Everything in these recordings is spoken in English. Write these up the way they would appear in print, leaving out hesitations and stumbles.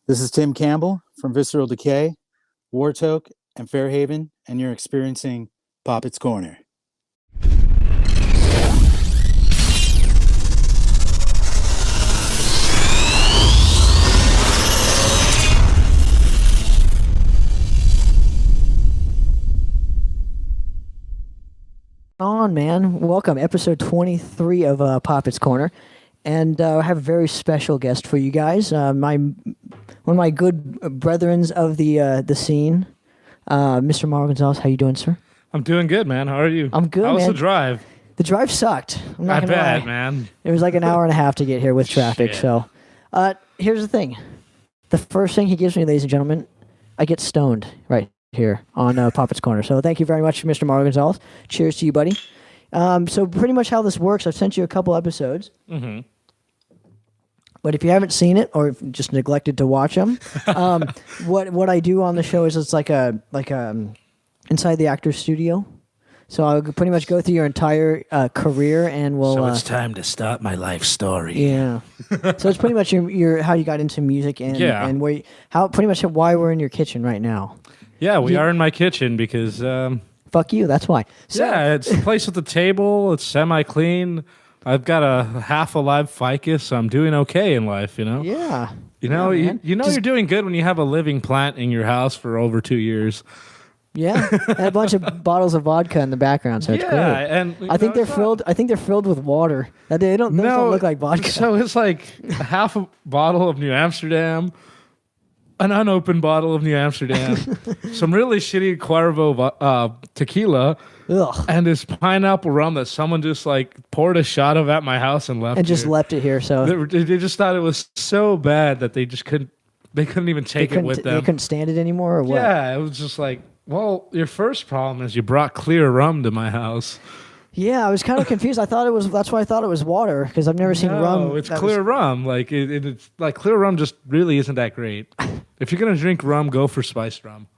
This is Tim Campbell from Visceral Decay, Wartoke, and Fairhaven, and you're experiencing Poppitt's Corner. On, man. Welcome, episode 23 of Poppitt's Corner. And I have a very special guest for you guys. One of my good brethrens of the scene, Mr. Mauro Gonzalez. How you doing, sir? I'm doing good, man. How are you? I'm good, How was man. the drive? The drive sucked. I'm not I gonna bet, lie. man. It was like an hour and a half to get here with traffic. Shit. So, here's the thing. The first thing he gives me, ladies and gentlemen, I get stoned right here on Poppitt's Corner. So thank you very much, Mr. Mauro Gonzalez. Cheers to you, buddy. So pretty much how this works, I've sent you a couple episodes. Mm-hmm. But if you haven't seen it or if just neglected to watch them, what I do on the show is it's like a inside the actor's studio. So I'll pretty much go through your entire career and we'll. So it's time to start my life story. Yeah. So it's pretty much your how you got into music and and where how pretty much why we're in your kitchen right now. Yeah, we are in my kitchen because. Fuck you. That's why. So, yeah, it's a place with a table. It's semi-clean. I've got a half alive ficus, so I'm doing okay in life. You know. Yeah. You know, yeah, you're doing good when you have a living plant in your house for over 2 years. Yeah, and a bunch of bottles of vodka in the background, so it's great. And I think they're filled. I think they're filled with water. They don't look like vodka. So it's like half a bottle of New Amsterdam, an unopened bottle of New Amsterdam, some really shitty Cuervo tequila, Ugh. and this pineapple rum that someone just like poured a shot of at my house and left. And just here. left it here. So They just thought it was so bad that they just couldn't. They couldn't even take it with them. They couldn't stand it anymore, or what? Yeah, it was just like. Well, your first problem is you brought clear rum to my house. Yeah, I was kind of confused. That's why I thought it was water because I've never seen rum. No, it's clear rum. Like it's like clear rum just really isn't that great. If you're gonna drink rum, go for spiced rum.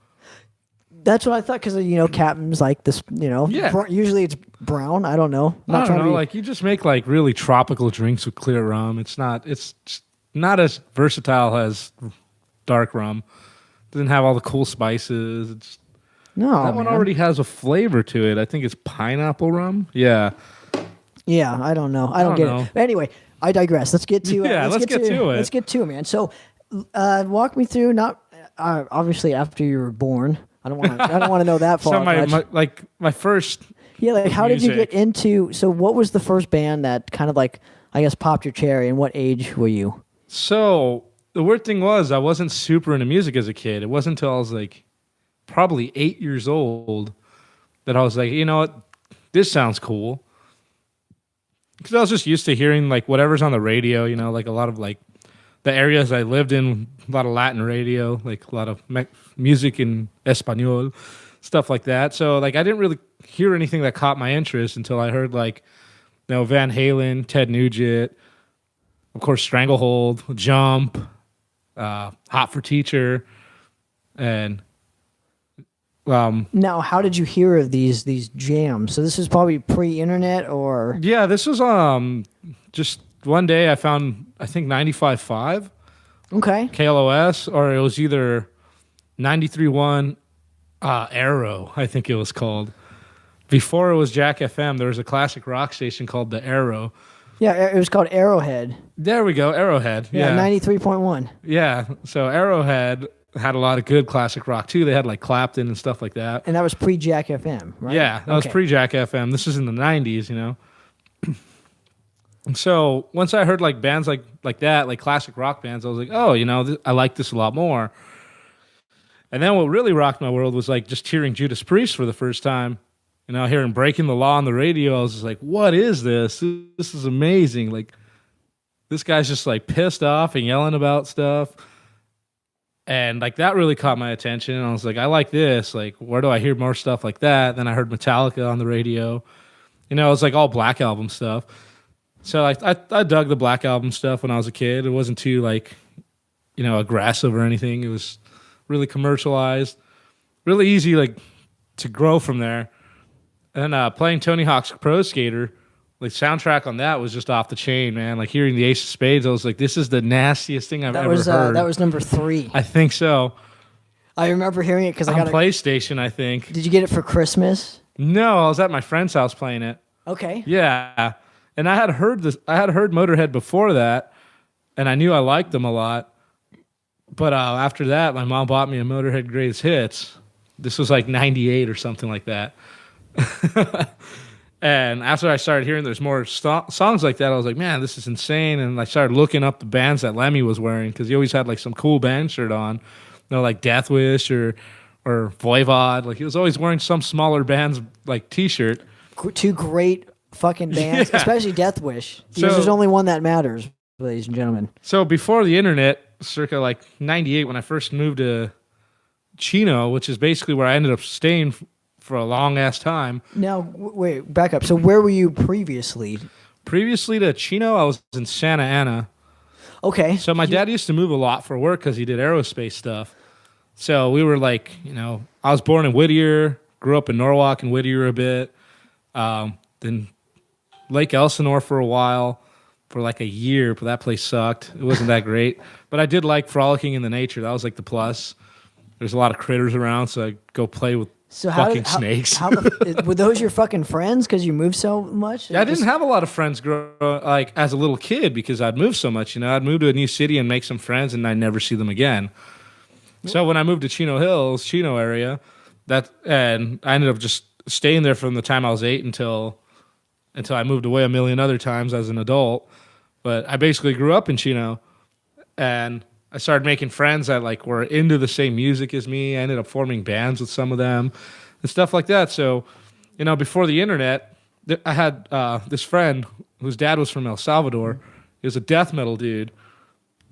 That's what I thought because captain's like this. Yeah. Usually it's brown. I don't know. I don't know. Like you just make like really tropical drinks with clear rum. It's not as versatile as dark rum. Doesn't have all the cool spices. That one already has a flavor to it. I think it's pineapple rum. Yeah. Yeah, I don't know. I don't get it. But anyway, I digress. Let's get to let's get to it. Let's get to it, man. So, walk me through. Not obviously after you were born. I don't want to know that far. So my first. Yeah, like how music. did you get into? So, what was the first band that kind of like I guess popped your cherry? And what age were you? So the weird thing was I wasn't super into music as a kid. It wasn't until I was like. Probably 8 years old that I was like, you know what, this sounds cool. Because I was just used to hearing like whatever's on the radio, like a lot of like the areas I lived in, a lot of Latin radio, like a lot of music in Espanol, stuff like that. So like I didn't really hear anything that caught my interest until I heard like, Van Halen, Ted Nugent, of course Stranglehold, Jump, Hot for Teacher, and now, how did you hear of these jams? So this is probably pre-internet, or yeah, this was just one day I found I think 95.5, okay, KLOS, or it was either 93.1 Arrow, I think it was called. Before it was Jack FM, there was a classic rock station called the Arrow. Yeah, it was called Arrowhead. There we go, Arrowhead. Yeah, 93.1. Yeah, so Arrowhead had a lot of good classic rock too. They had like Clapton and stuff like that. And that was pre-Jack FM, right? Yeah, that was pre-Jack FM. This was in the 90s, And so once I heard like bands like that, like classic rock bands, I was like, oh, I like this a lot more. And then what really rocked my world was like just hearing Judas Priest for the first time. Hearing Breaking the Law on the radio, I was just like, what is this? This is amazing. Like, this guy's just like pissed off and yelling about stuff. And like that really caught my attention. And I was like, I like this. Like, where do I hear more stuff like that? Then I heard Metallica on the radio. It was like all Black Album stuff. So like I dug the Black Album stuff when I was a kid. It wasn't too like, aggressive or anything. It was really commercialized, really easy like to grow from there. And playing Tony Hawk's Pro Skater Like soundtrack on that was just off the chain, man. Like hearing the Ace of Spades, I was like, this is the nastiest thing I've ever heard. That was number 3. I think so. I remember hearing it because I got PlayStation, I think. Did you get it for Christmas? No, I was at my friend's house playing it. Okay. Yeah. And I had heard Motorhead before that, and I knew I liked them a lot. But after that, my mom bought me a Motorhead Greatest Hits. This was like 98 or something like that. And after I started hearing there's more songs like that, I was like, man, this is insane. And I started looking up the bands that Lemmy was wearing because he always had like some cool band shirt on, you know, like Death Wish or Voivod. Like he was always wearing some smaller band's like T-shirt. 2 great fucking bands, especially Death Wish. So, there's only one that matters, ladies and gentlemen. So before the internet, circa like 98, when I first moved to Chino, which is basically where I ended up staying for a long ass time. Now, wait, back up. So where were you previously? Previously to Chino, I was in Santa Ana. Okay. So my dad used to move a lot for work because he did aerospace stuff. So we were like, you know, I was born in Whittier, grew up in Norwalk and Whittier a bit. Then Lake Elsinore for a while, for like a year, but that place sucked. It wasn't that great. But I did like frolicking in the nature. That was like the plus. There's a lot of critters around, so I'd go play with snakes. Were those your fucking friends because you moved so much? Yeah, I didn't have a lot of friends like as a little kid because I'd moved so much. You know, I'd move to a new city and make some friends, and I'd never see them again. So when I moved to Chino Hills, Chino area, and I ended up just staying there from the time I was 8 until I moved away a million other times as an adult. But I basically grew up in Chino, and I started making friends that like were into the same music as me. I ended up forming bands with some of them and stuff like that. So, you know, before the internet, I had this friend whose dad was from El Salvador. He was a death metal dude.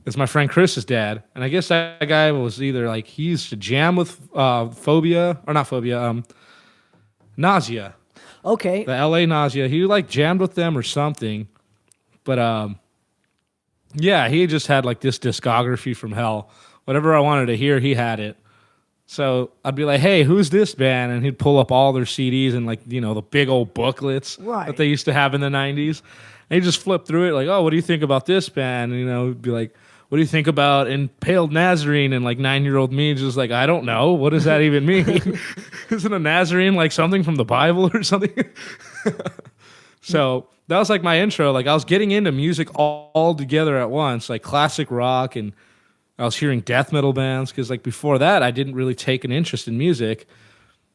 It's my friend Chris's dad. And I guess that guy was either like, he used to jam with Nausea. Okay. The LA Nausea. He like jammed with them or something. But yeah, he just had like this discography from hell. Whatever I wanted to hear, he had it. So I'd be like, hey, who's this band? And he'd pull up all their CDs and like, you know, the big old booklets that they used to have in the 90s. And he'd just flip through it like, oh, what do you think about this band? And, you know, he'd be like, what do you think about Impaled Nazarene? And like 9-year-old me just like, I don't know. What does that even mean? Isn't a Nazarene like something from the Bible or something? So that was like my intro. Like I was getting into music all together at once, like classic rock, and I was hearing death metal bands because like before that I didn't really take an interest in music.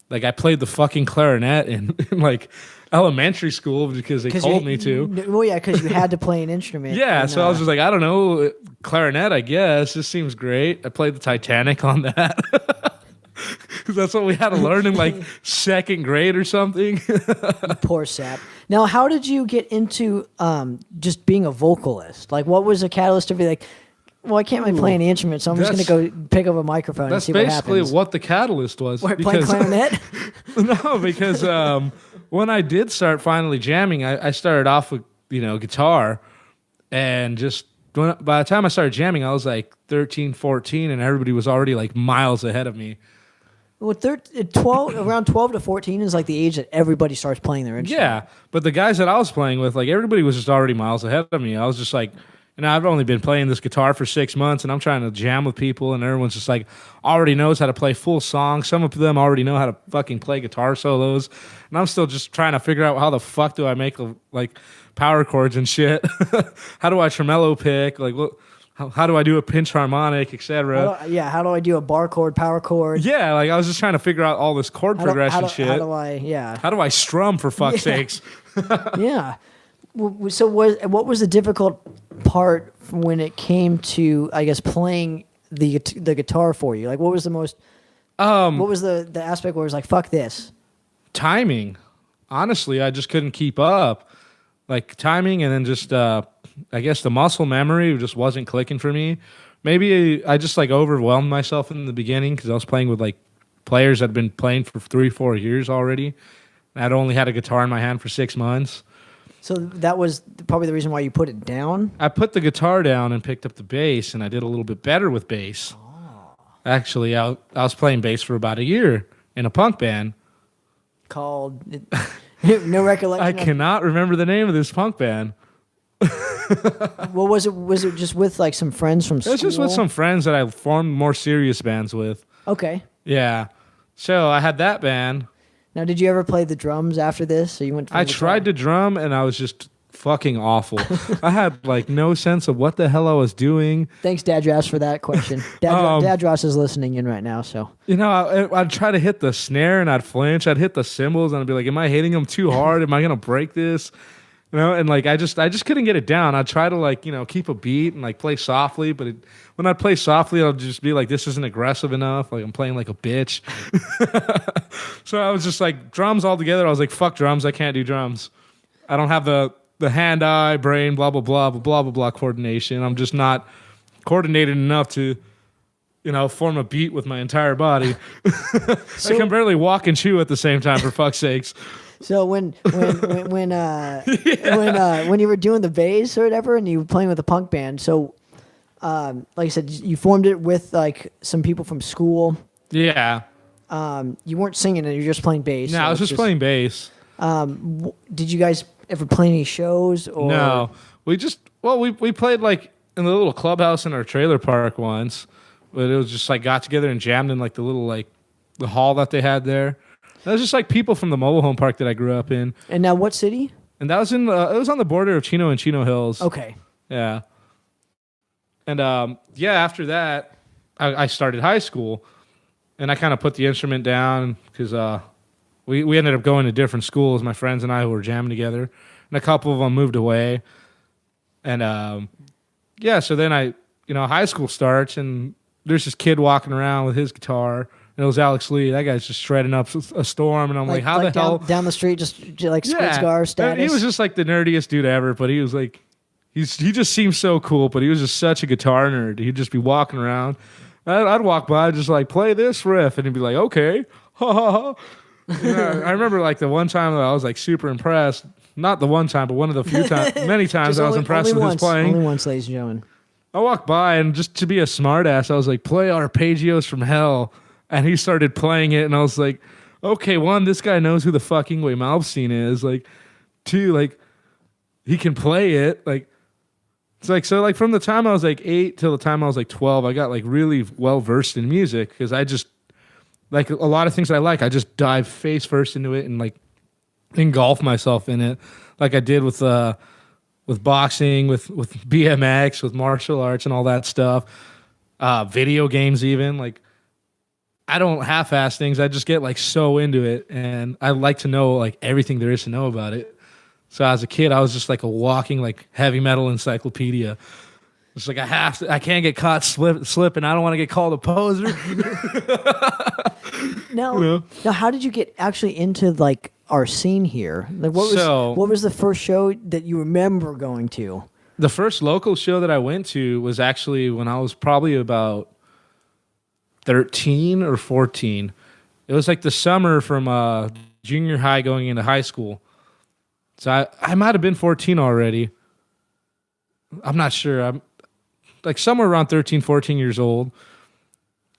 Like I played the fucking clarinet in like elementary school because they told me to. Well, yeah, because you had to play an instrument. Yeah, so I was just like, I don't know, clarinet, I guess. This seems great. I played the Titanic on that. That's what we had to learn in like second grade or something. Poor sap. Now, how did you get into just being a vocalist? Like, what was a catalyst to be like, well, I can't really play any instrument, so I'm just going to go pick up a microphone and see what happens? That's basically what the catalyst was. What, playing clarinet? No, because when I did start finally jamming, I started off with, you know, guitar, and just by the time I started jamming, I was like 13, 14, and everybody was already like miles ahead of me. Well, around 12 to 14 is like the age that everybody starts playing their instrument. Yeah, but the guys that I was playing with, like everybody was just already miles ahead of me. I was just like, you know, I've only been playing this guitar for 6 months, and I'm trying to jam with people, and everyone's just like already knows how to play full songs. Some of them already know how to fucking play guitar solos, and I'm still just trying to figure out how the fuck do I make like power chords and shit. How do I tremolo pick? Like what? How do I do a pinch harmonic, etc.? How do I do a bar chord, power chord? Yeah, like I was just trying to figure out all this chord progression shit. How do I strum, for fuck's sakes? Yeah. So what was the difficult part when it came to, I guess, playing the guitar for you? Like, what was the most? What was the aspect where it was like, fuck this? Timing. Honestly, I just couldn't keep up. Like timing, and then just I guess the muscle memory just wasn't clicking for me. Maybe I just like overwhelmed myself in the beginning because I was playing with like players that had been playing for 3-4 years already. I'd only had a guitar in my hand for 6 months. So that was probably the reason why you put it down? I put the guitar down and picked up the bass, and I did a little bit better with bass. Oh. Actually, I was playing bass for about a year in a punk band. Called... No recollection. I cannot remember the name of this punk band. What was it? Was it just with like some friends from school? It was just with some friends that I formed more serious bands with. Okay. Yeah. So I had that band. Now, did you ever play the drums after this? So you went. I tried to drum, and I was just fucking awful. I had like no sense of what the hell I was doing. Thanks, Dadras, for that question. Dadras is listening in right now, so. You know, I'd try to hit the snare, and I'd flinch. I'd hit the cymbals, and I'd be like, am I hitting them too hard? Am I going to break this? You know, and like I just couldn't get it down. I'd try to like, you know, keep a beat and like play softly, but when I'd play softly, I'd just be like, this isn't aggressive enough. Like I'm playing like a bitch. So I was just like, drums all together. I was like, fuck drums. I can't do drums. I don't have the hand-eye, brain, blah, blah, blah, blah, blah, blah, blah coordination. I'm just not coordinated enough to, you know, form a beat with my entire body. I can barely walk and chew at the same time, for fuck's sakes. So when you were doing the bass or whatever, and you were playing with a punk band, so like I said, you formed it with like some people from school. Yeah. You weren't singing it; you're just playing bass. No, so I was just playing bass. Did you guys ever play any shows? Or? No, we played like in the little clubhouse in our trailer park once, but it was just like got together and jammed in like the little like the hall that they had there. That was just like people from the mobile home park that I grew up in. And now, what city? And that was it was on the border of Chino and Chino Hills. Okay. Yeah. And after that, I started high school, and I kind of put the instrument down because we ended up going to different schools. My friends and I who were jamming together, and a couple of them moved away. And so then high school starts, and there's this kid walking around with his guitar. And it was Alex Lee. That guy's just shredding up a storm, and I'm like how the hell down the street, just like Squidgar status. He was just like the nerdiest dude ever, but he was like, he just seemed so cool, but he was just such a guitar nerd. He'd just be walking around. I'd walk by, just like play this riff, and he'd be like, okay, ha ha ha. I remember like the one time that I was like super impressed. Not the one time, but one of the few times, many times I was impressed with his playing. Only once, ladies and gentlemen. I walked by, and just to be a smartass, I was like, play Arpeggios from Hell. And he started playing it, and I was like, okay, one, this guy knows who the fucking Way Malmsteen is. Like, two, like, he can play it. Like, it's like, so like from the time I was like 8 till the time I was like 12, I got like really well versed in music because I just, like a lot of things that I like, I just dive face first into it and like engulf myself in it. Like I did with boxing, with BMX, with martial arts and all that stuff. Video games even, like, I don't half-ass things. I just get like so into it, and I like to know like everything there is to know about it. So as a kid, I was just like a walking like heavy metal encyclopedia. It's like I can't get caught slipping. I don't want to get called a poser. Now, how did you get actually into like our scene here? Like, what was the first show that you remember going to? The first local show that I went to was actually when I was probably about 13 or 14. It was like the summer from junior high going into high school. So I might have been 14 already. I'm not sure. I'm like somewhere around 13, 14 years old.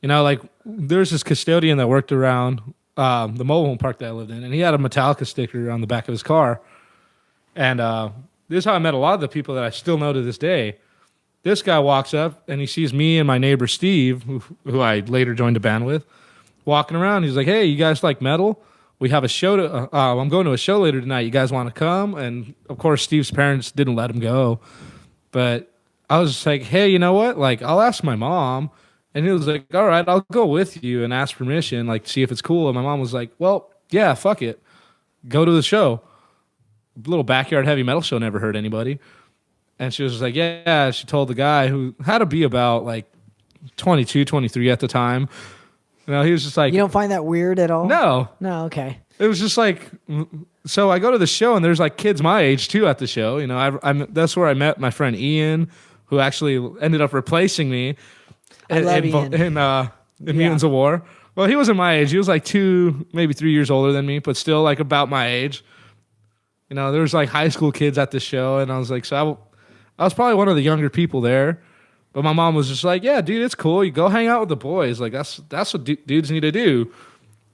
You know, like there's this custodian that worked around the mobile home park that I lived in, and he had a Metallica sticker on the back of his car. And this is how I met a lot of the people that I still know to this day. This guy walks up, and he sees me and my neighbor Steve, who I later joined a band with, walking around. He's like, hey, you guys like metal? We have a show. I'm going to a show later tonight. You guys want to come? And, of course, Steve's parents didn't let him go. But I was just like, hey, you know what? Like, I'll ask my mom. And he was like, all right, I'll go with you and ask permission, like, see if it's cool. And my mom was like, well, yeah, fuck it. Go to the show. Little backyard heavy metal show, never hurt anybody. And she was just like, yeah, she told the guy who had to be about like 22, 23 at the time. You know, he was just like... You don't find that weird at all? No. No, okay. It was just like... So I go to the show, and there's like kids my age too at the show. You know, that's where I met my friend Ian, who actually ended up replacing me in Mutants of War. Well, he wasn't my age. He was like 2, maybe 3 years older than me, but still like about my age. You know, there was like high school kids at the show, and I was like, so I was probably one of the younger people there. But my mom was just like, yeah, dude, it's cool. You go hang out with the boys. Like, that's what dudes need to do.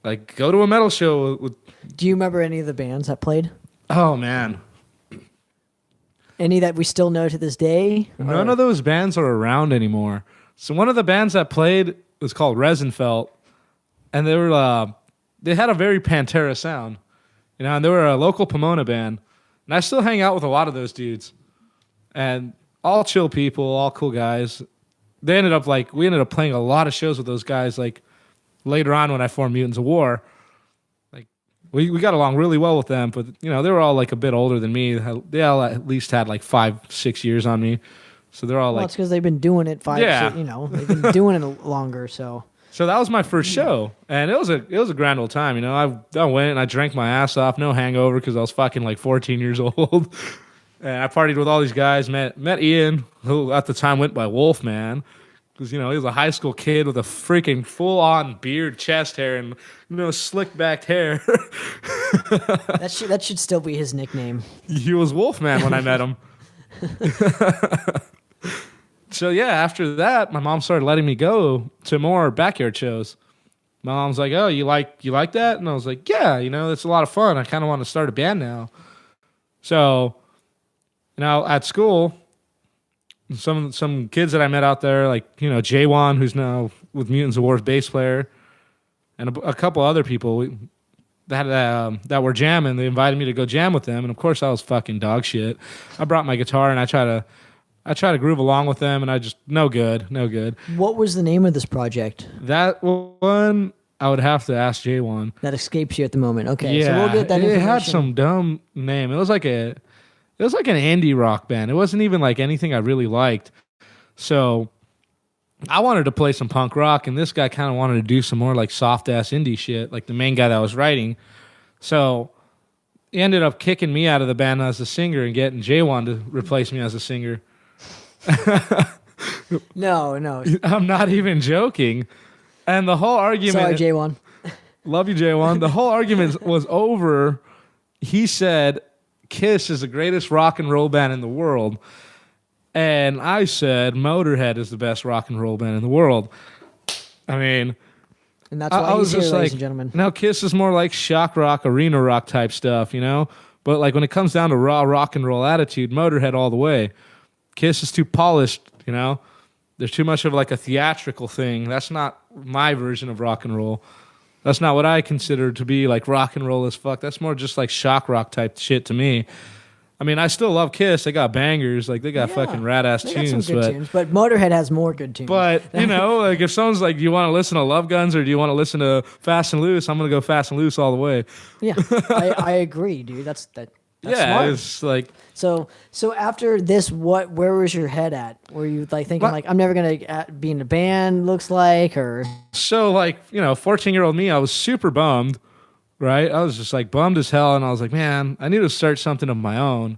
Like, go to a metal show. Do you remember any of the bands that played? Oh, man. Any that we still know to this day? None of those bands are around anymore. So one of the bands that played was called Resinfelt, and they had a very Pantera sound, and they were a local Pomona band, and I still hang out with a lot of those dudes, and all chill people, all cool guys. We ended up playing a lot of shows with those guys, like later on when I formed Mutants of War. Like we got along really well with them, but they were all like a bit older than me. They all at least had like 5-6 years on me. So they're all it's because they've been doing it they've been doing it longer. So that was my first show, and it was a grand old time. I went and I drank my ass off, no hangover, because I was fucking like 14 years old, and I partied with all these guys. Met Ian, who at the time went by Wolfman, because he was a high school kid with a freaking full on beard, chest hair, and slick backed hair. that should still be his nickname. He was Wolfman when I met him. So yeah, after that, my mom started letting me go to more backyard shows. My mom's like, "Oh, you like that?" And I was like, "Yeah, it's a lot of fun. I kind of want to start a band now." So, at school, some kids that I met out there, like Jaywan, who's now with Mutants of War's bass player, and a couple other people that were jamming. They invited me to go jam with them, and of course, I was fucking dog shit. I brought my guitar and I try to groove along with them, and I just no good. What was the name of this project? That one I would have to ask J1. That escapes you at the moment. Okay, Yeah, so we'll get that information. It had some dumb name. It was like an indie rock band. It wasn't even like anything I really liked. So I wanted to play some punk rock, and this guy kind of wanted to do some more like soft ass indie shit, like the main guy that was writing. So he ended up kicking me out of the band as a singer and getting J1 to replace me as a singer. No. I'm not even joking. And the whole argument... Sorry, J1. Love you, J1. The whole argument was over. He said, Kiss is the greatest rock and roll band in the world. And I said, Motorhead is the best rock and roll band in the world. I mean... And that's why he's here, ladies and gentlemen. Now, Kiss is more like shock rock, arena rock type stuff, But like when it comes down to raw rock and roll attitude, Motorhead all the way. Kiss is too polished, There's too much of like a theatrical thing. That's not my version of rock and roll. That's not what I consider to be like rock and roll as fuck. That's more just like shock rock type shit to me. I mean, I still love Kiss. They got bangers. Like, they got fucking rad-ass tunes. Tunes. But Motorhead has more good tunes. But, like, if someone's like, do you want to listen to Love Guns or do you want to listen to Fast and Loose? I'm going to go Fast and Loose all the way. Yeah, I agree, dude. That's smart. It's like... So after this, where was your head at? Were you like thinking like, I'm never going to be in a band, looks like, or... So, like, 14-year-old me, I was super bummed. Right? I was just like bummed as hell, and I was like, man, I need to start something of my own.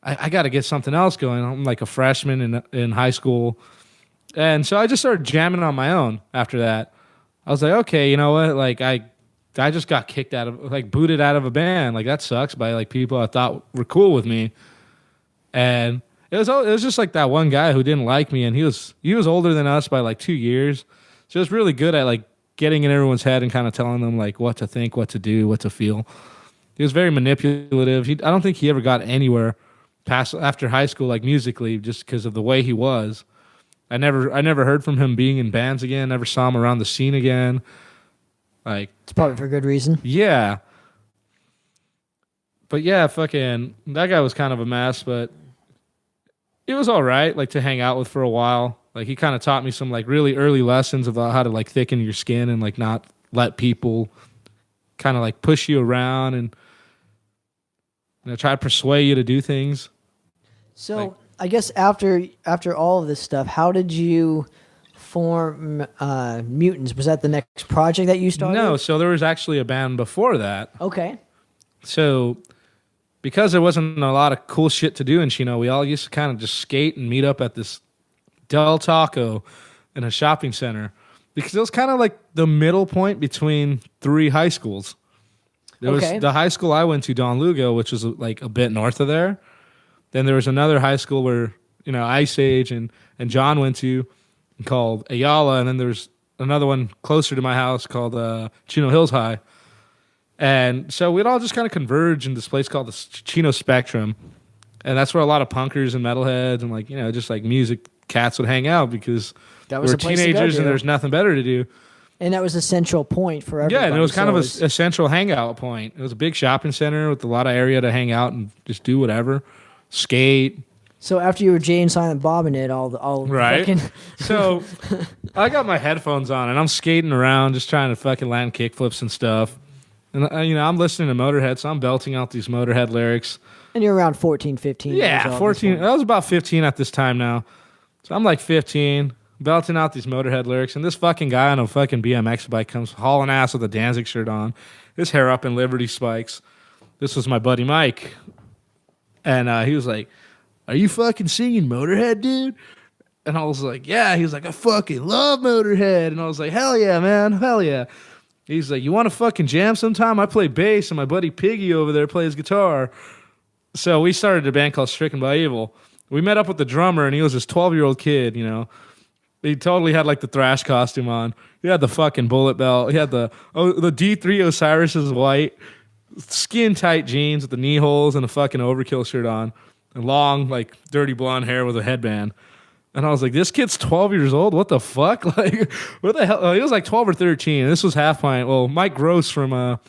I got to get something else going. I'm like a freshman in high school. And so I just started jamming on my own after that. I was like, okay, you know what? Like, I just got booted out of a band. Like, that sucks by like people I thought were cool with me. And it was just like that one guy who didn't like me, and he was older than us by like 2 years. So it was really good at like getting in everyone's head and kind of telling them like what to think, what to do, what to feel. He was very manipulative. I don't think he ever got anywhere past after high school, like musically, just because of the way he was. I never heard from him being in bands again. Never saw him around the scene again. Like, it's probably for good reason. Yeah. But yeah, fucking that guy was kind of a mess, but it was all right, like to hang out with for a while. Like, he kind of taught me some like really early lessons about how to like thicken your skin and like not let people kind of like push you around and try to persuade you to do things. So I guess after all of this stuff, how did you form Mutants? Was that the next project that you started? No, so there was actually a band before that. Okay. So because there wasn't a lot of cool shit to do in Chino, we all used to kind of just skate and meet up at this Del Taco in a shopping center, because it was kind of like the middle point between three high schools. There was the high school I went to, Don Lugo, which was like a bit north of there. Then there was another high school where Ice Age and John went to, called Ayala, and then there's another one closer to my house called Chino Hills High. And so we'd all just kind of converge in this place called the Chino Spectrum. And that's where a lot of punkers and metalheads and like, you know, just like music cats would hang out because That we was were the place to go teenagers to. and there's nothing better to do. And that was a central point for everybody. Yeah, and it was kind so of a central hangout point. It was a big shopping center with a lot of area to hang out and just do whatever. Skate. So after you were Jay and Silent Bob in it, all Right. fucking So I got my headphones on and I'm skating around just trying to fucking land kickflips and stuff. And, you know, I'm listening to Motorhead, so I'm belting out these Motorhead lyrics. and you're around 14, 15. years Yeah, old at 14. this I was about 15 at this time now. So I'm like 15, belting out these Motorhead lyrics. And this fucking guy on a fucking BMX bike comes hauling ass with a Danzig shirt on, his hair up in Liberty spikes. This was my buddy Mike. And he was like, "Are you fucking singing Motorhead, dude?" And I was like, "Yeah." He was like, "I fucking love Motorhead." And I was like, "Hell yeah, man. Hell yeah." He's like, "You want to fucking jam sometime? I play bass and my buddy Piggy over there plays guitar." So we started a band called Stricken by Evil. We met up with the drummer and he was this 12-year-old kid, you know. He totally had like the thrash costume on. He had the fucking bullet belt. He had the D3 Osiris is white, skin tight jeans with the knee holes and a fucking Overkill shirt on. And long, like dirty blonde hair with a headband. And I was like, this kid's 12 years old? What the fuck? Like, what the hell? He was like 12 or 13. This was Half Pint. Well, Mike Gross from...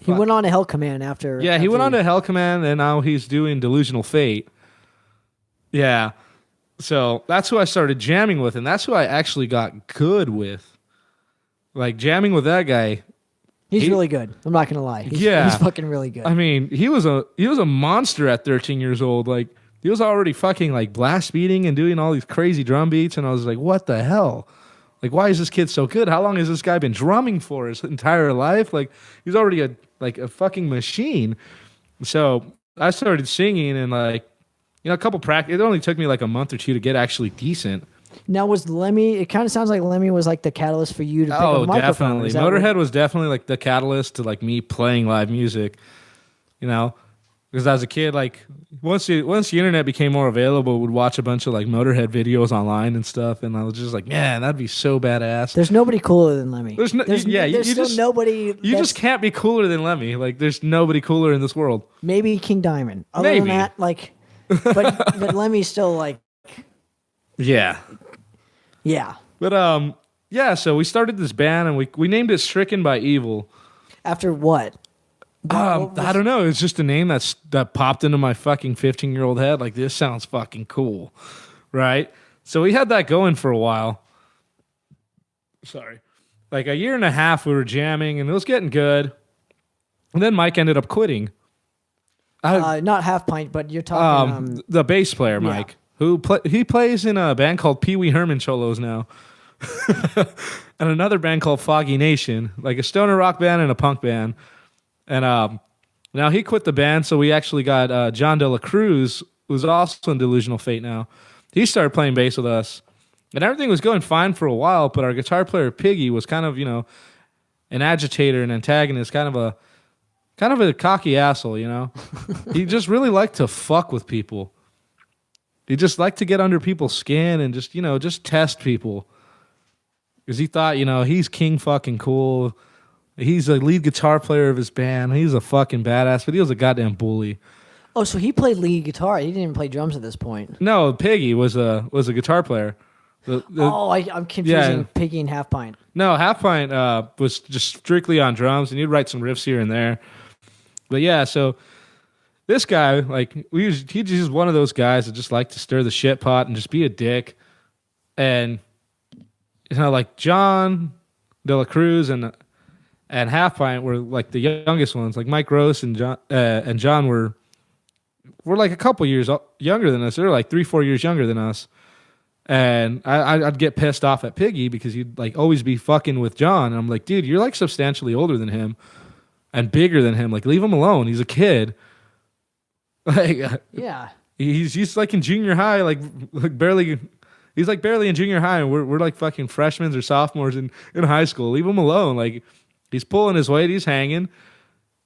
He went on to Hell Command after... Yeah, he went on to Hell Command, and now he's doing Delusional Fate. Yeah. So that's who I started jamming with, and that's who I actually got good with. Like, jamming with that guy... He's really good. I'm not going to lie. He's fucking really good. I mean, he was a monster at 13 years old. Like, he was already fucking like blast beating and doing all these crazy drum beats, and I was like, what the hell? Like, why is this kid so good? How long has this guy been drumming for his entire life? Like, he's already a fucking machine. So I started singing and like, you know, a couple practice. It only took me like a month or two to get actually decent. Now, was Lemmy... It kind of sounds like Lemmy was like the catalyst for you to pick up a microphone. Definitely. Is that Motorhead was definitely like the catalyst to like me playing live music, you know? Because as a kid, like once the internet became more available, we'd watch a bunch of like Motorhead videos online and stuff, and I was just like, man, that'd be so badass. There's nobody cooler than Lemmy. There's still nobody. You just can't be cooler than Lemmy. Like, there's nobody cooler in this world. Maybe King Diamond. Other than that, like, but Lemmy's still like, yeah. But yeah. So we started this band, and we named it Stricken by Evil. After what? I don't know. It's just a name that popped into my fucking 15-year-old head. Like, this sounds fucking cool, right? So we had that going for a while. Sorry. Like a year and a half we were jamming, and it was getting good. And then Mike ended up quitting. Not Half Pint, but you're talking... the bass player, Mike, he plays in a band called Pee Wee Herman Cholos now. And another band called Foggy Nation, like a stoner rock band and a punk band. And now he quit the band, so we actually got John De La Cruz, who's also in Delusional Fate now. He started playing bass with us. And everything was going fine for a while, but our guitar player, Piggy, was kind of, you know, an agitator, an antagonist, kind of a cocky asshole, you know? He just really liked to fuck with people. He just liked to get under people's skin and just, you know, just test people. Because he thought, you know, he's king fucking cool. He's the lead guitar player of his band. He's a fucking badass, but he was a goddamn bully. Oh, so he played lead guitar. He didn't even play drums at this point. No, Piggy was a guitar player. I'm confusing Piggy and Half Pint. No, Half Pint was just strictly on drums, and he'd write some riffs here and there. But yeah, so this guy, like, he's just one of those guys that just like to stir the shit pot and just be a dick. And, you know, like John De La Cruz and Half Pint were like the youngest ones. Like Mike Gross and John were like a couple years younger than us. They were like 3-4 years younger than us. And I'd get pissed off at Piggy because he'd like always be fucking with John. And I'm like, dude, you're like substantially older than him and bigger than him. Like, leave him alone. He's a kid. Like, yeah, he's like in junior high, like barely. He's like barely in junior high, and we're like fucking freshmen or sophomores in high school. Leave him alone. Like, he's pulling his weight. He's hanging.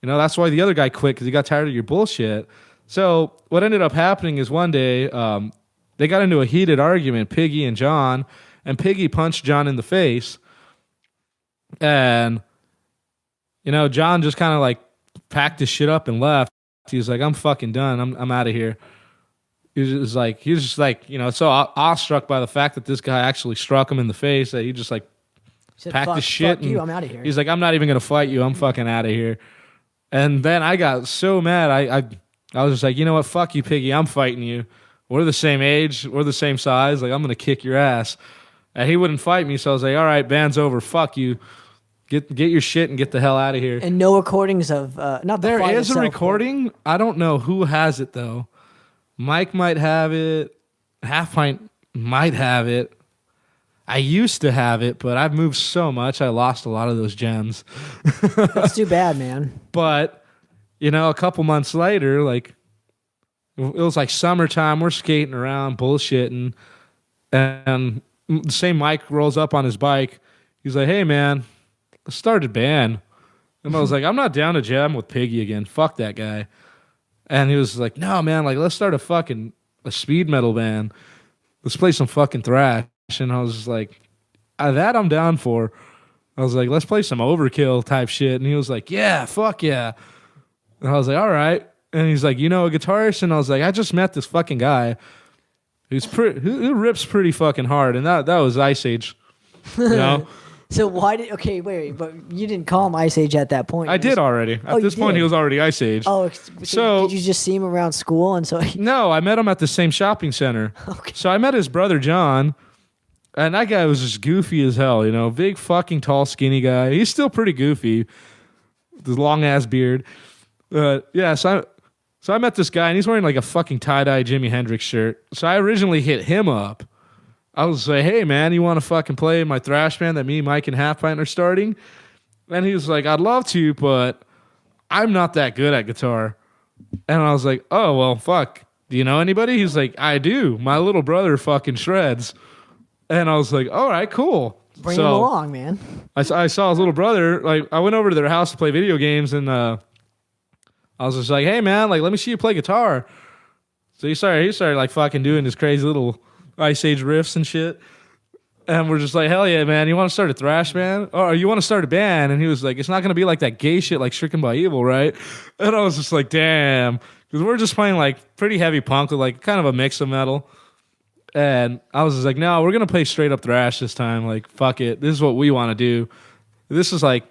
You know, that's why the other guy quit, because he got tired of your bullshit. So what ended up happening is one day they got into a heated argument, Piggy and John, and Piggy punched John in the face. And, you know, John just kind of like packed his shit up and left. He was like, I'm fucking done. I'm out of here. He was just like, you know, so awestruck by the fact that this guy actually struck him in the face that he just like packed his shit. Fuck you, I'm out of here. He's like, I'm not even going to fight you. I'm fucking out of here. And then I got so mad. I was just like, you know what? Fuck you, Piggy. I'm fighting you. We're the same age. We're the same size. Like, I'm going to kick your ass. And he wouldn't fight me. So I was like, all right, band's over. Fuck you. Get your shit and get the hell out of here. And no recordings of not the There fight is a itself, recording. I don't know who has it though. Mike might have it. Half Pint might have it. I used to have it, but I've moved so much I lost a lot of those gems. That's too bad, man. But, you know, a couple months later, like, it was like summertime. We're skating around, bullshitting. And the same Mike rolls up on his bike. He's like, hey, man, let's start a band. And I was like, I'm not down to jam with Piggy again. Fuck that guy. And he was like, no, man, like, let's start a speed metal band. Let's play some fucking thrash. And I was just like, that I'm down for. I was like, let's play some Overkill type shit. And he was like, yeah, fuck yeah. And I was like, all right. And he's like, you know, a guitarist? And I was like, I just met this fucking guy who rips pretty fucking hard. And that was Ice Age, you know? So why did wait, but you didn't call him Ice Age at that point. I did already. At this point, he was already Ice Age. Oh, so did you just see him around school? And so no, I met him at the same shopping center. Okay. So I met his brother, John. And that guy was just goofy as hell, you know, big fucking tall, skinny guy. He's still pretty goofy, the long ass beard. Yeah, so I met this guy, and he's wearing like a fucking tie-dye Jimi Hendrix shirt. So I originally hit him up. I was like, hey, man, you want to fucking play in my thrash band that me, Mike, and Half Pint are starting? And he was like, I'd love to, but I'm not that good at guitar. And I was like, oh, well, fuck. Do you know anybody? He's like, I do. My little brother fucking shreds. And I was like, all right, cool. Bring him along, man. I saw his little brother. Like, I went over to their house to play video games, and I was just like, hey, man, like, let me see you play guitar. So he started like fucking doing his crazy little Ice Age riffs and shit. And we're just like, hell yeah, man. You want to start a thrash band? Or you want to start a band? And he was like, it's not going to be like that gay shit like Stricken by Evil, right? And I was just like, damn. Because we're just playing like pretty heavy punk with like kind of a mix of metal. And I was just like, no, we're going to play straight up thrash this time. Like, fuck it. This is what we want to do. This is like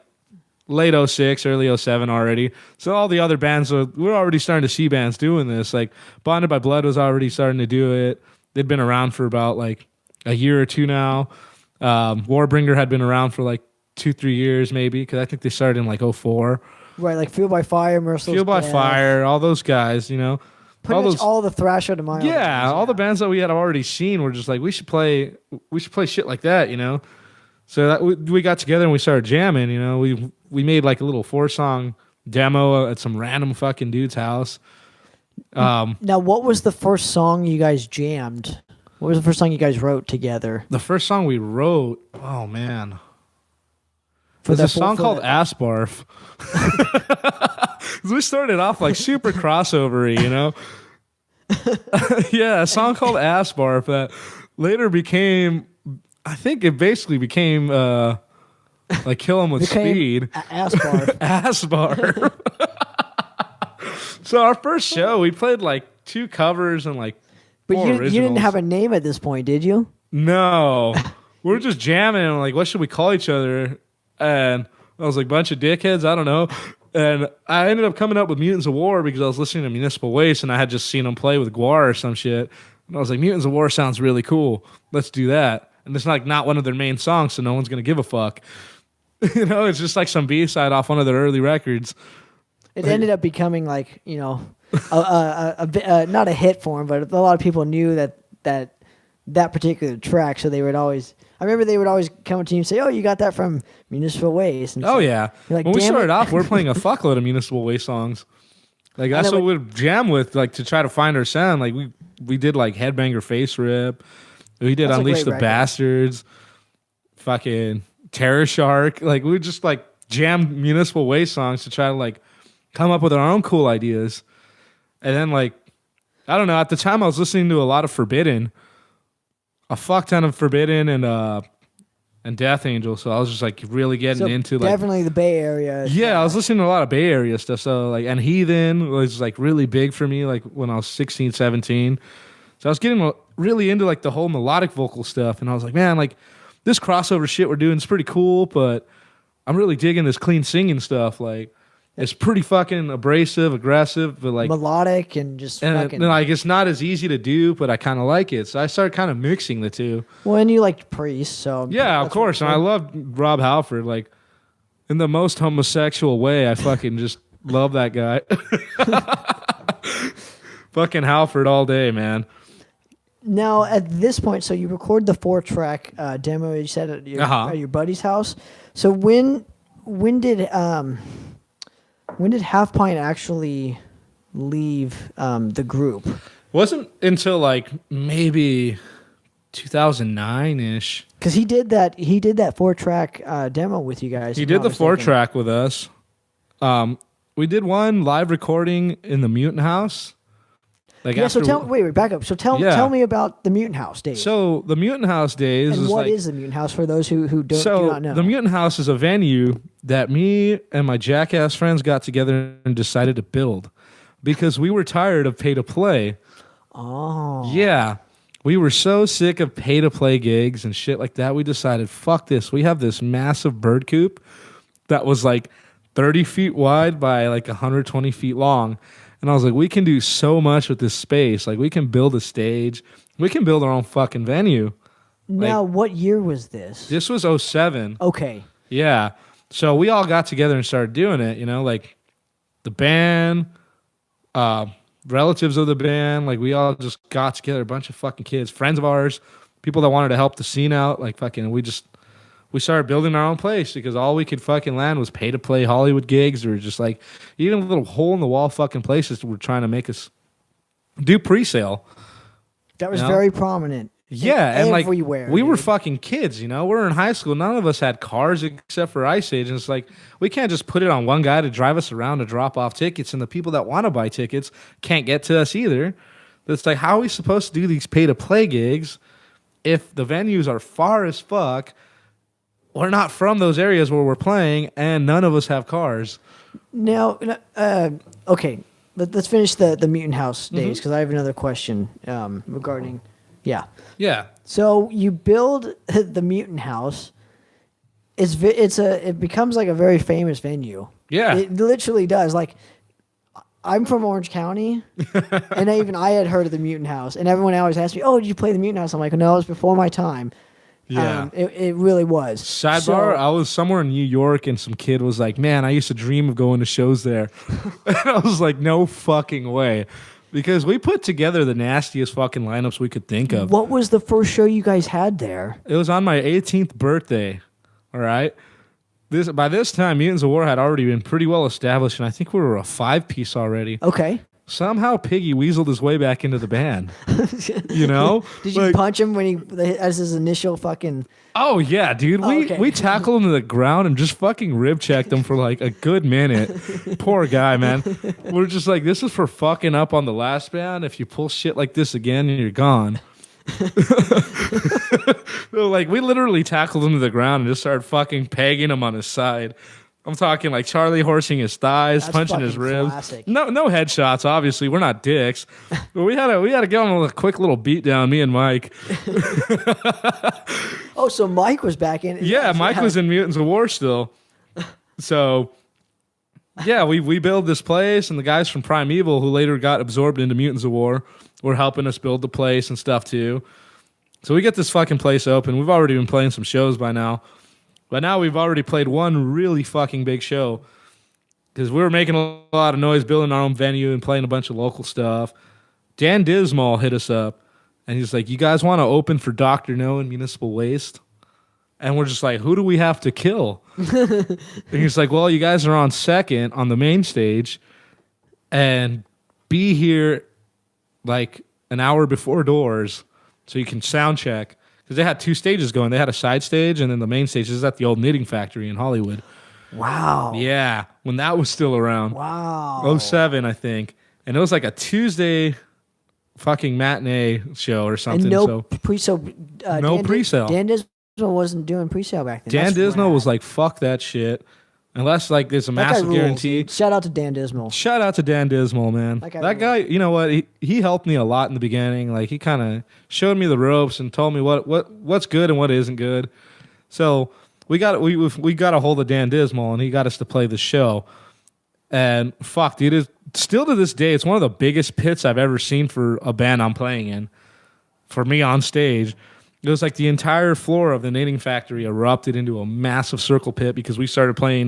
late 06, early 07 already. So all the other bands, we're already starting to see bands doing this. Like, Bonded by Blood was already starting to do it. They'd been around for about like a year or two now. Warbringer had been around for like 2-3 years maybe, because I think they started in like 04. Right, like Fueled by Fire, Merciless Fueled by Death. Fire, all those guys, you know. Pretty much all the thrash out of my yeah, all the bands that we had already seen were just like, we should play shit like that, you know. So that we got together and we started jamming, you know. We made like a little 4-song demo at some random fucking dude's house. Now, what was the first song you guys jammed? What was the first song you guys wrote together? The first song we wrote, oh man. There's a song called Ass Barf. We started off like super crossover-y, you know? Yeah, a song called Ass Barf that later became, I think it basically became like Kill 'Em With Speed. Ass Barf. Ass Barf. So our first show, we played like 2 covers and like But 4 you originals. didn't have a name at this point, did you? No. We were just jamming and like, what should we call each other? And I was like, bunch of dickheads, I don't know. And I ended up coming up with Mutants of War because I was listening to Municipal Waste and I had just seen them play with Guar or some shit. And I was like, Mutants of War sounds really cool. Let's do that. And it's like not one of their main songs, so no one's going to give a fuck. You know, it's just like some B-side off one of their early records. It ended up becoming like, you know, not a hit for him, but a lot of people knew that particular track, so they would always. I remember they would always come to you and say, "Oh, you got that from Municipal Waste." And oh yeah, like, when we started off, we were playing a fuckload of Municipal Waste songs. Like that's what we'd jam with, like to try to find our sound. Like we did like Headbanger Face Rip, we did Unleash the Bastards, fucking Terror Shark. Like we would just like jam Municipal Waste songs to try to like come up with our own cool ideas. And then like I don't know, at the time I was listening to a lot of Forbidden. a fuck ton of Forbidden and Death Angel. So I was just like really getting into like definitely the Bay Area. Yeah, I was listening to a lot of Bay Area stuff. So like, and Heathen was like really big for me, like when I was 16, 17. So I was getting really into like the whole melodic vocal stuff. And I was like, man, like this crossover shit we're doing is pretty cool, but I'm really digging this clean singing stuff. Like it's pretty fucking abrasive, aggressive, but like melodic and just fucking. Like it's not as easy to do, but I kind of like it. So I started kind of mixing the two. Well, and you liked Priest, so yeah, of course. And I loved Rob Halford, like in the most homosexual way. I fucking just love that guy. Fucking Halford all day, man. Now at this point, so you record the 4-track demo you said at your buddy's house. So when did Half Pint actually leave the group? Wasn't until like maybe 2009-ish. Because he did that 4-track demo with you guys. He did the 4-track with us. We did one live recording in the Mutant House. Like yeah, so wait, back up. So tell me about the Mutant House days. So the Mutant House days and is what like, is the Mutant House for those who do not know? The Mutant House is a venue that me and my jackass friends got together and decided to build because we were tired of pay to play. Oh. Yeah. We were so sick of pay to play gigs and shit like that. We decided, fuck this. We have this massive bird coop that was like 30 feet wide by like 120 feet long. And I was like, we can do so much with this space. Like, we can build a stage. We can build our own fucking venue. Now, like, what year was this? This was 07. Okay. Yeah. So we all got together and started doing it, you know, like the band, relatives of the band. Like, we all just got together, a bunch of fucking kids, friends of ours, people that wanted to help the scene out. Like, fucking, we started building our own place because all we could fucking land was pay to play Hollywood gigs or just like even little hole in the wall fucking places were trying to make us do pre-sale. That was very prominent. Yeah, and everywhere, like we were fucking kids, you know. We're in high school. None of us had cars except for Ice Age, and it's like we can't just put it on one guy to drive us around to drop off tickets, and the people that want to buy tickets can't get to us either. It's like, how are we supposed to do these pay to play gigs if the venues are far as fuck? We're not from those areas where we're playing, and none of us have cars. Now, okay, let's finish the Mutant House days because I have another question regarding, yeah. Yeah. So you build the Mutant House. It becomes like a very famous venue. Yeah. It literally does. Like, I'm from Orange County, and I had heard of the Mutant House, and everyone always asks me, "Oh, did you play the Mutant House?" I'm like, "No, it was before my time." Yeah. It really was. Sidebar, I was somewhere in New York and some kid was like, man, I used to dream of going to shows there. And I was like, no fucking way. Because we put together the nastiest fucking lineups we could think of. What was the first show you guys had there? It was on my 18th birthday. All right. By this time, Mutants of War had already been pretty well established, and I think we were a 5-piece already. Okay. Somehow Piggy weaseled his way back into the band. You know? Did you punch him as his initial fucking... Oh, yeah, dude. We tackled him to the ground and just fucking rib checked him for like a good minute. Poor guy, man. We're just like, this is for fucking up on the last band. If you pull shit like this again, you're gone. Like, we literally tackled him to the ground and just started fucking pegging him on his side. I'm talking like Charlie horsing his thighs, punching his ribs. Classic. No headshots. Obviously, we're not dicks. But we had to give him a quick little beat down. Me and Mike. Oh, so Mike was back in. Yeah, Mike was in Mutants of War still. So, yeah, we build this place, and the guys from Primeval, who later got absorbed into Mutants of War, were helping us build the place and stuff too. So we get this fucking place open. We've already been playing some shows by now. But now we've already played one really fucking big show because we were making a lot of noise, building our own venue and playing a bunch of local stuff. Dan Dismal hit us up, and he's like, you guys want to open for Dr. No and Municipal Waste? And we're just like, who do we have to kill? And he's like, well, you guys are on second on the main stage and be here like an hour before doors so you can sound check. Because they had 2 stages going. They had a side stage, and then the main stage is at the old knitting factory in Hollywood. Wow. Yeah, when that was still around. Wow. 07, I think. And it was like a Tuesday fucking matinee show or something. And no so pre-sale. no pre-sale. Dan Dismal wasn't doing pre-sale back then. Dan That's Dismal rad. was like, fuck that shit. Unless like there's a That guy massive rules, guarantee. dude. Shout out to Dan Dismal. Shout out to Dan Dismal, man. That guy That guy, you know what? He helped me a lot in the beginning. Like he kind of showed me the ropes and told me what's good and what isn't good. So we got a hold of Dan Dismal and he got us to play the show. And fuck, dude, still to this day, it's one of the biggest pits I've ever seen for a band I'm playing in. For me on stage. It was like the entire floor of the Knitting Factory erupted into a massive circle pit because we started playing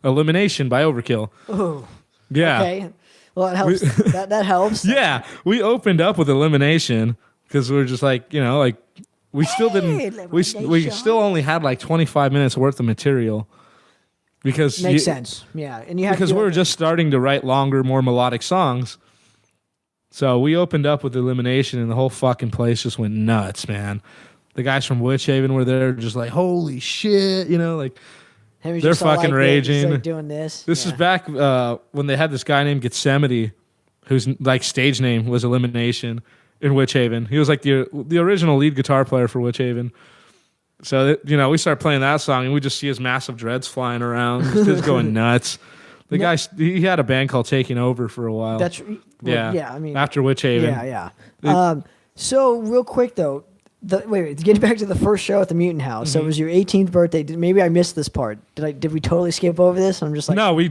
Elimination by Overkill. Oh, Yeah. okay. Well, it helps. that helps. Yeah. We opened up with Elimination because we were just like, like we still didn't. We still only had like 25 minutes worth of material because Makes sense. Yeah, and you have because we were just starting to write longer, more melodic songs. So we opened up with Elimination, and the whole fucking place just went nuts, man. The guys from Witch Haven were there, just like, holy shit, like they're fucking raging. Like doing this. This is back when they had this guy named Gethsemane, whose like stage name was Elimination in Witch Haven. He was like the original lead guitar player for Witch Haven. So we started playing that song, and we just see his massive dreads flying around, just going nuts. The guy, he had a band called Taking Over for a while. Yeah. I mean, after Witch Haven. Yeah. So real quick though, wait, getting back to the first show at the Mutant House. So it was your 18th birthday. Maybe I missed this part. Did we totally skip over this? I'm just like, no, we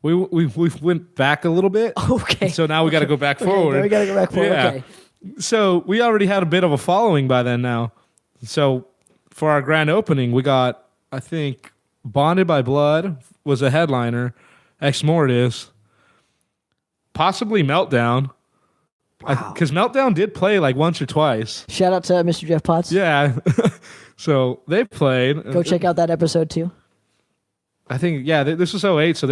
went back a little bit. Okay. So now we got to go back forward. Now we got to go back forward. Yeah. Okay. So we already had a bit of a following by then now. So for our grand opening, we got, I think, Bonded by Blood was a headliner, Ex Mortis, possibly Meltdown. Wow. Because Meltdown did play like once or twice. Shout out to Mr. Jeff Potts. Yeah. So they played. Go check out that episode too. I think, this was 08. So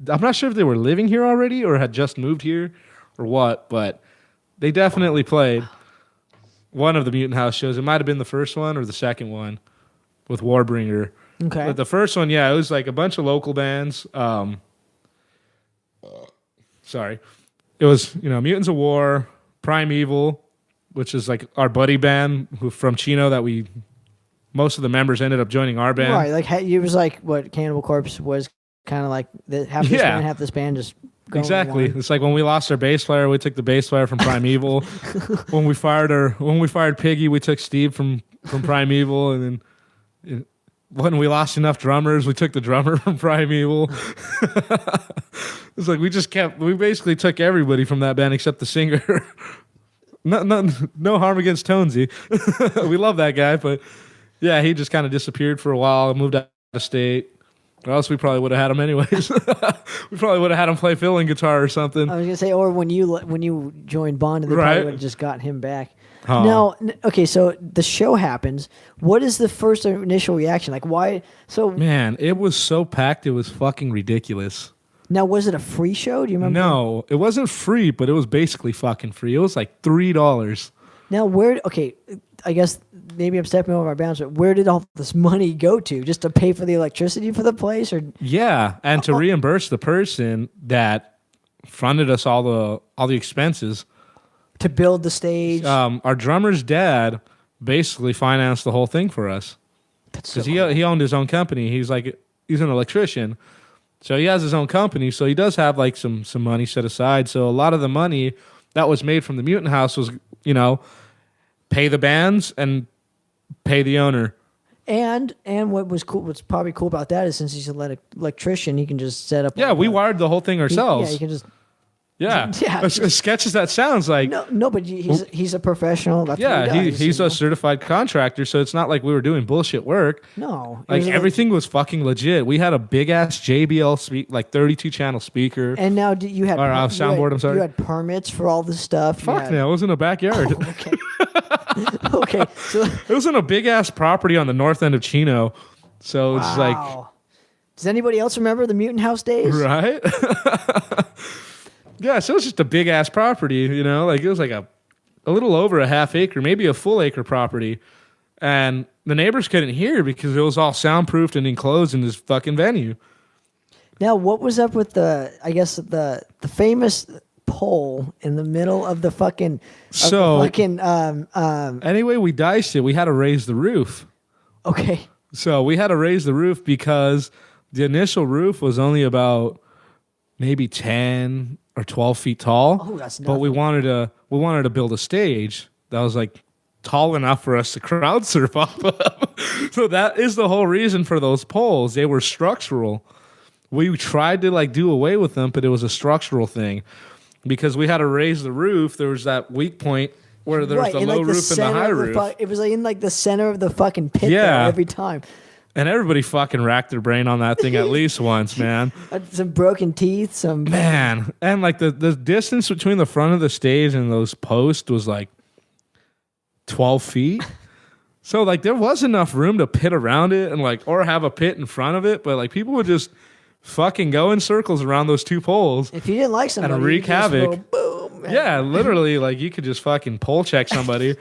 I'm not sure if they were living here already or had just moved here or what, but they definitely played one of the Mutant House shows. It might have been the first one or the second one with Warbringer. Okay. But the first one, it was like a bunch of local bands. Sorry. It was, Mutants of War, Primeval, which is like our buddy band from Chino that most of the members ended up joining our band. Right, like it was like what Cannibal Corpse was kind of like half this band, half this band just going exactly. on. It's like when we lost our bass player, we took the bass player from Primeval. when we fired Piggy, we took Steve from Primeval, and then when we lost enough drummers, we took the drummer from Primeval. It's like we basically took everybody from that band except the singer. No harm against Tonesy. We love that guy, but yeah, he just kind of disappeared for a while, moved out of state. Or else we probably would have had him anyways. We probably would have had him play filling guitar or something. I was gonna say, or when you joined Bond, they probably would have just got him back. Oh. Now, okay, so the show happens. What is the first initial reaction? Like, why? So, Man, it was so packed, it was fucking ridiculous. now was it a free show? Do you remember? No, it wasn't free, but it was basically fucking free. It was like $3. Now, okay, I guess maybe I'm stepping over our bounds, but where did all this money go to? Just to pay for the electricity for the place, or Yeah, and to reimburse the person that fronted us all the expenses. to build the stage? Our drummer's dad basically financed the whole thing for us That's so because he owned his own company. He's an electrician, so he has his own company. So he does have like some money set aside. So a lot of the money that was made from the Mutant House was pay the bands and pay the owner. And what was cool, what's probably cool about that is since he's an electrician, he can just set up. Yeah, we wired the whole thing ourselves. You can just. Yeah. Yeah. As sketch as that sounds, like No, but he's a professional. That's what he does, he's a certified contractor, so it's not like we were doing bullshit work. No, Like everything was fucking legit. We had a big ass JBL 32 channel speaker. And now you had soundboard. I'm sorry. You had permits for all this stuff. Fuck no, it was in a backyard. Okay. Okay. So It was in a big ass property on the north end of Chino. So it's like, wow. Does anybody else remember the Mutant House days? right? Yeah, so it was just a big ass property, like it was like a little over a half acre, maybe a full acre property. And the neighbors couldn't hear because it was all soundproofed and enclosed in this fucking venue. Now, what was up with the famous pole in the middle of the fucking. Anyway, we diced it. We had to raise the roof. Okay. So we had to raise the roof because the initial roof was only about maybe 10 or 12 feet tall. Oh, that's but we wanted to build a stage that was like tall enough for us to crowd surf off of. So that is the whole reason for those poles. They were structural. We tried to like do away with them, but it was a structural thing because we had to raise the roof. There was that weak point where there's the low roof and the high roof. It was like in like the center of the fucking pit there every time. And everybody fucking racked their brain on that thing at least once, man. Some broken teeth, Man. And like the distance between the front of the stage and those posts was like 12 feet. So like there was enough room to pit around it and like or have a pit in front of it, but like people would just fucking go in circles around those two poles. If you didn't like somebody, and wreak havoc. Go, boom, man. Yeah, literally, like you could just fucking pole check somebody.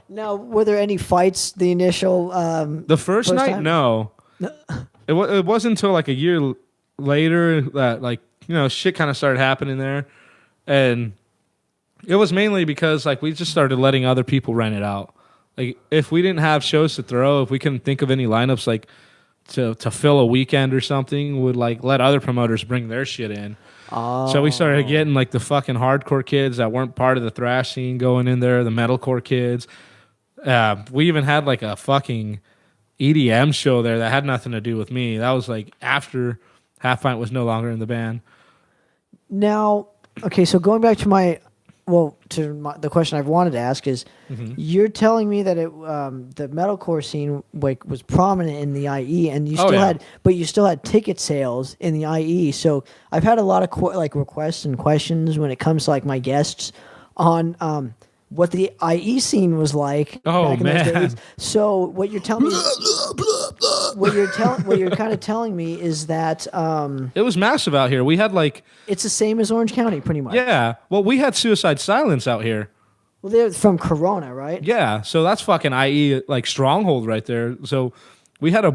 Now, were there any fights the initial the first night time? No. It wasn't until like a year later that like shit kind of started happening there, and it was mainly because like we just started letting other people rent it out. Like if we didn't have shows to throw, if we couldn't think of any lineups like to fill a weekend or something, would like let other promoters bring their shit in. Oh. So we started getting like the fucking hardcore kids that weren't part of the thrash scene going in there, the metalcore kids. We even had like a fucking EDM show there that had nothing to do with me. That was like after Half Pint was no longer in the band. Now, okay, so going back to the question I've wanted to ask is, you're telling me that the metalcore scene like was prominent in the IE, and you still had ticket sales in the IE. So I've had a lot of requests and questions when it comes to like my guests on what the IE scene was like back in those days. So what you're telling me, what you're kind of telling me is that it was massive out here. We had like it's the same as Orange County, pretty much. Yeah. Well, we had Suicide Silence out here. Well, they're from Corona, right? Yeah. So that's fucking IE like stronghold right there. So we had a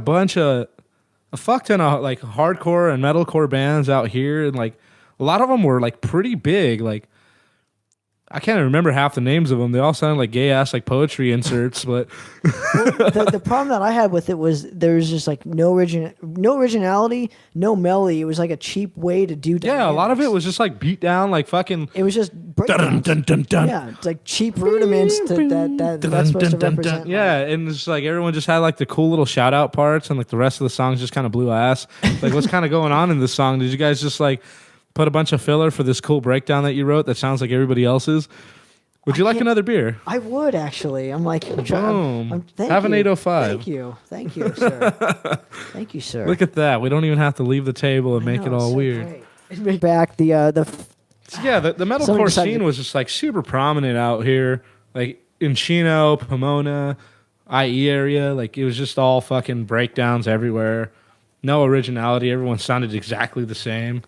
fuck ton of like hardcore and metalcore bands out here, and like a lot of them were like pretty big. Like I can't even remember half the names of them. They all sounded like gay ass like poetry inserts, but the problem that I had with it was there was just like no originality, no melody. It was like a cheap way to do dynamics. Yeah, a lot of it was just like beat down, like fucking. It was just breakdowns. Yeah, it's like cheap rudiments that's supposed to represent. Yeah, and it's like everyone just had like the cool little shout out parts, and like the rest of the songs just kind of blew ass. Like what's kind of going on in this song? Did you guys just like put a bunch of filler for this cool breakdown that you wrote that sounds like everybody else's? Would you like another beer? I would, actually. I'm like, boom. Have an 805. Thank you, sir. Thank you, sir. Look at that. We don't even have to leave the table and make it all weird. Great. Back the metalcore scene was just like super prominent out here, like in Chino, Pomona, IE area. Like it was just all fucking breakdowns everywhere. No originality. Everyone sounded exactly the same.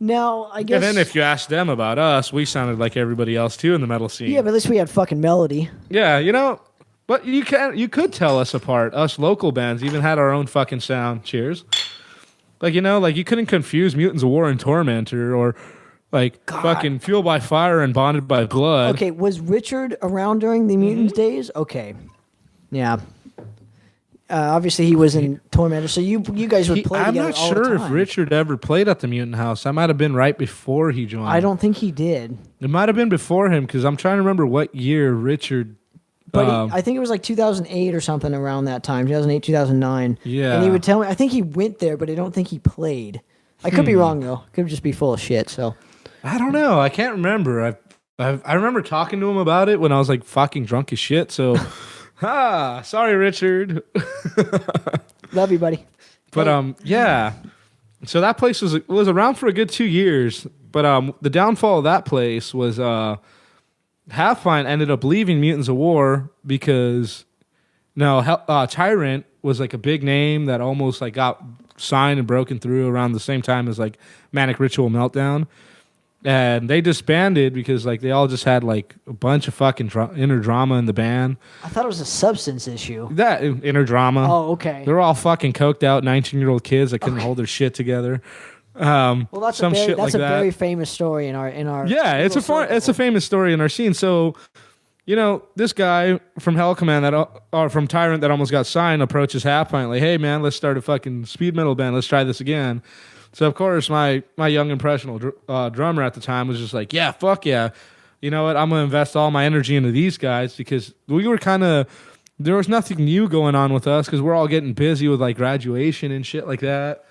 Now, I guess. And then if you ask them about us, we sounded like everybody else too in the metal scene. Yeah, but at least we had fucking melody. Yeah, but you could tell us apart. Us local bands even had our own fucking sound. Cheers. Like, like you couldn't confuse Mutants of War and Tormentor or like fucking Fueled by Fire and Bonded by Blood. Okay, was Richard around during the Mutants days? Okay. Yeah. Obviously, he was in Tormentor, so you guys would play together all the time. I'm not sure if Richard ever played at the Mutant House. That might have been right before he joined. I don't think he did. It might have been before him, because I'm trying to remember what year Richard... But I think it was like 2008 or something around that time, 2008, 2009. Yeah. And he would tell me, I think he went there, but I don't think he played. I could be wrong, though. Could just be full of shit, so... I don't know. I can't remember. I remember talking to him about it when I was like fucking drunk as shit, so... sorry, Richard. Love you, buddy. But yeah. So that place was around for a good 2 years. But the downfall of that place was Half Pint ended up leaving Mutants of War because Tyrant was like a big name that almost like got signed and broken through around the same time as like Manic Ritual Meltdown. And they disbanded because like they all just had like a bunch of fucking inner drama in the band. I thought it was a substance issue. That inner drama. Oh, okay. They're all fucking coked out 19-year-old kids that couldn't hold their shit together. Well, that's some shit like a that. very famous story in our. Yeah, it's a famous story in our scene. So, this guy from Hell Command or from Tyrant that almost got signed approaches Half Pint like, hey man, let's start a fucking speed metal band. Let's try this again. So of course my young impressionable drummer at the time was just like, yeah, fuck yeah. You know what? I'm gonna invest all my energy into these guys because we were there was nothing new going on with us because we're all getting busy with like graduation and shit like that.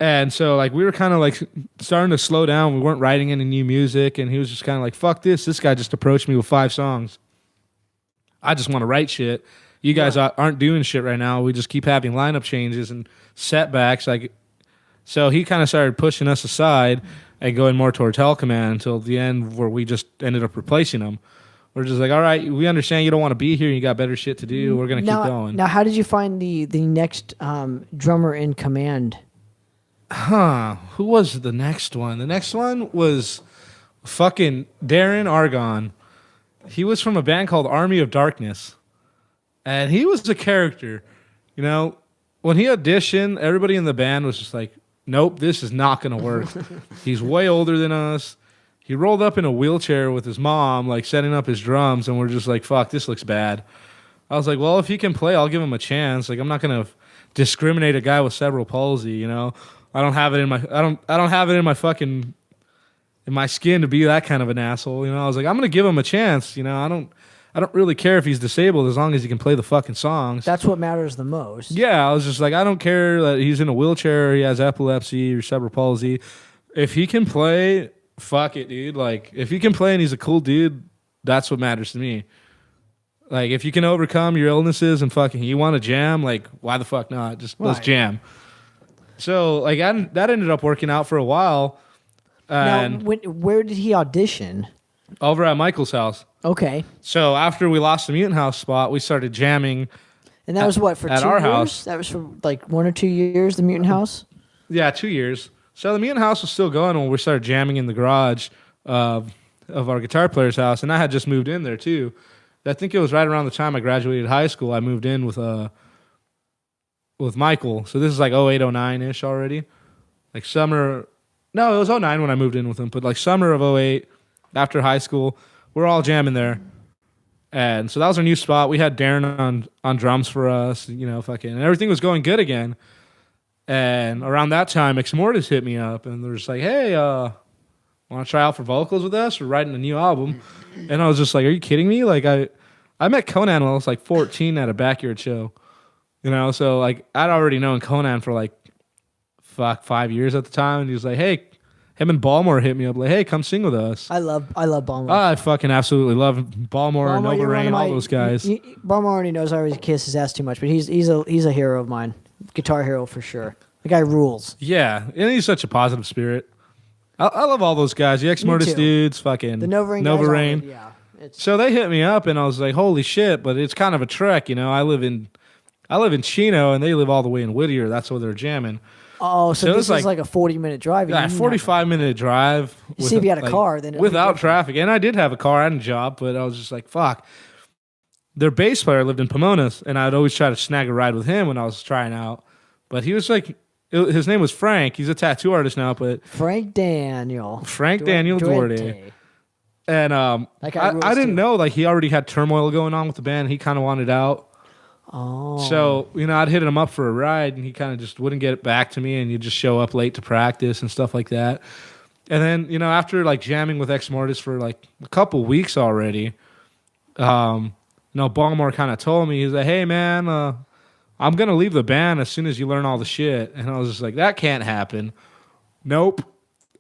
And so, like, we were kind of, like, starting to slow down. We weren't writing any new music, and he was just kind of like, fuck this. This guy just approached me with 5 songs. I just want to write shit. You guys aren't doing shit right now. We just keep having lineup changes and setbacks. So he kind of started pushing us aside and going more towards Hell Command until the end where we just ended up replacing him. We're just like, all right, we understand you don't want to be here. You got better shit to do. We're going to keep going. Now, how did you find the next drummer in command? Who was the next one? The next one was fucking Darren Argon. He was from a band called Army of Darkness. And he was a character. When he auditioned, everybody in the band was just like, nope, this is not going to work. He's way older than us. He rolled up in a wheelchair with his mom, like setting up his drums, and we're just like, fuck, this looks bad. I was like, well, if he can play, I'll give him a chance. Like, I'm not going to discriminate a guy with cerebral palsy, I don't have it in my I don't have it in my fucking in my skin to be that kind of an asshole. I was like, I'm gonna give him a chance. I don't really care if he's disabled as long as he can play the fucking songs. That's what matters the most. Yeah, I was just like, I don't care that he's in a wheelchair, or he has epilepsy or cerebral palsy. If he can play, fuck it, dude. Like, if he can play and he's a cool dude, that's what matters to me. Like, if you can overcome your illnesses and fucking you want to jam, like, why the fuck not? Just let's jam. So, like, that ended up working out for a while. And now, where did he audition? Over at Michael's house. Okay. So, after we lost the Mutant House spot, we started jamming. And that was what, for 2 years? At our house. That was for, like, 1 or 2 years, the Mutant House? Yeah, 2 years. So, the Mutant House was still going when we started jamming in the garage of our guitar player's house. And I had just moved in there, too. I think it was right around the time I graduated high school. I moved in with Michael. So this is like 08, 09-ish already. Like summer. No, it was 09 when I moved in with him. But like summer of 08, after high school, we're all jamming there. And so that was our new spot. We had Darren on drums for us, fucking. And everything was going good again. And around that time, Ex Mortis hit me up. And they're just like, hey, want to try out for vocals with us? We're writing a new album. And I was just like, are you kidding me? Like, I met Conan when I was like 14 at a backyard show. So like I'd already known Conan for like 5 years at the time, and he was like, hey, him and Balmore hit me up like, hey, come sing with us. I love Balmore. I fucking absolutely love Balmore and Nova Rain, all those guys. Balmore already knows I always kiss his ass too much, but he's a hero of mine, guitar hero for sure. The guy rules. Yeah, and he's such a positive spirit. I love all those guys, the Ex Mortis dudes, fucking the Nova Rain. Yeah. So they hit me up, and I was like, holy shit! But it's kind of a trek, I live in Chino, and they live all the way in Whittier. That's where they're jamming. Oh, so this is like a 40-minute drive. Yeah, 45-minute drive. See, if you had a car, then without traffic. And I did have a car, I had a job, but I was just like, fuck. Their bass player lived in Pomona's, and I'd always try to snag a ride with him when I was trying out. But he was like, his name was Frank. He's a tattoo artist now, but Frank Daniel Duarte. And I didn't know, like, he already had turmoil going on with the band. He kind of wanted out. Oh. So, I'd hit him up for a ride, and he kind of just wouldn't get it back to me, and he'd just show up late to practice and stuff like that. And then, after, like, jamming with Ex Mortis for, like, a couple weeks already, Balmore kind of told me, he's like, hey, man, I'm going to leave the band as soon as you learn all the shit. And I was just like, that can't happen. Nope.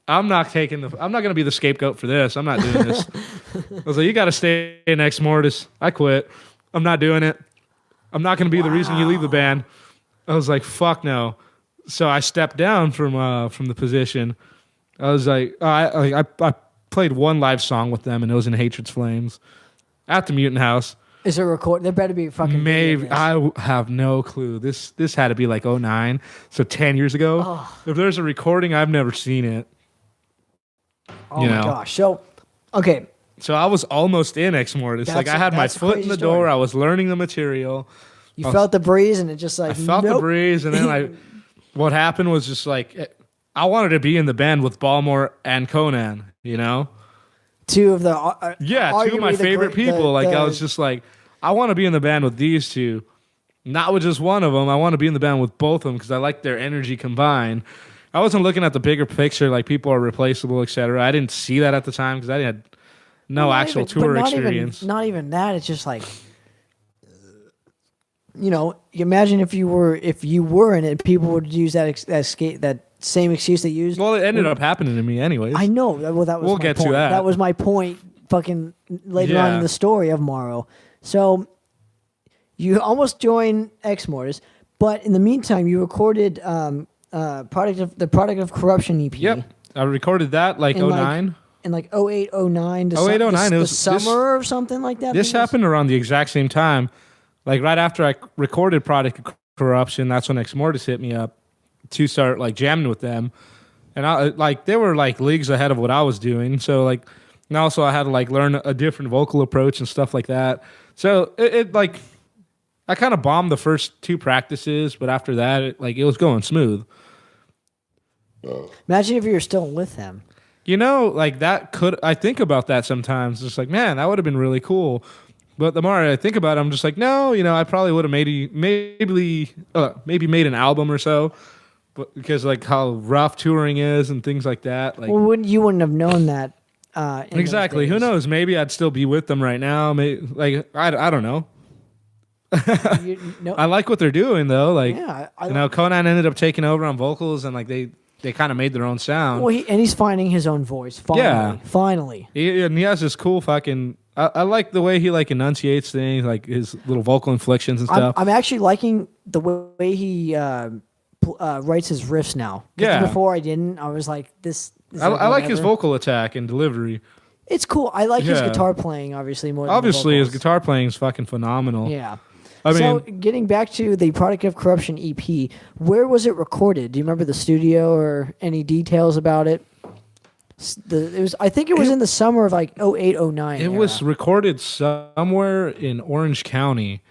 I'm not going to be the scapegoat for this. I'm not doing this. I was like, you got to stay in Ex Mortis. I quit. I'm not doing it. I'm not going to be the reason you leave the band. I was like, fuck no. So I stepped down from the position. I was like, I played one live song with them, and it was in Hatred's Flames at the Mutant House. Is it recorded? There better be fucking. Maybe. I have no clue. This had to be like 09, so 10 years ago. Oh. If there's a recording, I've never seen it. Oh my gosh. So, okay. So I was almost in Ex Mortis. Like, I had my foot in the door. I was learning the material. You felt the breeze, and it just like, I felt the breeze, and then what happened was just like I wanted to be in the band with Balmore and Conan, you know? Two of the Two of my favorite people. I was just like, I want to be in the band with these two, not with just one of them. I want to be in the band with both of them because I like their energy combined. I wasn't looking at the bigger picture, like people are replaceable, etc. I didn't see that at the time because I had no actual tour experience. Not even that. It's just like, you know, imagine if you were in it, people would use that same excuse they used. Well, it ended up happening to me anyways. I know. Well, that was we'll my get point. to that. That was my point. Fucking later on in the story of Mauro. So you almost joined Ex Mortis, but in the meantime, you recorded Product of Corruption EP. Yep, I recorded that like 09. In like 08, 09. 08, 09. It was the summer or something like that. This happened around the exact same time. Like right after I recorded Product of Corruption, that's when Ex Mortis hit me up to start like jamming with them. And I like they were like leagues ahead of what I was doing. So like and also I had to like learn a different vocal approach and stuff like that. So it like I kind of bombed the first 2 practices, but after that it was going smooth. Imagine if you were still with them. You know, like that I think about that sometimes. It's like, man, that would have been really cool. But the more I think about it, I'm just like, no, you know, I probably would have maybe made an album or so. But because like how rough touring is and things like that. Like, well, you wouldn't have known that. Exactly. Who knows? Maybe I'd still be with them right now. Maybe, like I don't know. I like what they're doing though. Like Conan ended up taking over on vocals and like they kind of made their own sound. Well, he's finding his own voice. Finally. He has this cool fucking. I like the way he like enunciates things, like his little vocal inflections and stuff. I'm actually liking the way he writes his riffs now. Yeah. Before I didn't. I was like this. I like his vocal attack and delivery. It's cool. I like his guitar playing, obviously more. Obviously, than his guitar playing is fucking phenomenal. Yeah. I so mean, getting back to the Product of Corruption EP, where was it recorded? Do you remember the studio or any details about it? I think it was in the summer of like 08, 09. It was recorded somewhere in Orange County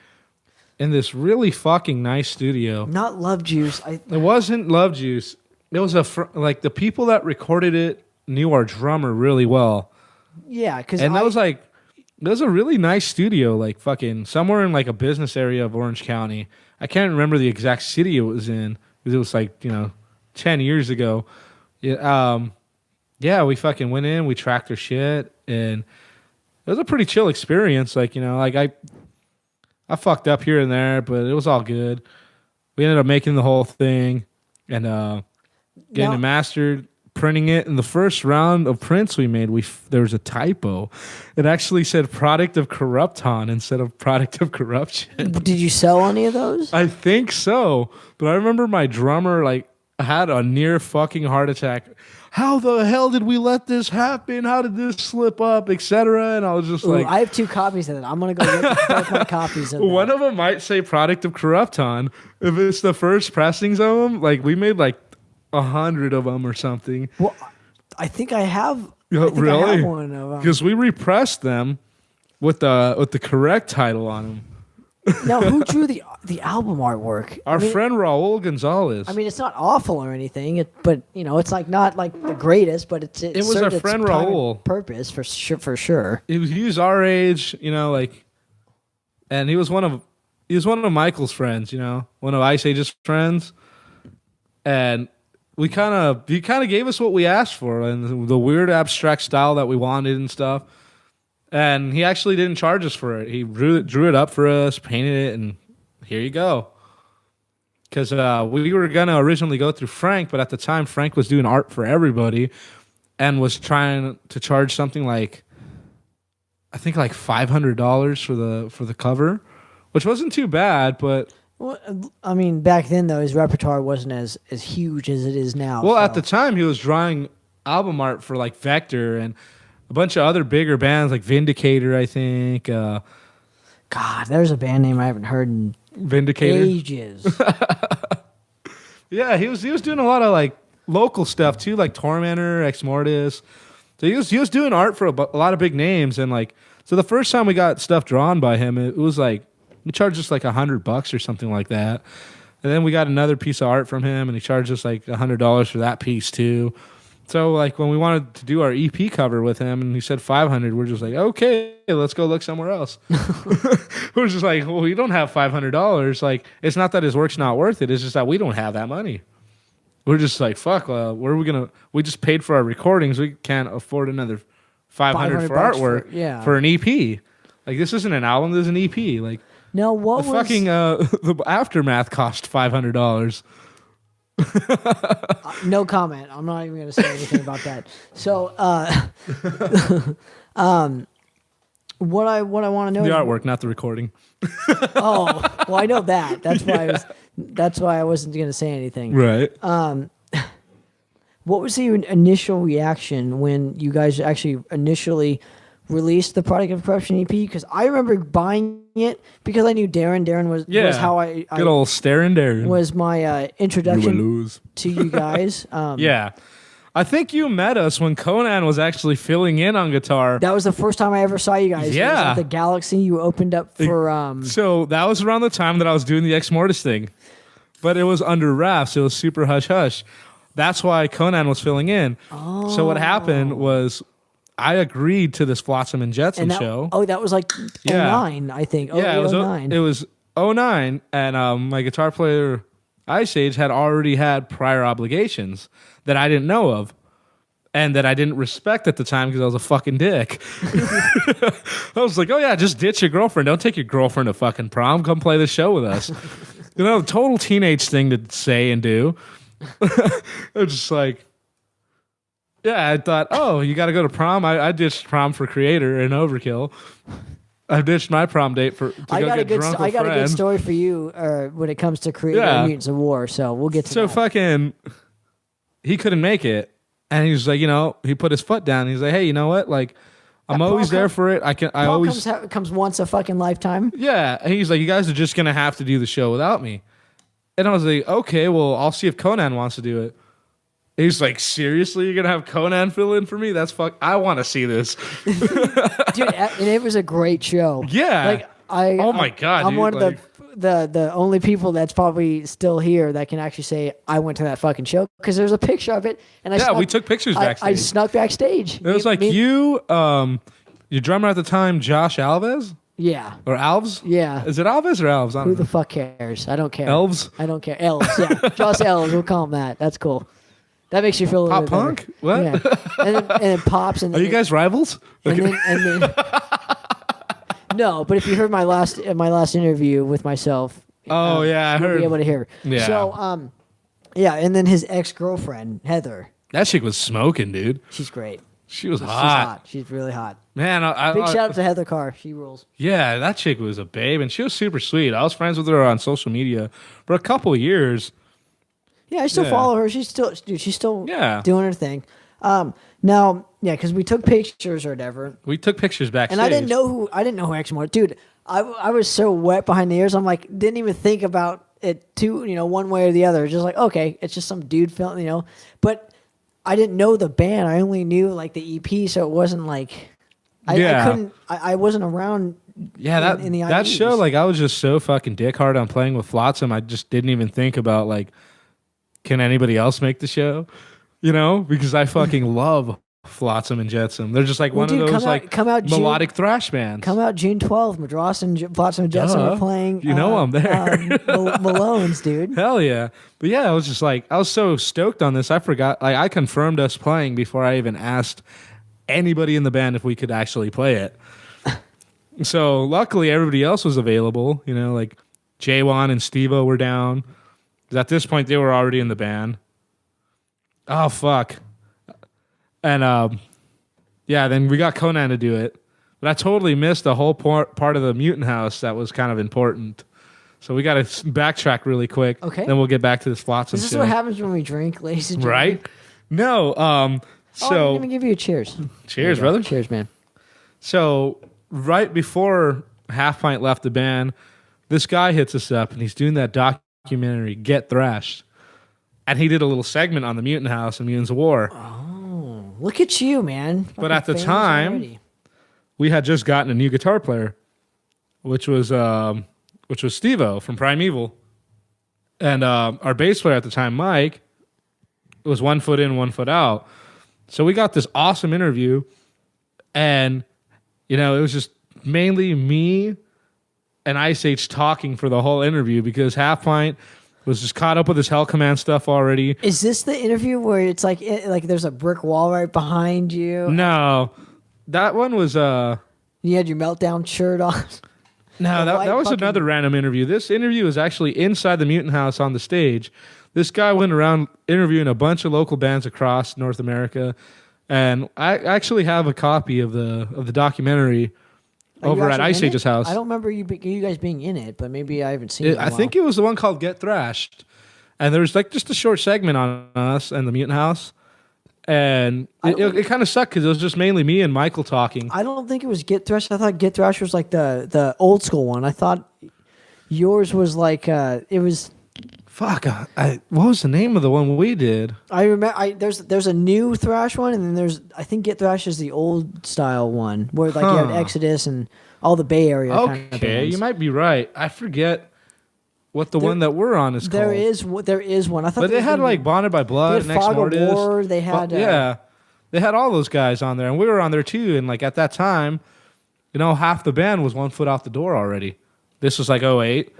in this really fucking nice studio. Not Love Juice. It wasn't Love Juice. It was like the people that recorded it knew our drummer really well. Yeah, because that was like. It was a really nice studio, like fucking somewhere in like a business area of Orange County. I can't remember the exact city it was in because it was like 10 years ago. Yeah, we fucking went in, we tracked their shit, and it was a pretty chill experience. Like I fucked up here and there, but it was all good. We ended up making the whole thing and getting it mastered. Printing it in the first round of prints we made, there was a typo. It actually said Product of Corrupton instead of Product of Corruption. Did you sell any of those? I think so, but I remember my drummer like had a near fucking heart attack. How the hell did we let this happen? How did this slip up, etc.? And I was just like, I have 2 copies of it. I'm gonna go get both my copies of it. One of them might say Product of Corrupton. If it's the first pressings of them, like we made like 100 of them or something. Well, I think I have. Really? I have one of them because we repressed them with the correct title on them. Now, who drew the album artwork? Our friend Mauro Gonzalez. I mean, it's not awful or anything, but it's like not like the greatest, but it was our friend Raul. Purpose for sure. He was our age, and he was one of Michael's friends, one of Ice Age's friends, and. He kind of gave us what we asked for and the weird abstract style that we wanted and stuff. And he actually didn't charge us for it. He drew it up for us, painted it, and here you go. Because we were going to originally go through Frank, but at the time Frank was doing art for everybody and was trying to charge something like, I think like $500 for the cover, which wasn't too bad, but... Well, I mean, back then, though, his repertoire wasn't as huge as it is now. Well, at the time, he was drawing album art for, like, Vector and a bunch of other bigger bands, like Vindicator, I think. God, there's a band name I haven't heard in Vindicator? ages. Yeah, he was doing a lot of, like, local stuff, too, like Tormentor, Ex Mortis. So he was doing art for a lot of big names. And, like, so the first time we got stuff drawn by him, it was, like, he charged us like $100 or something like that. And then we got another piece of art from him, and he charged us like $100 for that piece too. So like when we wanted to do our EP cover with him, and he said 500, we're just like, okay, let's go look somewhere else. We're just like, well, we don't have $500. Like, it's not that his work's not worth it. It's just that we don't have that money. We're just like, fuck. Where are we gonna? We just paid for our recordings. We can't afford another 500 for artwork for an EP. Like, this isn't an album. This is an EP. Like, no, what the was fucking the Aftermath cost $500. No comment. I'm not even going to say anything about that. So, what I want to know The is artwork, not the recording. Oh, well, I know that. That's why I wasn't going to say anything. Right. What was the initial reaction when you guys actually initially released the Product of Corruption EP? Because I remember buying it because I knew Darren. Darren was how I good old staring Darren was my introduction to you guys. Yeah. I think you met us when Conan was actually filling in on guitar. That was the first time I ever saw you guys. Yeah. It was at the Galaxy you opened up for. So that was around the time that I was doing the Ex Mortis thing. But it was under wraps. It was super hush-hush. That's why Conan was filling in. Oh. So what happened was I agreed to this Flotsam and Jetsam show. Oh, that was like 09, I think. Yeah, it was 09. It was 09, and my guitar player, Ice Age, had already had prior obligations that I didn't know of and that I didn't respect at the time because I was a fucking dick. I was like, oh yeah, just ditch your girlfriend. Don't take your girlfriend to fucking prom. Come play the show with us. You know, total teenage thing to say and do. I was just like, yeah, I thought, oh, you got to go to prom? I ditched prom for Creator and Overkill. I ditched my prom date to go get drunk with I got a good friends. story for you when it comes to Creator and Mutants of War, so we'll get to that. So fucking, he couldn't make it. And he was like, he put his foot down. He's like, hey, you know what? Like, I'm always there for it. Comes once a fucking lifetime. Yeah. And he's like, you guys are just going to have to do the show without me. And I was like, okay, well, I'll see if Conan wants to do it. He's like, seriously, you're going to have Conan fill in for me? I want to see this. Dude, and it was a great show. Yeah. Like, oh my God. I'm dude, one of the only people that's probably still here that can actually say I went to that fucking show because there's a picture of it. And we took pictures backstage. I snuck backstage. It was your drummer at the time, Josh Alves? Yeah. Or Alves? Yeah. Is it Alves or Alves? I don't Who know. the fuck cares? I don't care. Elves? I don't care. Elves, yeah. Josh Elves, we'll call him that. That's cool. That makes you feel a little Pop bit punk? better. What? Yeah. And then Pops. And Are you guys rivals? And then no, but if you heard my last interview with myself, I you'll heard. be able to hear. Yeah. So, and then his ex-girlfriend, Heather. That chick was smoking, dude. She's great. She was She's hot. hot. She's really hot. Man, Big shout out to Heather Carr. She rules. Yeah, that chick was a babe, and she was super sweet. I was friends with her on social media for a couple of years. Yeah, I still follow her. She's still doing her thing. Now, because we took pictures or whatever. We took pictures backstage. And I didn't know who X was. Dude, I was so wet behind the ears. I'm like, didn't even think about it one way or the other. Just like, okay, it's just some dude film, But I didn't know the band. I only knew like the EP, so it wasn't like I wasn't around. Yeah, in the that IDs. show, like, I was just so fucking dick hard on playing with Flotsam. I just didn't even think about like, can anybody else make the show? Because I fucking love Flotsam and Jetsam. They're just like one of those melodic thrash bands. Come out June 12th. Madras and Flotsam and Jetsam are playing. I'm there. Malone's, dude. Hell yeah. But yeah, I was just like, I was so stoked on this. I forgot. Like, I confirmed us playing before I even asked anybody in the band if we could actually play it. So luckily everybody else was available. Like Jaywan and Steve-O were down. 'Cause at this point they were already in the band. Oh, fuck. And then we got Conan to do it. But I totally missed the whole part of the Mutant House that was kind of important. So we got to backtrack really quick. Okay. Then we'll get back to this Flotsam Is this show. what happens when we drink, ladies and gentlemen? Right? No. So let me give you a cheers. Cheers, brother. Cheers, man. So right before Half Pint left the band, this guy hits us up, and he's doing that documentary, Get Thrashed. And he did a little segment on the Mutant House and Mutants of War. Oh, look at you, man. But at the time, we had just gotten a new guitar player, which was Steve-O from Primeval. And our bass player at the time, Mike, was 1 foot in, 1 foot out. So we got this awesome interview, and it was just mainly me and Ice H talking for the whole interview because Half Pint was just caught up with his Hell Command stuff already. Is this the interview where it's like there's a brick wall right behind you? No, that one was You had your meltdown shirt on. No, that was another random interview. This interview was actually inside the Mutant House on the stage. This guy went around interviewing a bunch of local bands across North America, and I actually have a copy of the documentary over at Ice Age's house. I don't remember you guys being in it, but maybe I haven't seen it. I think it was the one called Get Thrashed, and there was like just a short segment on us and the Mutant House, and it kind of sucked because it was just mainly me and Michael talking. I don't think it was Get Thrashed. I thought Get Thrashed was like the old school one. I thought yours was like it was. Fuck! What was the name of the one we did? I remember. There's a new thrash one, and then I think Get Thrash is the old style one where like you have Exodus and all the Bay Area. Kind of bands. You might be right. I forget what the one that we're on is called. There is one. I thought, but they had like Bonded by Blood, they had Fog of War. They had they had all those guys on there, and we were on there too. And like at that time, half the band was 1 foot out the door already. This was like 2008.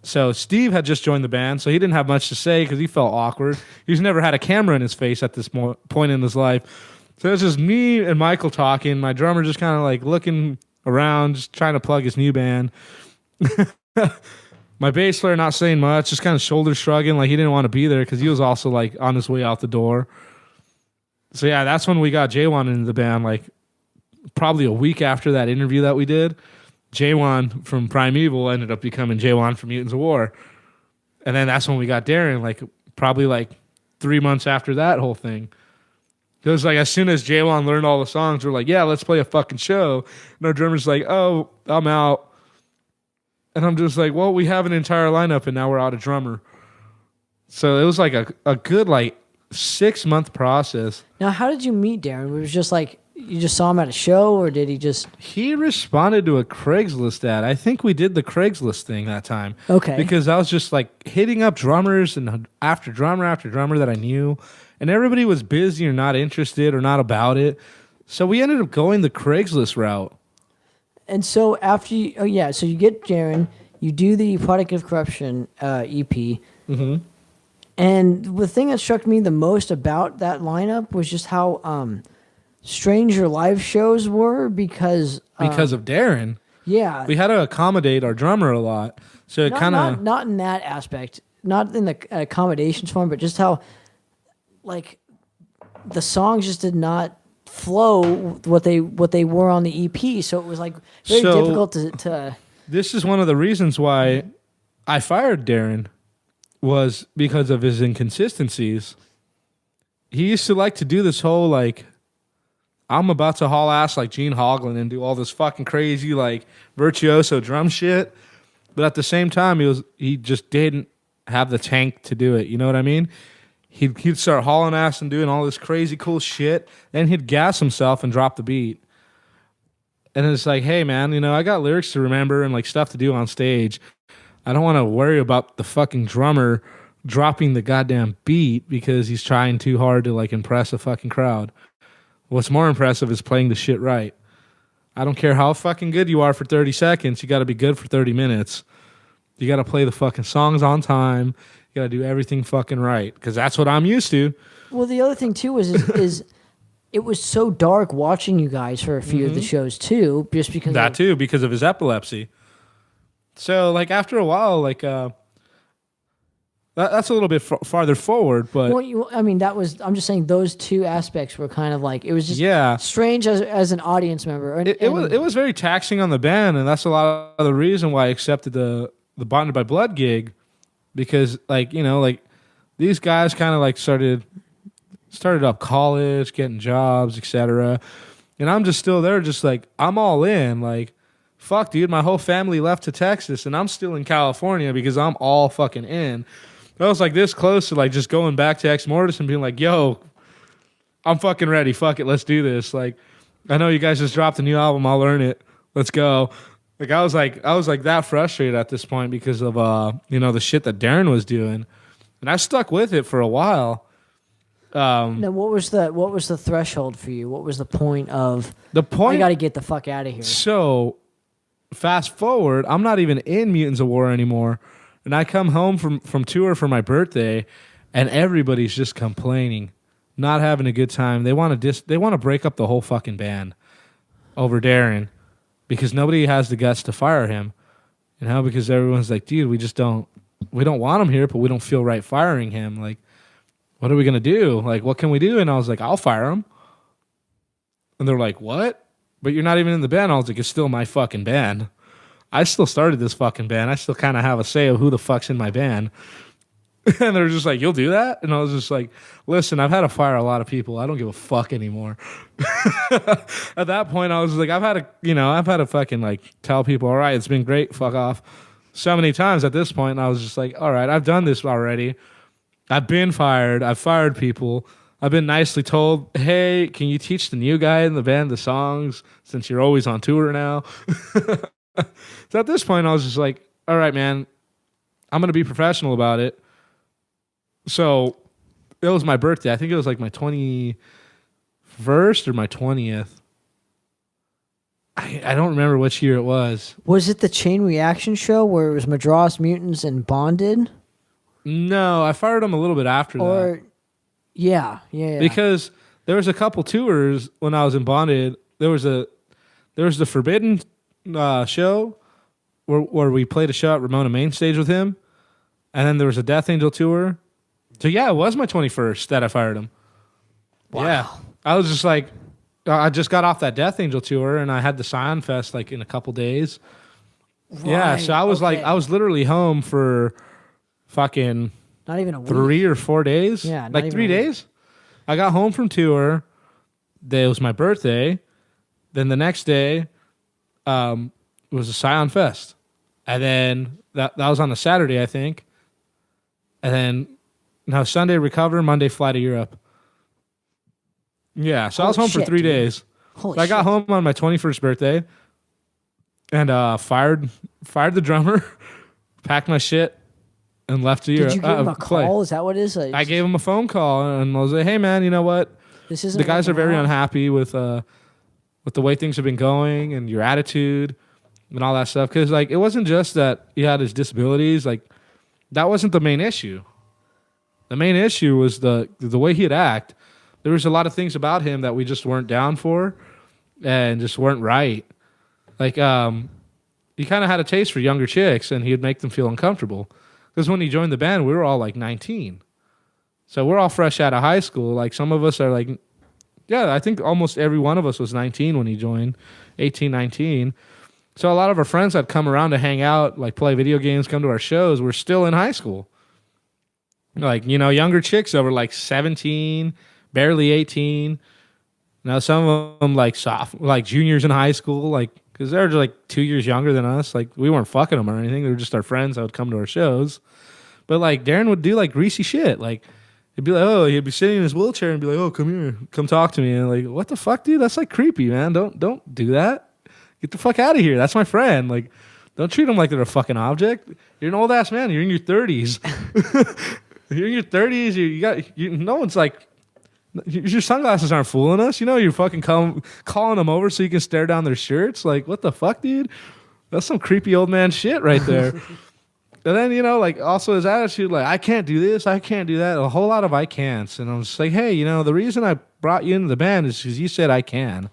So Steve had just joined the band, so he didn't have much to say because he felt awkward. He's never had a camera in his face at this point in his life. So it was just me and Michael talking. My drummer just kind of like looking around, just trying to plug his new band. My bass player not saying much, just kind of shoulder shrugging like he didn't want to be there because he was also like on his way out the door. So yeah, that's when we got J1 into the band, like probably a week after that interview that we did. J1 from Primeval ended up becoming J1 from Mutants of War. And then that's when we got Darren, like probably like 3 months after that whole thing. It was like as soon as J1 learned all the songs, we're like, yeah, let's play a fucking show. And our drummer's like, oh, I'm out. And I'm just like, well, we have an entire lineup and now we're out of drummer. So it was like a good like 6-month process. Now, how did you meet Darren? It was just like, you just saw him at a show, or did he just... He responded to a Craigslist ad. I think we did the Craigslist thing that time. Okay. Because I was just like hitting up drummers and after drummer that I knew, and everybody was busy or not interested or not about it. So we ended up going the Craigslist route. And so after you... Oh, yeah. So you get Darren, you do the Product of Corruption EP. Mm-hmm. And the thing that struck me the most about that lineup was just how... strange your live shows were because of Darren. Yeah, we had to accommodate our drummer a lot, so it kind of not in that aspect, not in the accommodations form, but just how like the songs just did not flow what they were on the EP. So it was like very difficult to. This is one of the reasons why I fired Darren was because of his inconsistencies. He used to like to do this whole like, I'm about to haul ass like Gene Hoglan and do all this fucking crazy like virtuoso drum shit, but at the same time he just didn't have the tank to do it. You know what I mean? He'd start hauling ass and doing all this crazy cool shit, then he'd gas himself and drop the beat. And it's like, hey man, I got lyrics to remember and like stuff to do on stage. I don't want to worry about the fucking drummer dropping the goddamn beat because he's trying too hard to like impress a fucking crowd. What's more impressive is playing the shit right. I don't care how fucking good you are for 30 seconds. You got to be good for 30 minutes. You got to play the fucking songs on time. You got to do everything fucking right because that's what I'm used to. Well, the other thing too is it was so dark watching you guys for a few of the shows too, just because because of his epilepsy. So like after a while, like that's a little bit farther forward, but I'm just saying those two aspects were kind of like it was just strange as an audience member. It was very taxing on the band, and that's a lot of the reason why I accepted the Bonded by Blood gig, because like these guys kind of like started up college, getting jobs, etc. And I'm just still there, just like I'm all in, like fuck, dude, my whole family left to Texas, and I'm still in California because I'm all fucking in. I was like this close to like just going back to Ex Mortis and being like, yo, I'm fucking ready. Fuck it. Let's do this. Like, I know you guys just dropped a new album. I'll learn it. Let's go. Like I was like that frustrated at this point because of the shit that Darren was doing, and I stuck with it for a while. Now, what was the threshold for you? What was the point of I got to get the fuck out of here? So, fast forward, I'm not even in Mutants of War anymore, and I come home from tour for my birthday, and everybody's just complaining, not having a good time. They want to break up the whole fucking band over Darren because nobody has the guts to fire him. Because everyone's like, dude, we don't want him here, but we don't feel right firing him. Like, what are we going to do? Like, what can we do? And I was like, I'll fire him. And they're like, what? But you're not even in the band. I was like, it's still my fucking band. I still started this fucking band. I still kind of have a say of who the fuck's in my band. And they're just like, you'll do that? And I was just like, listen, I've had to fire a lot of people. I don't give a fuck anymore. At that point, I was like, I've had to fucking like tell people, all right, it's been great, fuck off. So many times at this point, and I was just like, all right, I've done this already. I've been fired. I've fired people. I've been nicely told, hey, can you teach the new guy in the band the songs since you're always on tour now? So at this point, I was just like, all right, man, I'm going to be professional about it. So it was my birthday. I think it was like my 21st or my 20th. I don't remember which year it was. Was it the Chain Reaction show where it was Madras, Mutants, and Bonded? No, I fired him a little bit after that. Yeah. Because there was a couple tours when I was in Bonded. There was the Forbidden show where we played a show at Ramona Main Stage with him, and then there was a Death Angel tour. So yeah, it was my 21st that I fired him. Wow. Yeah, I was just like, I just got off that Death Angel tour, and I had the Scion Fest like in a couple days. Right, yeah, so I was I was literally home for fucking not even a week. 3 or 4 days. Yeah, like 3 days. I got home from tour. It was my birthday. Then the next day, was a Scion Fest, and then that was on a Saturday, I think. And then Sunday recover, Monday fly to Europe. Yeah, so I was home for 3 days. Holy so I got shit. home on my 21st birthday, and fired the drummer, packed my shit, and left to Europe. Did you give him a call? Play. Is that what it is? I gave him a phone call, and I was like, "Hey, man, you know what? This isn't the guys are very out. unhappy with the way things have been going and your attitude and all that stuff. Because like it wasn't just that he had his disabilities. Like that wasn't the main issue. The main issue was the way he'd act. There was a lot of things about him that we just weren't down for and just weren't right. Like he kind of had a taste for younger chicks, and he'd make them feel uncomfortable. Because when he joined the band, we were all like 19. So we're all fresh out of high school. Like some of us are like, yeah, I think almost every one of us was 19 when he joined, 18, 19. So a lot of our friends that come around to hang out, like play video games, come to our shows, were still in high school. Like, younger chicks that were like 17, barely 18. Now some of them like juniors in high school, like, because they're like 2 years younger than us. Like we weren't fucking them or anything. They were just our friends that would come to our shows. But like Darren would do like greasy shit. Like he'd be like, he'd be sitting in his wheelchair and be like, oh, come here, come talk to me. And like, what the fuck, dude? That's like creepy, man. Don't do that. Get the fuck out of here. That's my friend. Like, don't treat them like they're a fucking object. You're an old ass man. You're in your 30s. You're in your 30s. No one's like, your sunglasses aren't fooling us. You're fucking calling them over so you can stare down their shirts. Like, what the fuck, dude? That's some creepy old man shit right there. And then, like, also his attitude, like, I can't do this, I can't do that. A whole lot of I can'ts. And I'm just like, hey, the reason I brought you into the band is because you said I can.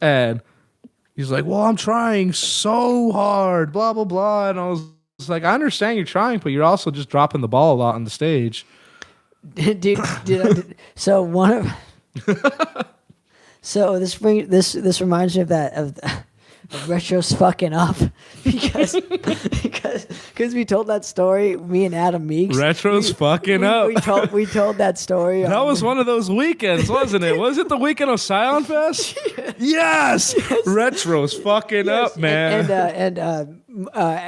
And he's like, well, I'm trying so hard, blah, blah, blah. And I was like, I understand you're trying, but you're also just dropping the ball a lot on the stage. So one of... So this reminds me of that... of Retro's fucking up because we told that story. Me and Adam Meeks. Retro's fucking up. We told that story. That was one of those weekends, wasn't it? Was it the weekend of Scion Fest? Yes. Retro's fucking up, man. And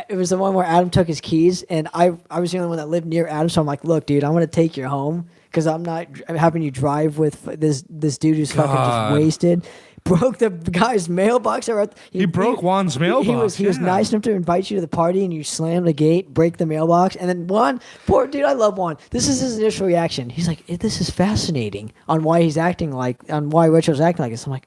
it was the one where Adam took his keys, and I was the only one that lived near Adam. So I'm like, look, dude, I'm gonna take you home because I'm having you drive with this dude who's fucking just wasted. broke the guy's mailbox. He broke Juan's mailbox. He was nice enough to invite you to the party, and you slammed the gate, break the mailbox, and then Juan, poor dude, I love Juan. This is his initial reaction. He's like, "This is fascinating," on why why Retro's acting like this. I'm like,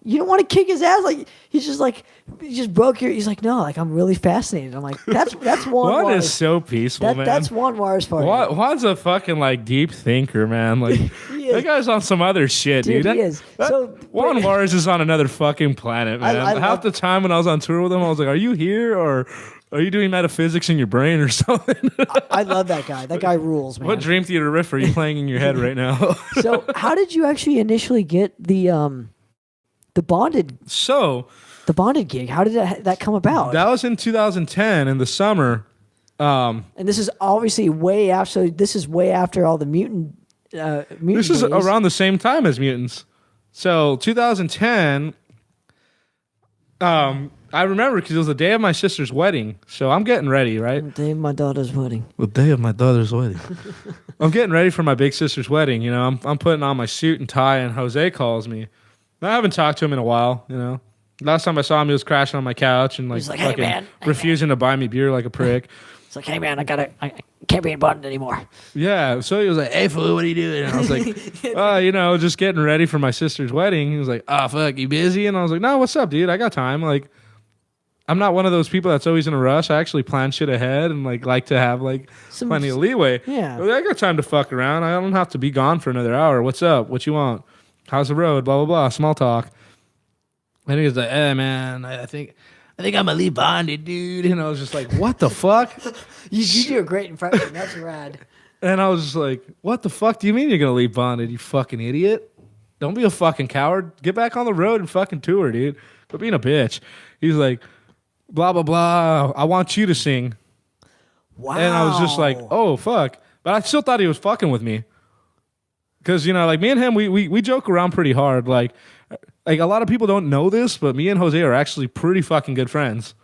you don't want to kick his ass. Like he just broke your. He's like, no, like I'm really fascinated. I'm like, that's Juan. Juan is so peaceful, man. That's Juan Juarez part. Juan's a fucking like deep thinker, man. Like that guy's on some other shit, dude. He is. Juan Juarez is on another fucking planet, man. Half the time when I was on tour with him, I was like, "Are you here or are you doing metaphysics in your brain or something?" I love that guy. That guy rules, man. What Dream Theater riff are you playing in your head right now? So, how did you actually initially get the bonded? The bonded gig. How did that come about? That was in 2010 in the summer. And this is obviously way after. So this is way after all the mutant. This is around the same time as Mutants. So 2010. I remember because it was the day of my sister's wedding. So I'm getting ready, right? The day of my daughter's wedding. The day of my daughter's wedding. I'm getting ready for my big sister's wedding. You know, I'm putting on my suit and tie, and Jose calls me. I haven't talked to him in a while. You know, last time I saw him, he was crashing on my couch and like "Hey, man. refusing to buy me beer like a prick. It's like, "Hey man, I can't be in bonded anymore." Yeah, so he was like, "Hey fool, what are you doing?" And I was like, just getting ready for my sister's wedding. He was like, "Oh fuck, you busy?" And I was like, "No, what's up, dude? I got time." Like, I'm not one of those people that's always in a rush. I actually plan shit ahead and like to have like plenty of leeway. Yeah, I got time to fuck around. I don't have to be gone for another hour. What's up? What you want? How's the road? Blah blah blah. Small talk. And he was like, "Hey man, I think I'm gonna leave bonded, dude." And I was just like, "What the fuck?" you do a great impression. That's rad. And I was just like, "What the fuck do you mean you're gonna leave bonded? You fucking idiot! Don't be a fucking coward. Get back on the road and fucking tour, dude. Quit being a bitch." He's like, "Blah blah blah. I want you to sing." Wow. And I was just like, "Oh fuck!" But I still thought he was fucking with me. Because, you know, like me and him, we joke around pretty hard. Like a lot of people don't know this, but me and Jose are actually pretty fucking good friends.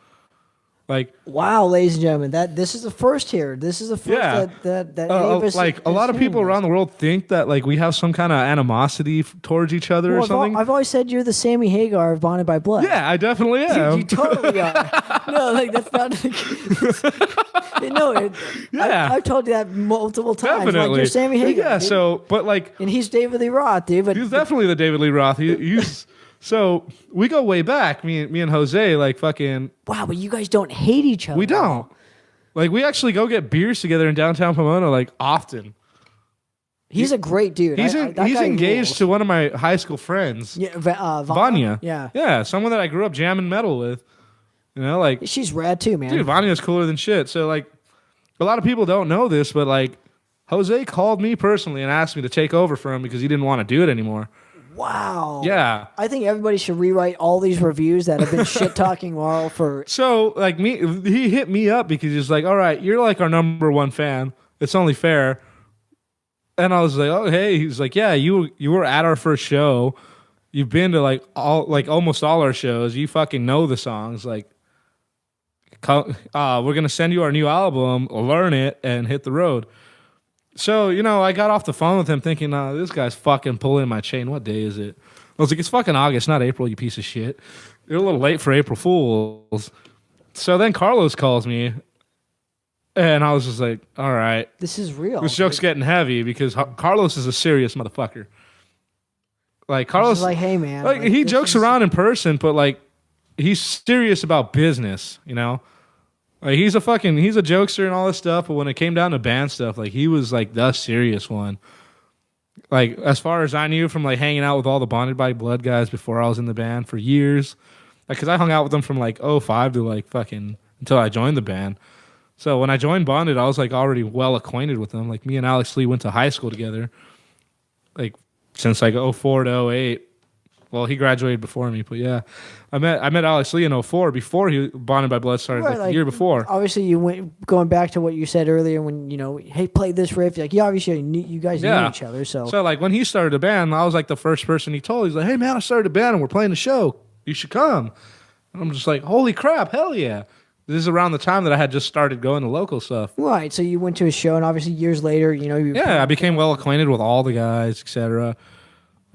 Like, wow, ladies and gentlemen, this is the first here. This is the first that any of us like a lot of people around the world think that like we have some kind of animosity towards each other or something. I've always said you're the Sammy Hagar of Bonded by Blood. Yeah, I definitely am. You totally are. No, like that's not. No, I've told you that multiple times. Definitely, like, you're Sammy Hagar. Yeah, dude. So, but like, and he's David Lee Roth, dude. But he's definitely the David Lee Roth. He's so we go way back. Me and Jose, like fucking. Wow, but you guys don't hate each other. We don't. Like we actually go get beers together in downtown Pomona like often. He's a great dude. He's engaged to one of my high school friends. Yeah, Vanya. Yeah. Yeah, someone that I grew up jamming metal with. You know, like she's rad too, man. Dude, Vanya's cooler than shit. So like a lot of people don't know this, but like Jose called me personally and asked me to take over for him because he didn't want to do it anymore. Wow. Yeah. I think everybody should rewrite all these reviews that have been shit talking Mauro for. So like he hit me up because he's like, "All right, you're like our number one fan. It's only fair." And I was like, "Oh, hey." He's like, "Yeah, you were at our first show. You've been to like almost all our shows. You fucking know the songs. Like, we're gonna send you our new album. Learn it and hit the road." So, you know, I got off the phone with him thinking, this guy's fucking pulling my chain. What day is it? I was like, it's fucking August, not April, you piece of shit. You're a little late for April Fools. So then Carlos calls me, and I was just like, all right. This is real. This joke's getting heavy because Carlos is a serious motherfucker. Like, Carlos... like, hey, man. Like he jokes around in person, but, like, he's serious about business, you know? Like he's a jokester and all this stuff, but when it came down to band stuff, like he was like the serious one. Like as far as I knew from like hanging out with all the Bonded by Blood guys before I was in the band for years, like because I hung out with them from like 05 to like fucking until I joined the band. So when I joined Bonded, I was like already well acquainted with them. Like me and Alex Lee went to high school together, like since like 04 to 08. Well, he graduated before me, but yeah, I met Alex Lee in 04 before he Bonded by Blood started, like the year before. Obviously, you went going back to what you said earlier when hey, play this riff. Like, obviously you guys knew each other. So like when he started a band, I was like the first person he told. He's like, "Hey man, I started a band and we're playing a show. You should come." And I'm just like, "Holy crap, hell yeah!" This is around the time that I had just started going to local stuff. Right. So you went to a show, and obviously years later, I became well acquainted with all the guys, etc.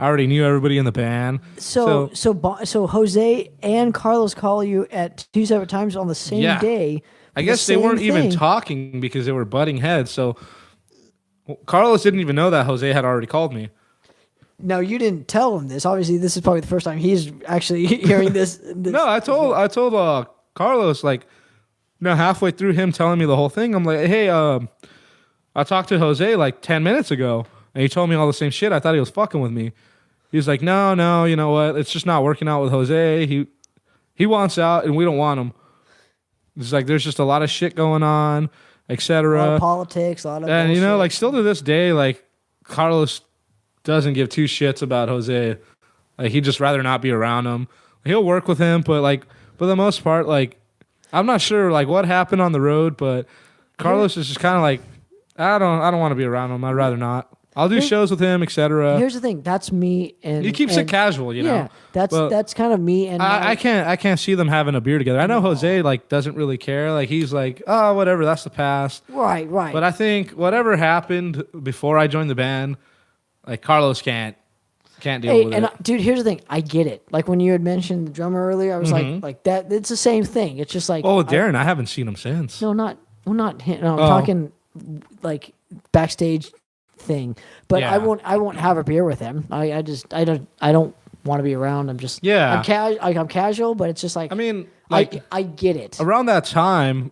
I already knew everybody in the band. So Jose and Carlos call you at 2 separate times on the same day. I guess they weren't even talking because they were butting heads. So Carlos didn't even know that Jose had already called me. No, you didn't tell him this. Obviously, this is probably the first time he's actually hearing this. No, I told Carlos, like, halfway through him telling me the whole thing, I'm like, hey, I talked to Jose like 10 minutes ago, and he told me all the same shit. I thought he was fucking with me. He was like, no, you know what? It's just not working out with Jose. He wants out, and we don't want him. It's like there's just a lot of shit going on, etc. A lot of politics, a lot of and bullshit. like still to this day, like Carlos doesn't give two shits about Jose. Like he'd just rather not be around him. He'll work with him, but like for the most part, like I'm not sure like what happened on the road, but Carlos is just kind of like I don't want to be around him. I'd rather not. I'll do shows with him, etc. Here's the thing. That's me, and he keeps it casual, you know. Yeah, that's kind of me. And I can't see them having a beer together. I know Jose like doesn't really care. Like he's like, oh, whatever, that's the past. Right. But I think whatever happened before I joined the band, like Carlos can't deal with it. Dude, here's the thing. I get it. Like when you had mentioned the drummer earlier, I was like that. It's the same thing. It's just like Darren. I haven't seen him since. No, not him. No, I'm talking like backstage thing. But I won't have a beer with him. I don't want to be around. I'm just I'm casual, but it's just like I mean, like I get it. Around that time,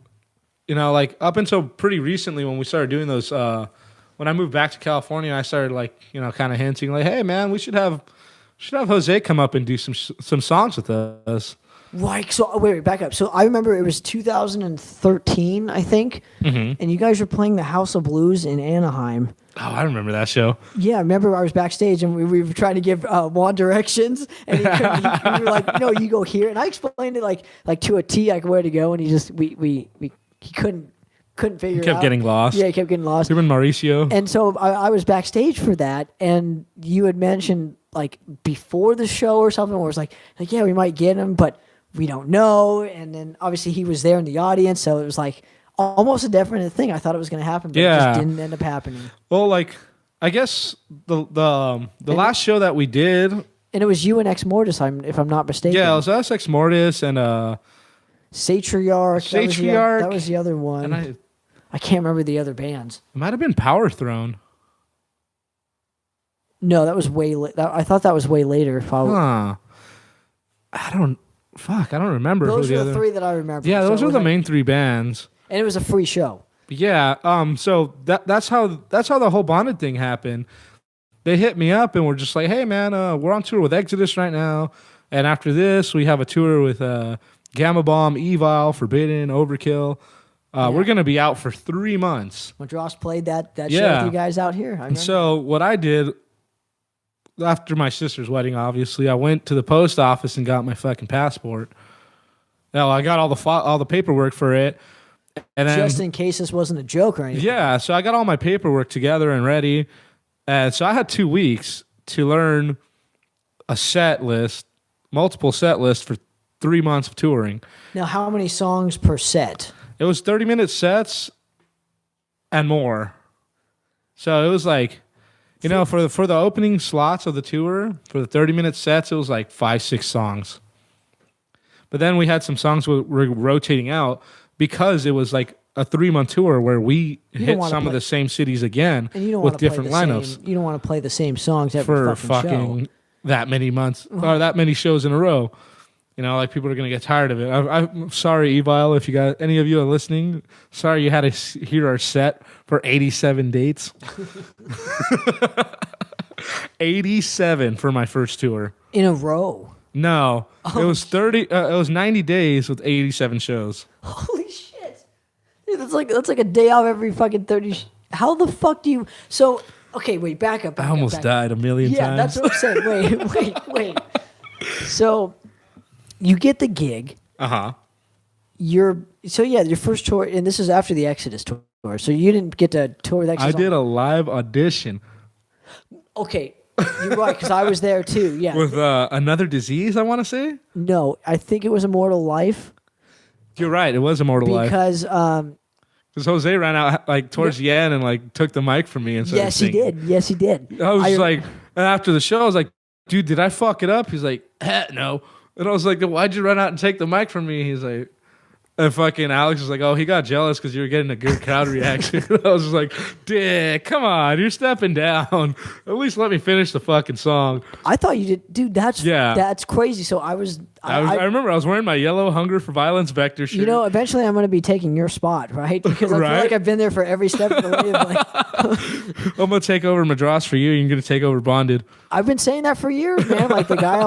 you know, like up until pretty recently when we started doing those when I moved back to California, I started like, you know, kind of hinting like, hey man, we should have Jose come up and do some songs with us. Right. So wait, back up. So I remember it was 2013, I think, and you guys were playing the House of Blues in Anaheim. Oh, I remember that show. Yeah, I remember I was backstage and we were trying to give Juan directions, and we were like, "No, you go here." And I explained it like to a T, like where to go, and he just he couldn't figure it out. He kept getting lost. Yeah, he kept getting lost. Him and Mauricio. And so I was backstage for that, and you had mentioned like before the show or something, where it was like yeah, we might get him, but we don't know. And then obviously he was there in the audience, so it was like almost a definite thing. I thought it was going to happen, but it just didn't end up happening. Well, like I guess the last show that we did, and it was you and Ex Mortis, if I'm not mistaken. Yeah, it was us, Ex Mortis, and Satriarch. That was the other one. And I can't remember the other bands. It might have been Power Throne. No, that was way. I thought that was way later. Huh. I don't remember. Those were the three that I remember. Yeah, those were the main three bands. And it was a free show. Yeah. So that's how the whole Bonded thing happened. They hit me up and were just like, "Hey, man, we're on tour with Exodus right now, and after this, we have a tour with Gamma Bomb, Evil, Forbidden, Overkill. We're gonna be out for 3 months." When Dross played that show with you guys out here. And so what I did after my sister's wedding, obviously, I went to the post office and got my fucking passport. Now I got all the paperwork for it. And then, just in case this wasn't a joke or anything. Yeah, so I got all my paperwork together and ready. And so I had 2 weeks to learn a set list, multiple set lists for 3 months of touring. Now, how many songs per set? It was 30-minute sets and more. So it was like, you know, for the opening slots of the tour, for the 30-minute sets, it was like 5-6 songs. But then we had some songs we were rotating out, because it was like a 3-month tour where we hit some of the same cities again with different lineups. You don't want to play the same songs every fucking show. That many months or that many shows in a row. You know, like people are going to get tired of it. I'm sorry, Evil, if you got any of you are listening. Sorry you had to hear our set for 87 dates. 87 for my first tour. In a row? No. It was 30. It was 90 days with 87 shows. Holy shit! Dude, that's like a day off every fucking 30. How the fuck do you? So okay, wait, back up. I almost died a million times. Yeah, that's what I'm saying. Wait. So you get the gig. Your first tour, and this is after the Exodus tour. So you didn't get to tour with Exodus. I did a live audition. Okay. You're right, because I was there too. Yeah, with Another Disease, I want to say. No, I think it was Immortal Life. You're right, it was Immortal Life. Because Jose ran out like towards the end and like took the mic from me and started singing. Yes, he did. I was like, after the show, I was like, dude, did I fuck it up? He's like, no. And I was like, why'd you run out and take the mic from me? He's like, and fucking Alex was like, oh, he got jealous because you were getting a good crowd reaction. I was just like, dick, come on, you're stepping down. At least let me finish the fucking song. I thought you did, dude. That's crazy. So I remember I was wearing my yellow Hunger for Violence Vector shirt. You know, eventually I'm going to be taking your spot, right? Because I feel like I've been there for every step of the way. I'm going to take over Madras for you. You're going to take over Bonded. I've been saying that for years, man. Like the guy I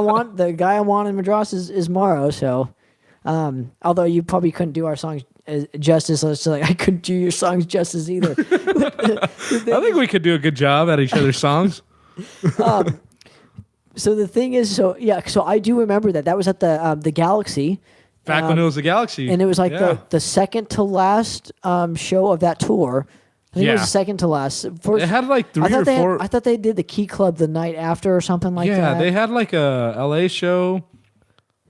want in Madras is Mauro. So, although you probably couldn't do our songs justice, so like I couldn't do your songs justice either. I think we could do a good job at each other's songs. So the thing is, so I do remember that was at the Galaxy. Back when it was the Galaxy. And it was like the second to last show of that tour. I think it was the second to last. It had like three or four. I thought they did the Key Club the night after or something like that. Yeah, they had like a LA show,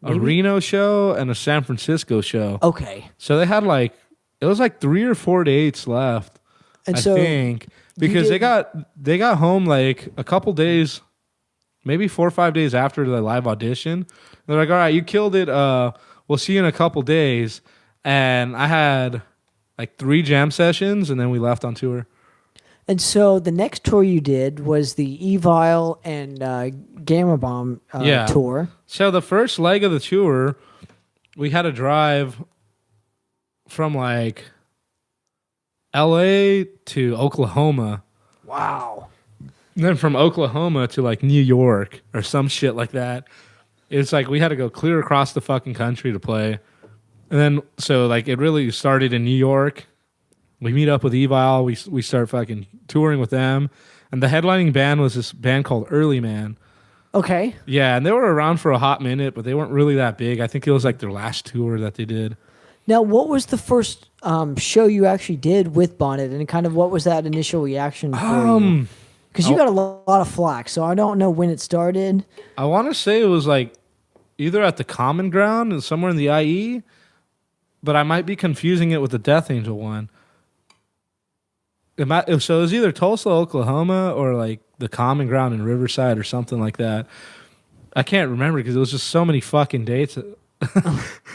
a Reno show, and a San Francisco show. Okay. So they had like, it was like 3 or 4 dates left, I think. Because they got home like a couple days, maybe 4 or 5 days after the live audition. They're like, all right, you killed it. We'll see you in a couple days. And I had like 3 jam sessions, and then we left on tour. And so the next tour you did was the Evil and Gamma Bomb tour. So the first leg of the tour, we had to drive from like LA to Oklahoma. Wow. And then from Oklahoma to like New York or some shit like that. It's like we had to go clear across the fucking country to play. And then, so like it really started in New York. We meet up with Evil. We start fucking touring with them. And the headlining band was this band called Early Man. Okay. Yeah, and they were around for a hot minute, but they weren't really that big. I think it was like their last tour that they did. Now, what was the first show you actually did with Bonnet, and kind of what was that initial reaction for you? Because you got a lot of flack, so I don't know when it started. I want to say it was like either at the Common Ground and somewhere in the IE, but I might be confusing it with the Death Angel one. So it was either Tulsa, Oklahoma, or like the Common Ground in Riverside or something like that. I can't remember because it was just so many fucking dates.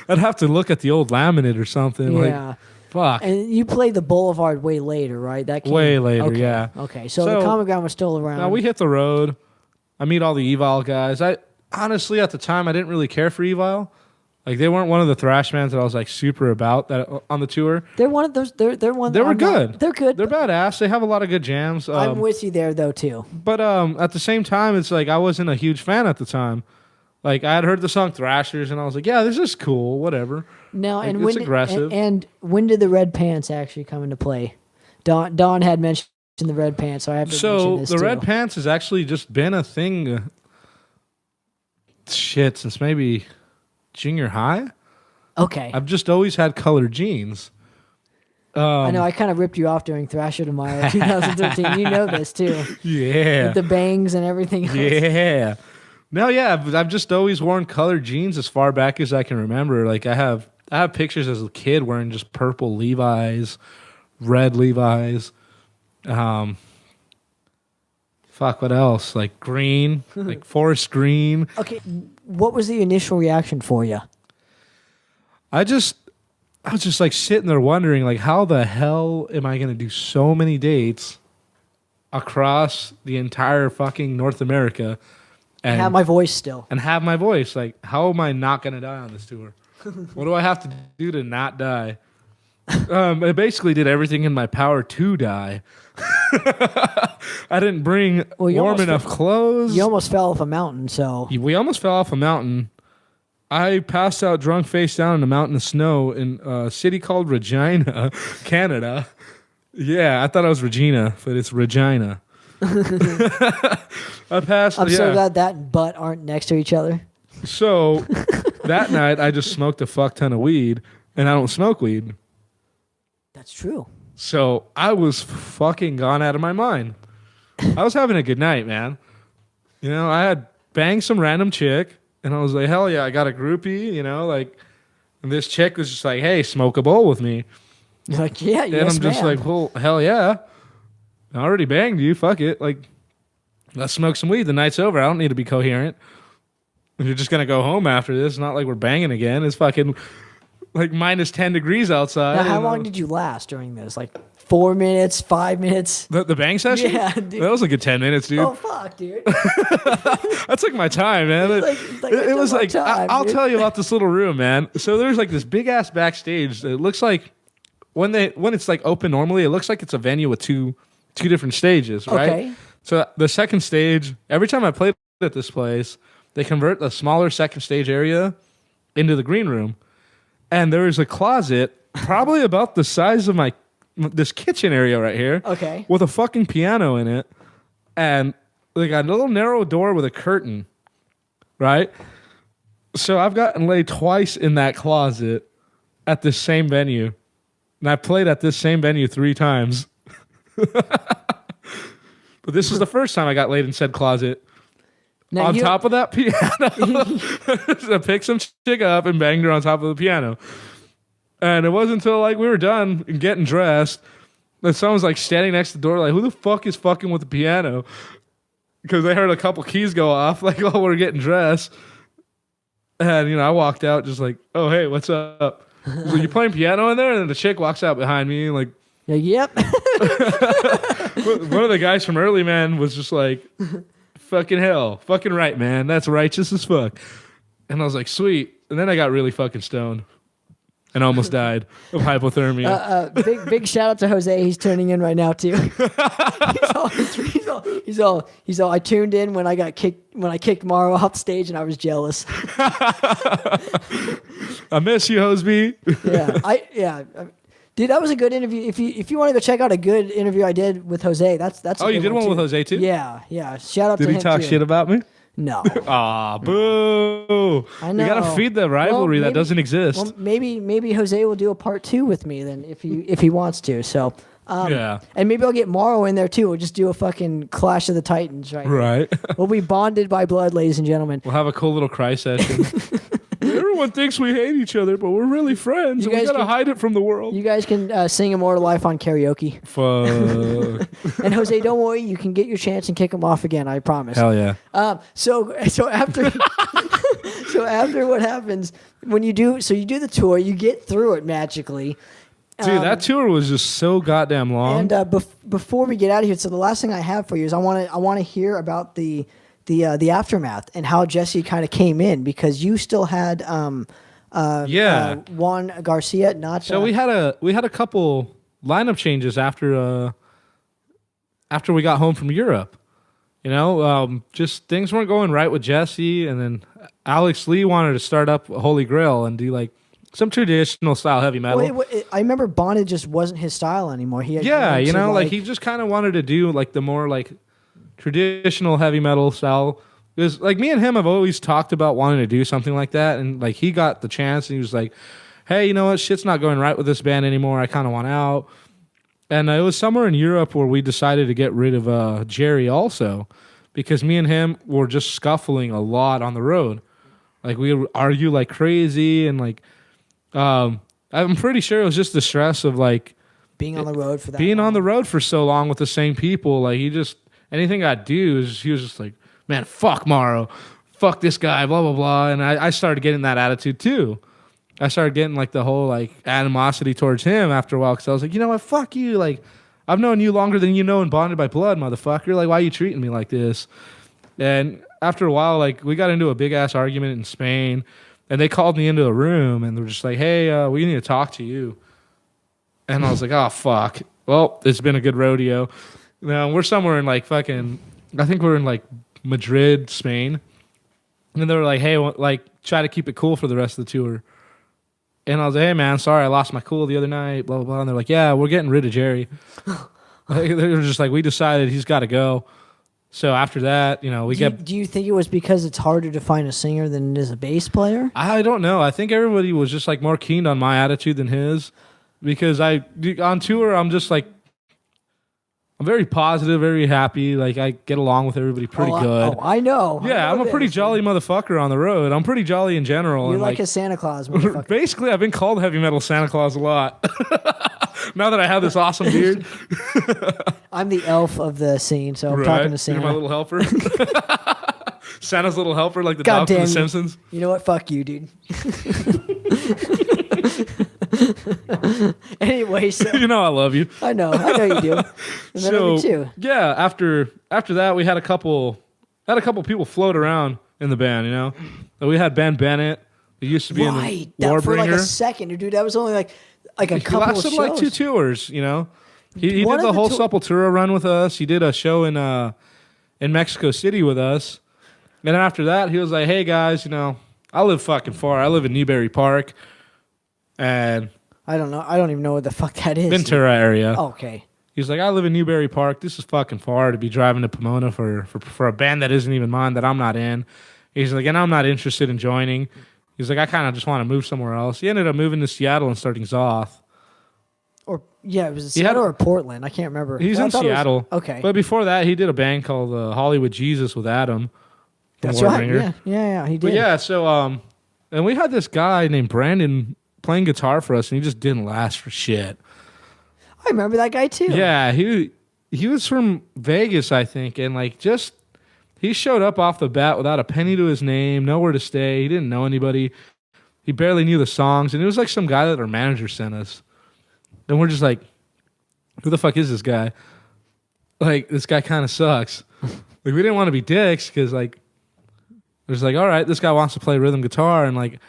I'd have to look at the old laminate or something. Yeah. Like, fuck. And you played the Boulevard way later, right? That came, way later, okay. yeah. Okay, so the Common Ground was still around. Now we hit the road. I meet all the Evil guys. I honestly, at the time, I didn't really care for Evil. Like, they weren't one of the thrash bands that I was like super about that on the tour. They're one of those. They're one. They were good. They're good. They're badass. They have a lot of good jams. I'm with you there though too. But at the same time, it's like I wasn't a huge fan at the time. Like, I had heard the song Thrashers, and I was like, yeah, this is cool, whatever. No, like, and it's aggressive. And when did the Red Pants actually come into play? Don had mentioned the Red Pants, so I have to mention this the too. Red Pants has actually just been a thing, since maybe junior high. Okay. I've just always had colored jeans. I know, I kind of ripped you off during Thrasher Tomorrow 2013. You know this too. Yeah. With the bangs and everything else. Yeah. No, yeah, but I've just always worn colored jeans as far back as I can remember. Like I have pictures as a kid wearing just purple Levi's, red Levi's. Fuck, what else? Like green, like forest green. Okay, what was the initial reaction for you? I was just like sitting there wondering, like, how the hell am I going to do so many dates across the entire fucking North America? And have my voice still. And have my voice. Like, how am I not going to die on this tour? What do I have to do to not die? I basically did everything in my power to die. I didn't bring warm enough clothes. You almost fell off a mountain, so. We almost fell off a mountain. I passed out drunk face down in a mountain of snow in a city called Regina, Canada. Yeah, I thought I was Regina, but it's Regina. I'm so glad that and butt aren't next to each other. So that night I just smoked a fuck ton of weed, and I don't smoke weed. That's true. So I was fucking gone out of my mind. I was having a good night, man. You know, I had banged some random chick, and I was like, hell yeah, I got a groupie, you know, like, and this chick was just like, hey, smoke a bowl with me. You're like, yeah, yes, and I'm just like, well, hell yeah. I already banged you. Fuck it. Like, let's smoke some weed. The night's over. I don't need to be coherent. You're just gonna go home after this. It's not like we're banging again. It's fucking like minus 10 degrees outside. Now, how long did you last during this? Like 4 minutes, 5 minutes? The bang session? Yeah, dude. That was like a 10 minutes, dude. Oh fuck, dude. That took my time, man. It was like I'll tell you about this little room, man. So there's like this big ass backstage. It looks like when it's like open normally, it looks like it's a venue with two different stages, right? Okay. So the second stage, every time I played at this place, they convert the smaller second stage area into the green room. And there is a closet probably about the size of this kitchen area right here. Okay. With a fucking piano in it. And they got a little narrow door with a curtain. Right? So I've gotten laid twice in that closet at this same venue. And I played at this same venue 3 times. But this is the first time I got laid in said closet. Now on top of that piano. I picked some chick up and banged her on top of the piano. And it wasn't until like we were done and getting dressed that someone was like standing next to the door like, who the fuck is fucking with the piano? Because they heard a couple keys go off like while we were getting dressed. And, I walked out just like, oh, hey, what's up? So you playing piano in there? And then the chick walks out behind me and like, yep. One of the guys from Early Man was just like, fucking hell. Fucking right, man. That's righteous as fuck. And I was like, sweet. And then I got really fucking stoned and almost died of hypothermia. Big shout out to Jose. He's tuning in right now too. He's all. I tuned in when I kicked Mauro off stage, and I was jealous. I miss you, Hoseby. Dude, that was a good interview. If you want to go check out a good interview I did with Jose, that's. Oh, you did one with Jose too? Yeah. Shout out to him. Did he talk shit about me? No. Aw, boo. I know. You gotta feed the rivalry that doesn't exist. Well, maybe Jose will do a part 2 with me then if he wants to. So yeah. And maybe I'll get Mauro in there too. We'll just do a fucking Clash of the Titans, right? Right. We'll be bonded by blood, ladies and gentlemen. We'll have a cool little cry session. Everyone thinks we hate each other, but we're really friends. We gotta hide it from the world. You guys can sing Immortal Life on karaoke. Fuck. And Jose, don't worry, you can get your chance and kick him off again. I promise. Hell yeah. So after what happens when you do the tour, you get through it magically. Dude, that tour was just so goddamn long. And before we get out of here, so the last thing I have for you is I want to hear about the aftermath and how Jesse kind of came in, because you still had Juan Garcia not. So we had a couple lineup changes after we got home from Europe. Just things weren't going right with Jesse, and then Alex Lee wanted to start up Holy Grail and do like some traditional style heavy metal. Wait, I remember Bonded just wasn't his style anymore. He had he just kind of wanted to do like the more like traditional heavy metal style. Because like me and him have always talked about wanting to do something like that, and like he got the chance and he was like, hey, you know what, shit's not going right with this band anymore, I kind of want out. And it was somewhere in Europe where we decided to get rid of Jerry also, because me and him were just scuffling a lot on the road. Like we would argue like crazy, and like I'm pretty sure it was just the stress of like being on the road for that being long. on the road for so long with the same people. Like he just, anything I'd do, he was just like, man, fuck Mauro, fuck this guy, blah, blah, blah. And I started getting that attitude too. I started getting like the whole like animosity towards him after a while, because I was like, you know what, fuck you. Like, I've known you longer than you know and bonded by blood, motherfucker. Like, why are you treating me like this? And after a while, like, we got into a big ass argument in Spain, and they called me into the room and they were just like, hey, we need to talk to you. And I was like, oh, fuck. Well, it's been a good rodeo. Now, we're somewhere in like fucking, I think we're in like Madrid, Spain. And then they were like, hey, like, try to keep it cool for the rest of the tour. And I was like, hey, man, sorry, I lost my cool the other night, blah, blah, blah. And they're like, yeah, we're getting rid of Jerry. They were just like, we decided he's got to go. So after that, do you think it was because it's harder to find a singer than it is a bass player? I don't know. I think everybody was just like more keen on my attitude than his, because on tour, I'm just like, I'm very positive, very happy. Like, I get along with everybody pretty good. I know. Yeah, I'm a pretty jolly motherfucker on the road. I'm pretty jolly in general. You're like a Santa Claus motherfucker. Basically, I've been called heavy metal Santa Claus a lot. Now that I have this awesome beard. I'm the elf of the scene, so I'm Right. talking to Santa. You're my little helper. Santa's little helper, like the God dog from damn The you. Simpsons. You know what? Fuck you, dude. Anyway, so You know I love you. I know you do. And then I do too. yeah, after that, we had a couple people float around in the band. You know, we had Ben Bennett. He used to be Right. in That, for like a Warbringer. second, dude. That was only like a He couple of lasted shows. like 2 tours. You know, he One did of the the whole tour- Sepultura run with us. He did a show in Mexico City with us. And then after that, he was like, "Hey guys, you know, I live fucking far. I live in Newberry Park, and I don't know. I don't even know what the fuck that is. Ventura area." Okay. He's like, I live in Newberry Park. This is fucking far to be driving to Pomona for a band that isn't even mine, that I'm not in. He's like, and I'm not interested in joining. He's like, I kind of just want to move somewhere else. He ended up moving to Seattle and starting Zoth. Or yeah, it was He had- Seattle or Portland. I can't remember. He's I in thought it was- Seattle. okay. But before that, he did a band called Hollywood Jesus with Adam. from That's right. Warbringer. Yeah, he did. But yeah, so and we had this guy named Brandon playing guitar for us, and he just didn't last for shit. I remember that guy too. Yeah, he was from Vegas, I think, and like just he showed up off the bat without a penny to his name, nowhere to stay. He didn't know anybody. He barely knew the songs, and it was like some guy that our manager sent us. And we're just like, who the fuck is this guy? Like, this guy kind of sucks. Like, we didn't want to be dicks because like, there's like, all right, this guy wants to play rhythm guitar, and like,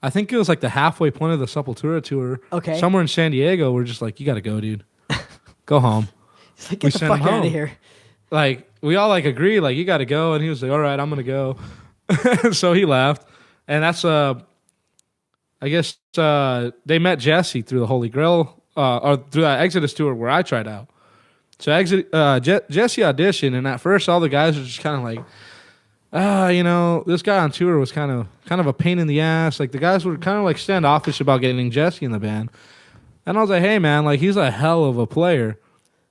I think it was like the halfway point of the Sepultura tour. Okay. Somewhere in San Diego, we're just like, you got to go, dude. Go home. He's like, we get the sent fuck him out home. of here. Like, we all like agreed, like, you got to go. And he was like, all right, I'm going to go. So he left. And that's, I guess, they met Jesse through the Holy Grail, or through that Exodus tour where I tried out. So Jesse auditioned, and at first all the guys were just kind of like, you know, this guy on tour was kind of a pain in the ass. Like, the guys were kind of like standoffish about getting Jesse in the band. And I was like, hey man, like, he's a hell of a player.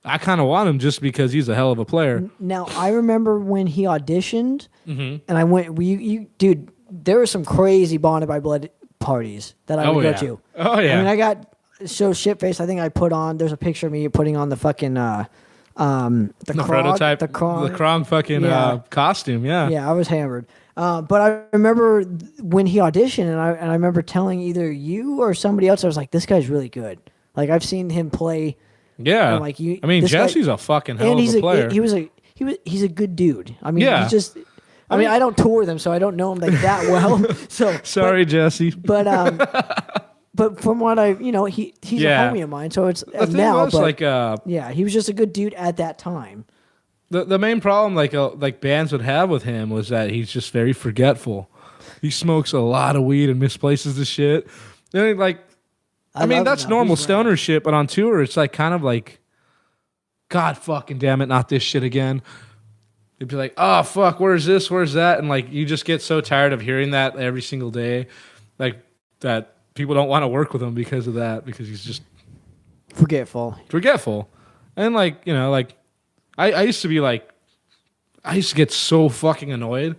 I kind of want him just because he's a hell of a player. Now I remember when he auditioned, Mm-hmm. and I went. You dude, there were some crazy Bonded by Blood parties that I would go to. Oh yeah. I mean, I got so shit faced. I think I put on. There's a picture of me putting on the fucking the prototype, the Krog. Krog fucking Yeah. costume. Yeah. Yeah, I was hammered. But I remember when he auditioned, and I remember telling either you or somebody else, I was like, "This guy's really good. Like, I've seen him play." Yeah. I'm like, you- I mean, this guy- Jesse's a fucking hell And of a player. he's a good dude. I mean, Yeah. he's just. I mean, I don't tour with him, so I don't know him like that well. So Sorry, Jesse. but but from what he's Yeah. a homie of mine. So it's The thing now, was, but like, yeah, he was just a good dude at that time. the main problem, like bands would have with him was that he's just very forgetful. He smokes a lot of weed and misplaces the shit. And like, I mean, love that's him now. normal He's stoner rad. shit, but on tour, it's like kind of like, God fucking damn it, not this shit again. You'd be like, oh fuck, where's this? Where's that? And like, you just get so tired of hearing that every single day, like that people don't want to work with him because of that, because he's just Forgetful. forgetful. And like, you know, like I used to be like, I used to get so fucking annoyed.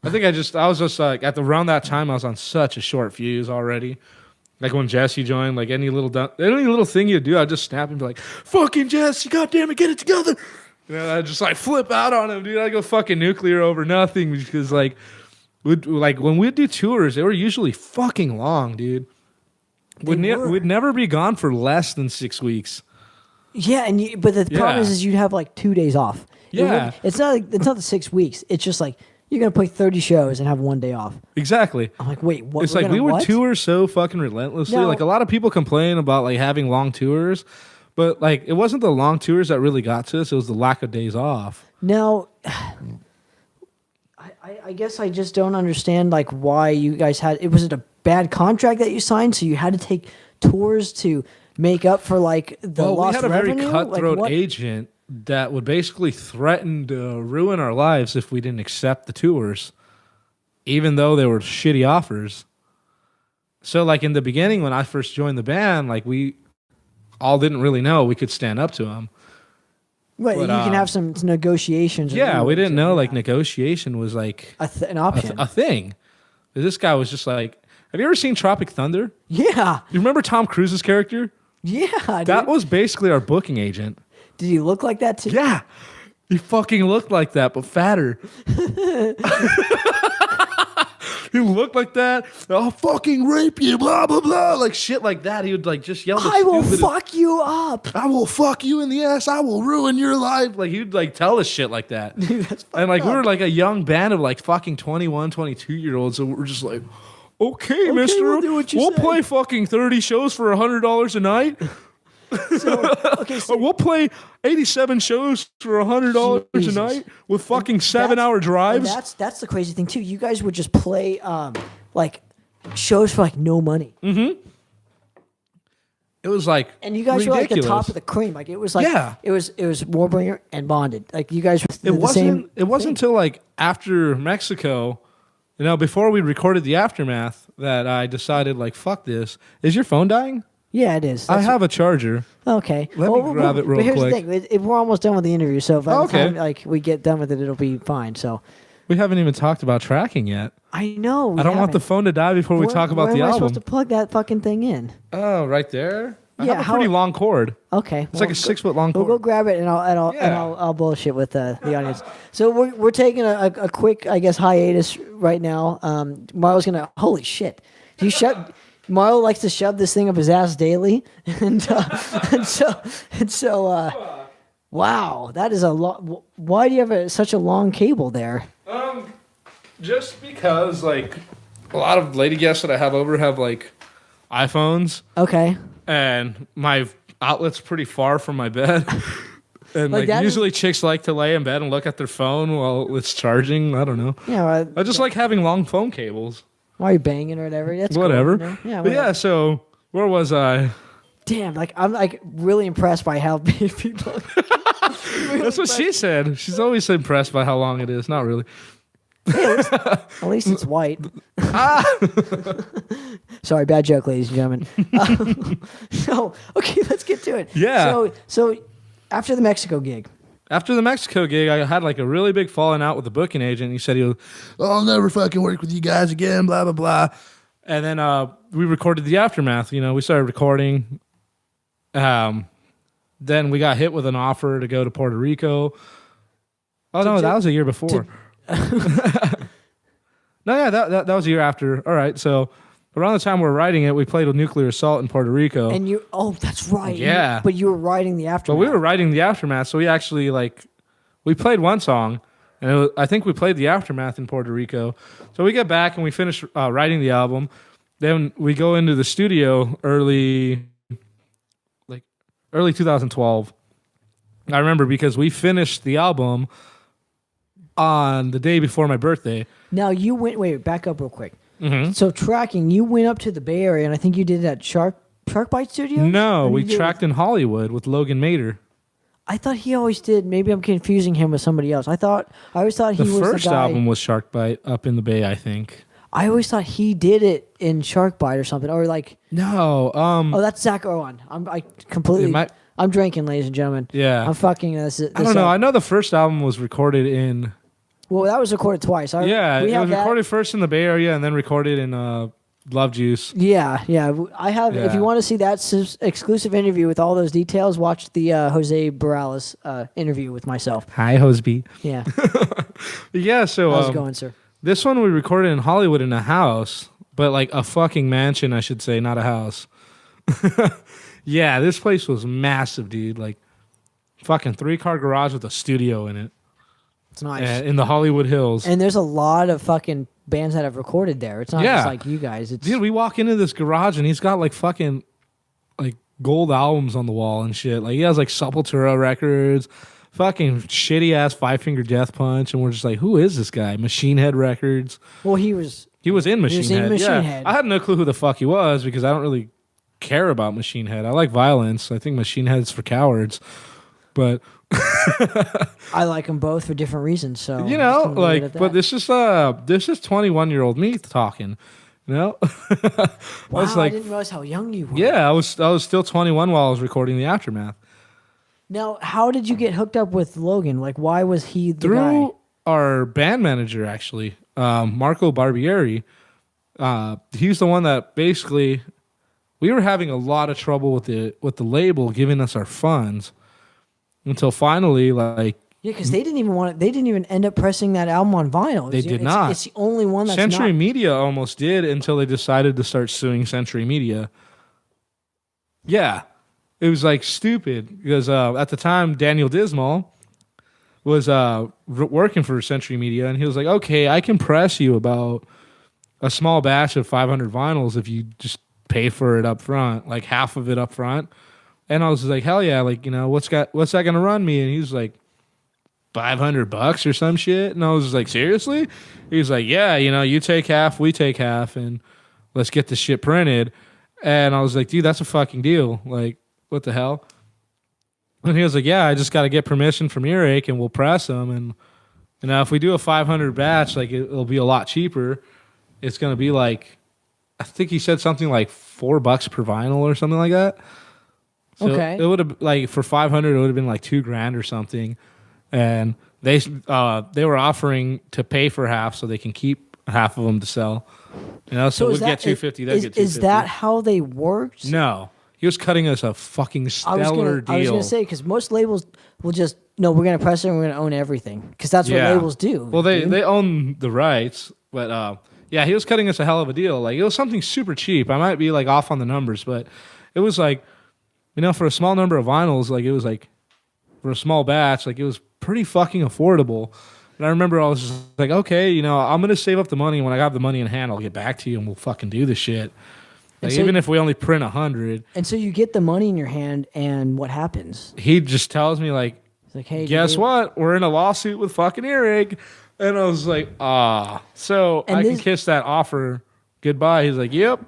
I was just like, around that time, I was on such a short fuse already. Like when Jesse joined, like any little thing you do, I'd just snap and be like, fucking Jesse, goddamn it, get it together. You know, I'd just like flip out on him, dude. I'd go fucking nuclear over nothing because like when we'd do tours, they were usually fucking long, dude. We'd never be gone for less than 6 weeks. Yeah, but the problem Yeah. is you'd have like 2 days off. Yeah. It's not the 6 weeks. It's just like you're gonna play 30 shows and have 1 day off. Exactly. I'm like, wait, what? It's we're like gonna we would what? tour so fucking relentlessly. No. Like a lot of people complain about like having long tours, but like it wasn't the long tours that really got to us. It was the lack of days off. Now, I guess I just don't understand like why you guys had it. Was it a bad contract that you signed, so you had to take tours to make up for like the Well, lost we had a very revenue? cutthroat like, what? agent that would basically threaten to ruin our lives if we didn't accept the tours, even though they were shitty offers. So like in the beginning when I first joined the band, like we all didn't really know we could stand up to him. Right, but, you can have some negotiations. or Yeah, we didn't rules, know yeah. like negotiation was like an option. a thing. This guy was just like, have you ever seen Tropic Thunder? Yeah, You remember Tom Cruise's character? yeah. That dude. was basically our booking agent. Did he look like that too? Yeah. He fucking looked like that, but fatter. He looked like that. I'll fucking rape you, blah, blah, blah. Like shit like that. He would like just yell. I will fuck you up. I will fuck you in the ass. I will ruin your life. Like he'd like tell us shit like that. Dude, that's and like up. we were like a young band of like fucking 21, 22-year-olds. So we're just like, okay, mister. we'll do what you We'll say." play fucking 30 shows for $100 a night. So, Or we'll play 87 shows for $100 a Jesus. night with fucking 7-hour and drives. that's the crazy thing too. You guys would just play like shows for like no money, It was like and you guys were like the ridiculous. top of the cream. Like it was like Yeah. it was Warbringer and Bonded. Like you guys were It the wasn't. same. It wasn't until like after Mexico, before we recorded the aftermath, that I decided like, fuck this. Is your phone dying? Yeah, it is. I That's have a charger. okay. Let me grab it real but here's quick. the thing: we're almost done with the interview, so by the Okay. time like we get done with it, it'll be fine. So We haven't even talked about tracking yet. I know. I don't want the phone to die before we talk about where the am I album. supposed to plug that fucking thing in? Oh, right there. I Yeah, have a how- pretty long cord. Okay, It's like a 6-foot long We'll cord. go grab it and Yeah. I'll bullshit with the audience. So we're taking a quick, I guess, hiatus right now. Marlo's gonna. Holy shit! Do you shut? Marlo likes to shove this thing up his ass daily, and so wow, that is a lot. Why do you have such a long cable there? Just because like a lot of lady guests that I have over have like iPhones, Okay, and my outlet's pretty far from my bed. And Like like that is- usually chicks like to lay in bed and look at their phone while it's charging. I don't know. yeah. I just like having long phone cables. Why are you banging or whatever? That's cool, Whatever. you know? Yeah, But whatever. yeah, so where was I? Damn, like I'm like really impressed by how big people. That's what she said. She's always impressed by how long it is. Not really. At least it's white. Sorry, bad joke, ladies and gentlemen. So, okay, let's get to it. Yeah. So after the Mexico gig, After the Mexico gig, I had like a really big falling out with the booking agent. He said I'll never fucking work with you guys again, blah, blah, blah. And then we recorded the aftermath. We started recording. Then we got hit with an offer to go to Puerto Rico. Oh, no, that was a year before. No, yeah, that was a year after. All right, so around the time we were writing it, we played with Nuclear Assault in Puerto Rico. and you, that's right. Yeah. But you were writing the But aftermath. we were writing the aftermath, so we actually we played one song, and I think we played the aftermath in Puerto Rico. So we get back and we finish writing the album. Then we go into the studio early 2012. I remember because we finished the album on the day before my birthday. Now you went. Wait, back up real quick. Mm-hmm. So tracking, you went up to the Bay Area, and I think you did it at Shark Bite Studio. No, Or we you did it tracked in Hollywood with Logan Mader. I thought he always did. Maybe I'm confusing him with somebody else. I always thought he The was first the guy. album was Shark Bite up in the Bay, I think. I always thought he did it in Shark Bite or something, or like. No, Oh, that's Zach Owen. I completely. It might- I'm drinking, ladies and gentlemen. yeah. I'm fucking this. I don't know. I know the first album was recorded in. Well, that was recorded twice. Yeah, we it have was that. recorded first in the Bay Area and then recorded in Love Juice. Yeah. I have. If Yeah. you want to see that exclusive interview with all those details, watch the Jose Morales interview with myself. Hi, Hoseby. Yeah. Yeah, so How's it going, sir? this one we recorded in Hollywood in a house, but like a fucking mansion, I should say, not a house. Yeah, this place was massive, dude. Like fucking 3-car garage with a studio in it. It's nice. In the Hollywood Hills. And there's a lot of fucking bands that have recorded there. It's not Yeah. just like you guys. It's Dude, we walk into this garage and he's got like fucking like gold albums on the wall and shit. Like he has like Sepultura records, fucking shitty ass Five Finger Death Punch, and we're just like, who is this guy? Machine Head Records. well, he was. He was in Machine was in Head. Machine yeah. Head. I had no clue who the fuck he was because I don't really care about Machine Head. I like violence. I think Machine Head's for cowards. But I like them both for different reasons. So you I'm know, just gonna leave it like, at but that. this is 21-year-old me talking. You know, I Wow, was like, I didn't realize how young you were. yeah, I was still 21 while I was recording the aftermath. Now, how did you get hooked up with Logan? Like, why was he the guy? Through our band manager, actually, Marco Barbieri. He's the one that basically we were having a lot of trouble with the label giving us our funds, until finally, like, Yeah, because they didn't even want it. They didn't even end up pressing that album on vinyl. They did not. It's the only one that's Century not. Media almost did until they decided to start suing Century Media. Yeah, it was like stupid because at the time Daniel Dismal was working for Century Media, and he was like, "Okay, I can press you about a small batch of 500 vinyls if you just pay for it up front, like half of it up front." And I was like, "Hell yeah!" Like, you know, what's that gonna run me? And he was like, $500 or some shit. And I was like, seriously? He was like, yeah, you know, you take half, we take half, and let's get this shit printed. And I was like, dude, that's a fucking deal. Like, what the hell? And he was like, yeah, I just got to get permission from Earache and we'll press them. And, you know, if we do a 500 batch, like, it'll be a lot cheaper. It's going to be like, I think he said something like $4 per vinyl or something like that. So Okay. It would have, like, for 500, it would have been like $2,000 or something. And they were offering to pay for half so they can keep half of them to sell. You know, so we'd get $250. They'd get $250. Is that how they worked? No, he was cutting us a fucking stellar deal. I was gonna say because most labels will just no, we're gonna press it and we're gonna own everything because that's what labels do. Well, they own the rights, but yeah, he was cutting us a hell of a deal. Like it was something super cheap. I might be like off on the numbers, but it was like, you know, for a small number of vinyls, like it was like for a small batch, like it was pretty fucking affordable. And I remember I was just like, okay, you know, I'm going to save up the money. When I got the money in hand, I'll get back to you and we'll fucking do this shit. Like, so even if we only print 100. And so you get the money in your hand and what happens? He just tells me like, It's like, hey, guess what? We're in a lawsuit with fucking Earache. And I was like, so And I can kiss that offer goodbye. He's like, yep.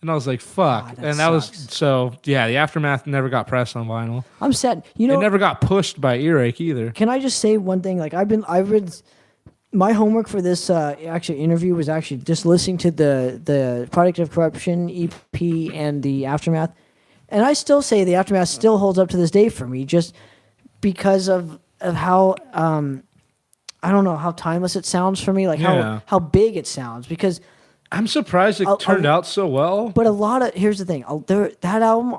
And I was like, fuck. that And that was, sucks. so yeah, the Aftermath never got pressed on vinyl. I'm sad. You know, It never got pushed by Earache either. can I just say one thing? Like I've read my homework for this actually interview was actually just listening to the Product of Corruption EP and the Aftermath, and I still say the Aftermath still holds up to this day for me, just because of how I don't know how timeless it sounds for me, like Yeah. how big it sounds because. I'm surprised it turned out so well. But a lot of here's the thing, that album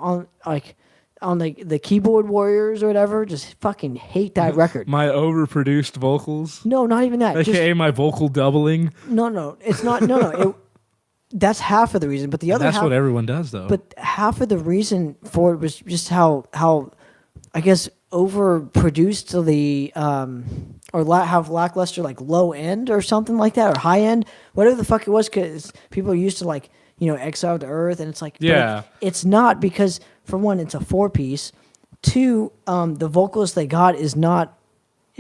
on the Keyboard Warriors or whatever, just fucking hate that record. My overproduced vocals, No, not even that. aka my vocal doubling. No, it's not. No. That's half of the reason, but the other That's half. what everyone does, though. But half of the reason for it was just how I guess overproduced the have lackluster like low end or something like that or high end, whatever the fuck it was, because people are used to like Exile to Earth, and it's like Yeah. it's not, because for one it's a 4-piece, two the vocalist they got is not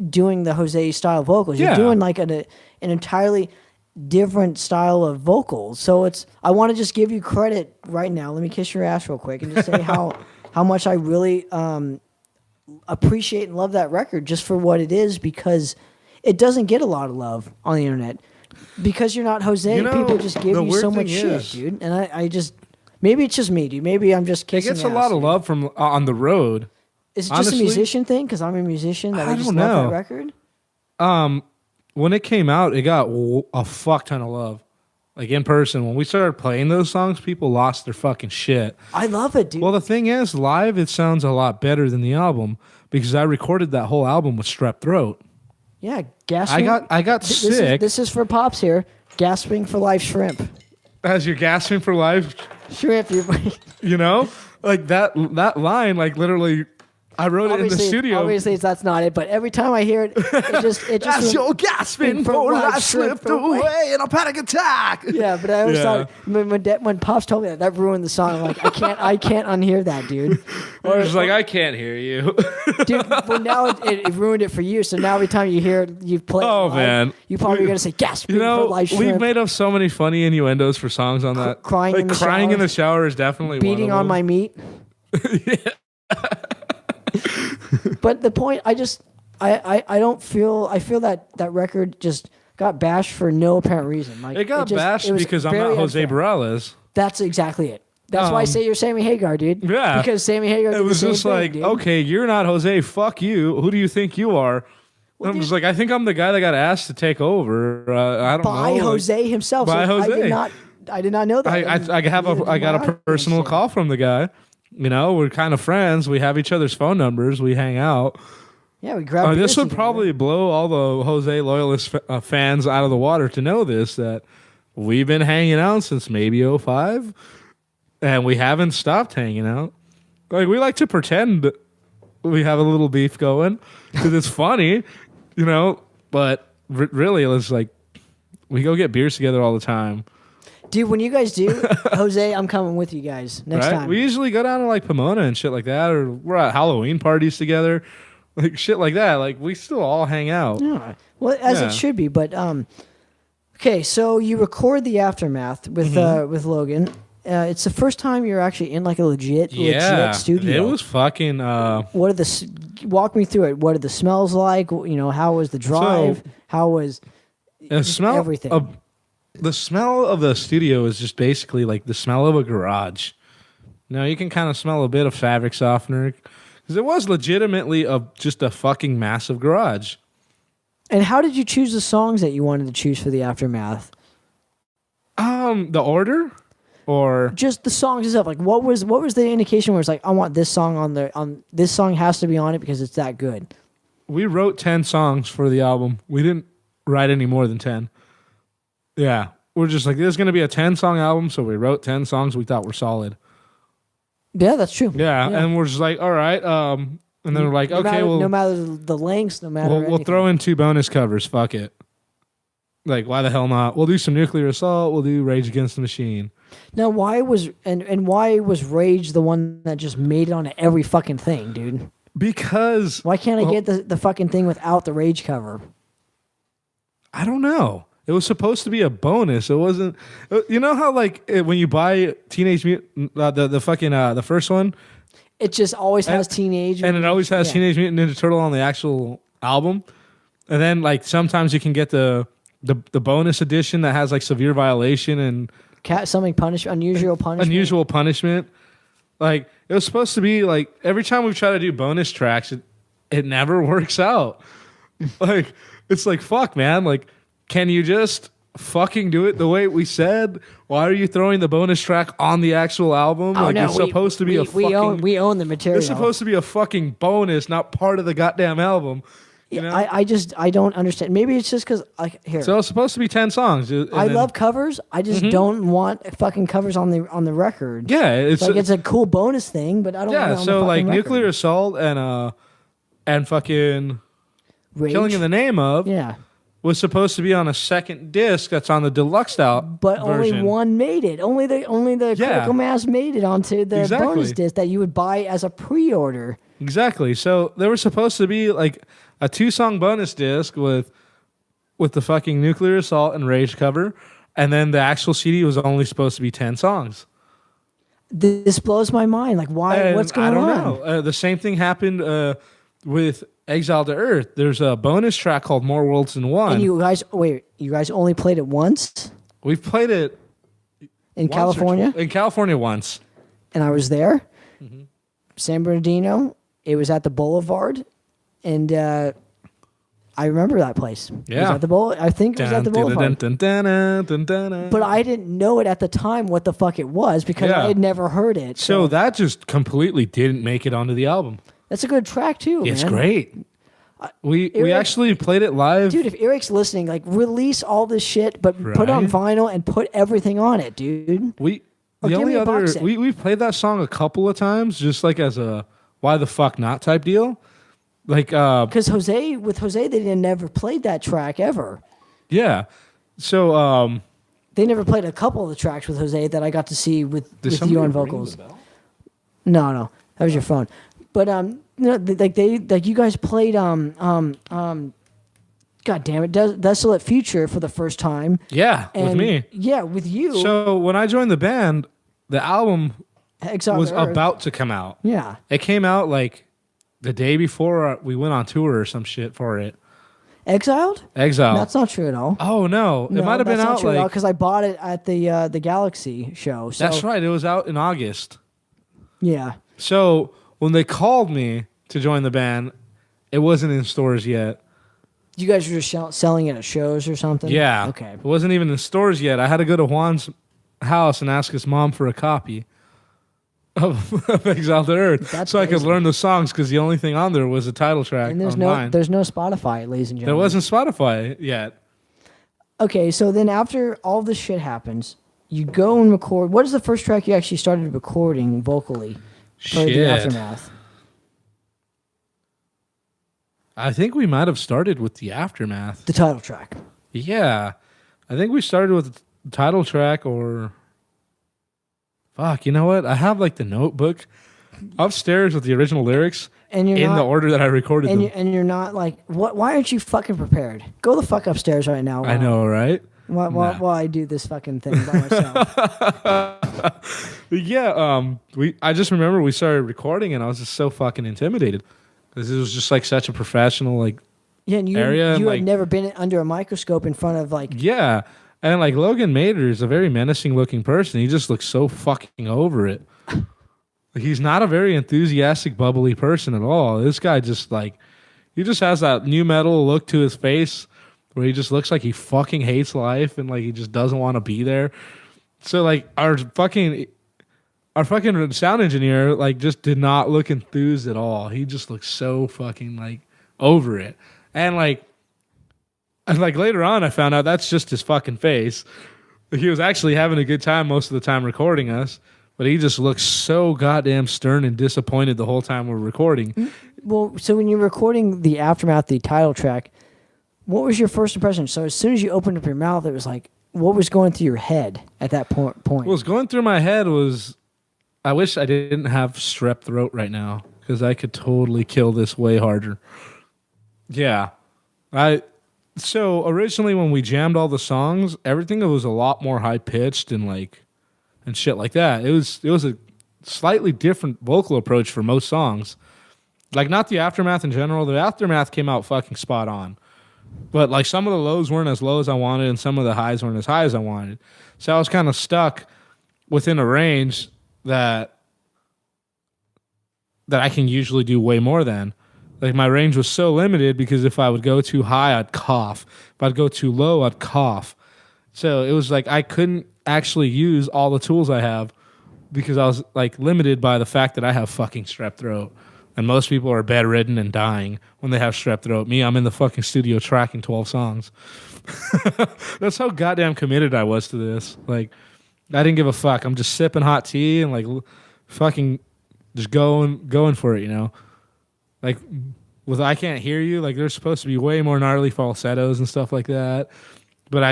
doing the Jose style vocals. You're Yeah. doing like an entirely different style of vocals. So I want to just give you credit right now. Let me kiss your ass real quick and just say how much I really appreciate and love that record just for what it is, because it doesn't get a lot of love on the internet because you're not Jose. People just give you so much shit, dude. And I just, maybe it's just me, dude. Maybe I'm just it kissing gets a ass, lot of dude. love from on the road. Is it just honestly, a musician thing? Because I'm a musician that I just don't love know. that record. When it came out, it got a fuck ton of love. Like in person, when we started playing those songs, people lost their fucking shit. I love it, dude. Well, the thing is, live it sounds a lot better than the album because I recorded that whole album with strep throat. Yeah, gasping. I got sick. This is for Pops here. Gasping for life shrimp. As you're gasping for life, Shrimp, you know, like that line, like literally, I wrote it in the studio. Obviously, that's not it. But every time I hear it, it just As you're gasping for life slipped away in a panic attack. Yeah, but I always thought when Pops told me that ruined the song. I'm like, I can't unhear that, dude. Or it's like, I can't hear you. Dude, well, now it ruined it for you. So now every time you hear it, you play. Oh, it live, man. you probably gonna say gasping You know, for life we've shrimp. made up so many funny innuendos for songs on that. Crying like in the crying shower. in the shower is definitely Beating one on of my them. meat. But the point, I don't feel, I feel that record just got bashed for no apparent reason. Like It got bashed it was because I'm very not Jose unfair. Bareilles. That's exactly it. That's why I say you're Sammy Hagar, dude. Yeah. Because Sammy Hagar did It was the same just thing, like, dude. okay, you're not Jose. Fuck you. Who do you think you are? Well, I'm dude, just like, I think I'm the guy that got asked to take over. I don't know. by like- Jose himself. by So Jose. I did not know that. I got a personal call from the guy, You know, we're kind of friends. We have each other's phone numbers. We hang out. Yeah, we grabbed. This would probably blow all the Jose loyalist fans out of the water to know this, that we've been hanging out since maybe '05, and we haven't stopped hanging out. Like, we like to pretend we have a little beef going because it's funny, you know, but really, it's like we go get beers together all the time. Dude, when you guys do, Jose, I'm coming with you guys next time. We usually go down to like Pomona and shit like that, or we're at Halloween parties together. Like shit like that. Like we still all hang out. Yeah. Well, as it should be. But okay, so you record the Aftermath with Logan. It's the first time you're actually in like a legit studio. It was fucking. What are walk me through it? What are the smells like? You know, how was the drive? How was everything? The smell of the studio is just basically like the smell of a garage. Now you can kind of smell a bit of fabric softener. Because it was legitimately just a fucking massive garage. And how did you choose the songs that you wanted to choose for the Aftermath? The order, or just the songs itself. Like, what was the indication where it's like, I want this song on this song has to be on it because it's that good. We wrote 10 songs for the album. We didn't write any more than 10. Yeah, we're just like, there's gonna be a 10-song album, so we wrote 10 songs we thought were solid. Yeah, that's true. Yeah, and we're just like, all right. And then we're like, okay, well, no matter the lengths, no matter we'll throw in 2 bonus covers. Fuck it. Like, why the hell not? We'll do some Nuclear Assault. We'll do Rage Against the Machine. Now, why was Rage the one that just made it on every fucking thing, dude? Because why can't I get the fucking thing without the Rage cover? I don't know. It was supposed to be a bonus. It wasn't. You know how like when you buy Teenage Mutant, the first one, it just always has Teenage, and it always has Teenage Mutant Ninja Turtle on the actual album, and then like sometimes you can get the bonus edition that has like severe violation and unusual punishment. Like it was supposed to be like every time we try to do bonus tracks, it never works out. Like it's like fuck, man, like. Can you just fucking do it the way we said? Why are you throwing the bonus track on the actual album? Oh, like no, it's supposed to be we own the material. It's supposed to be a fucking bonus, not part of the goddamn album. You know? I don't understand. Maybe it's just because here. So it's supposed to be 10 songs. I love covers. I just don't want fucking covers on the record. Yeah, it's a cool bonus thing, but I don't. Yeah, want it on so the like record. Nuclear Assault and fucking Rage? Killing in the Name of. Yeah. Was supposed to be on a second disc that's on the deluxe version. Only one made it. Only the Critical Mass made it onto the bonus disc that you would buy as a pre-order. Exactly. So there was supposed to be like a 2-song bonus disc with the fucking Nuclear Assault and Rage cover, and then the actual CD was only supposed to be 10 songs. This blows my mind. Like, why? And what's going on? I don't know. The same thing happened with Exile to Earth. There's a bonus track called More Worlds Than One. And you guys only played it once? We've played it in California? In California once. And I was there. Mm-hmm. San Bernardino. It was at the Boulevard. And I remember that place. Yeah. It was at the I think it was at the Boulevard. But I didn't know it at the time what the fuck it was because I had never heard it. So that just completely didn't make it onto the album. That's a good track too, It's man. great. We actually played it live. Dude, if Eric's listening, like release all this shit, but put it on vinyl and put everything on it, dude. We've played that song a couple of times just like as a why the fuck not type deal. Like because Jose they never played that track ever. Yeah. So they never played a couple of the tracks with Jose that I got to see with you on vocals. No, that was your phone. But you guys played God damn it, Desolate Future for the first time. Yeah, with me. Yeah, with you. So when I joined the band, the album was about to come out. Yeah, it came out like the day before we went on tour or some shit for it. Exiled? That's not true at all. Oh no, it might have been out like because I bought it at the Galaxy show. So. That's right. It was out in August. Yeah. So when they called me to join the band, it wasn't in stores yet. You guys were just selling it at shows or something? Yeah. Okay. It wasn't even in stores yet. I had to go to Juan's house and ask his mom for a copy. of Exile to Earth, That's so I could crazy. learn the songs because the only thing on there was a title track And there's online. there's no Spotify, ladies and There gentlemen. wasn't Spotify yet. Okay, so then after all this shit happens, you go and record. What is the first track you actually started recording vocally for the Shit. Aftermath? I think we might have started with the Aftermath. The title track. Yeah. I think we started with the title track or... Fuck, you know what? I have like the notebook upstairs with the original lyrics And you're in not, the order that I recorded them. and you're not like, what? Why aren't you fucking prepared? Go the fuck upstairs right now. I know, right? While I do this fucking thing by myself. Yeah, I just remember we started recording and I was just so fucking intimidated because it was just like such a professional like Yeah, and area and, you like- had never been under a microscope in front of like. yeah, and like Logan Mader is a very menacing looking person. He just looks so fucking over it. Like, he's not a very enthusiastic, bubbly person at all. This guy just like he just has that new metal look to his face where he just looks like he fucking hates life and like he just doesn't want to be there. So like our fucking sound engineer like just did not look enthused at all. He just looked so fucking like over it. And like later on I found out that's just his fucking face. He was actually having a good time most of the time recording us, but he just looks so goddamn stern and disappointed the whole time we're recording. Well, so when you're recording the Aftermath, the title track, what was your first impression? So as soon as you opened up your mouth, it was like, what was going through your head at that point? What was going through my head was, I wish I didn't have strep throat right now because I could totally kill this way harder. Yeah. So originally when we jammed all the songs, everything was a lot more high pitched and shit like that. It was a slightly different vocal approach for most songs. Like not the Aftermath in general. The Aftermath came out fucking spot on. But like some of the lows weren't as low as I wanted and some of the highs weren't as high as I wanted. So I was kind of stuck within a range that I can usually do way more than. Like my range was so limited because if I would go too high, I'd cough. If I'd go too low, I'd cough. So it was like I couldn't actually use all the tools I have because I was like limited by the fact that I have fucking strep throat. And most people are bedridden and dying when they have strep throat. Me, I'm in the fucking studio tracking 12 songs. That's how goddamn committed I was to this. Like, I didn't give a fuck. I'm just sipping hot tea and like fucking just going for it, you know? Like, with I Can't Hear You, like there's supposed to be way more gnarly falsettos and stuff like that. But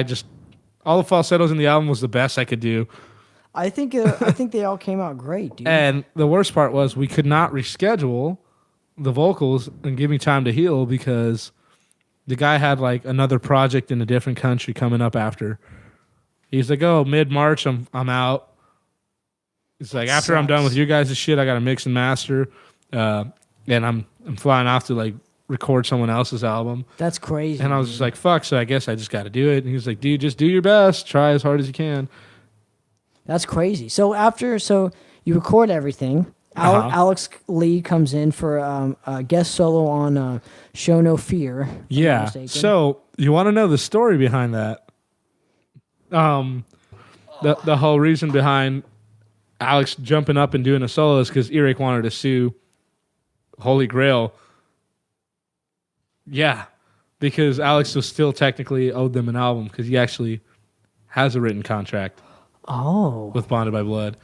all the falsettos in the album was the best I could do. I think they all came out great, dude. And the worst part was we could not reschedule the vocals and give me time to heal because the guy had like another project in a different country coming up after. He's like, "Oh, mid-March, I'm out." It's like after I'm done with you guys' shit, I got to mix and master, and I'm flying off to like record someone else's album. That's crazy. And I was just like, "Fuck!" So I guess I just got to do it. And he was like, "Dude, just do your best. Try as hard as you can." That's crazy. So you record everything. Alex Lee comes in for a guest solo on "Show No Fear." if I'm not Yeah. mistaken. So you want to know the story behind that? The whole reason behind Alex jumping up and doing a solo is because Earache wanted to sue Holy Grail. Yeah, because Alex was still technically owed them an album because he actually has a written contract with Bonded by Blood.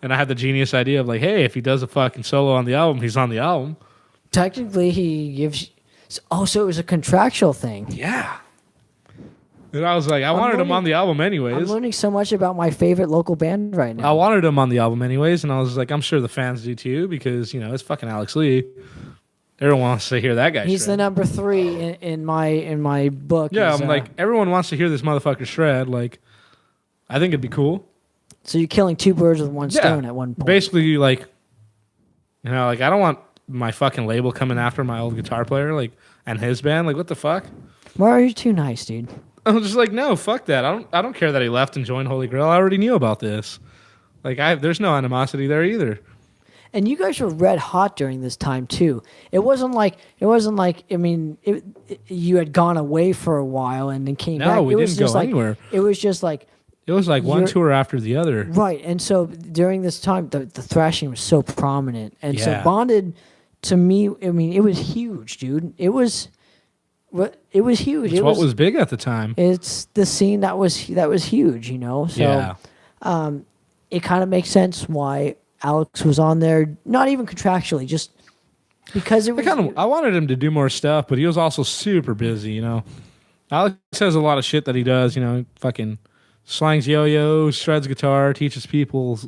And I had the genius idea of like, hey, if he does a fucking solo on the album, he's on the album. Technically, he gives. Oh, so it was a contractual thing. Yeah. And I was like, I wanted him on the album anyways. I'm learning so much about my favorite local band right now. I wanted him on the album anyways, and I was like, I'm sure the fans do too, because, you know, it's fucking Alex Lee. Everyone wants to hear that guy He's shred. the number 3 in my book. Yeah, I'm like, everyone wants to hear this motherfucker shred. Like, I think it'd be cool. So you're killing two birds with one stone at one point. Basically, like, you know, like, I don't want my fucking label coming after my old guitar player, like, and his band. Like, what the fuck? Mauro, you're too nice, dude. I was just like, no, fuck that. I don't care that he left and joined Holy Grail. I already knew about this. Like, there's no animosity there either. And you guys were red hot during this time too. It wasn't like I mean, you had gone away for a while and then came back. No, we It was didn't just go like, anywhere. It was just like It was like one tour after the other. Right. And so during this time, the thrashing was so prominent. And so Yeah. Bonded, to me, I mean, it was huge, dude. It was huge. It's what was big at the time. It's the scene that was huge, you know? So Yeah. it kind of makes sense why Alex was on there, not even contractually, just because it was. I wanted him to do more stuff, but he was also super busy, you know. Alex has a lot of shit that he does, you know, fucking slangs yo-yos, shreds guitar, teaches people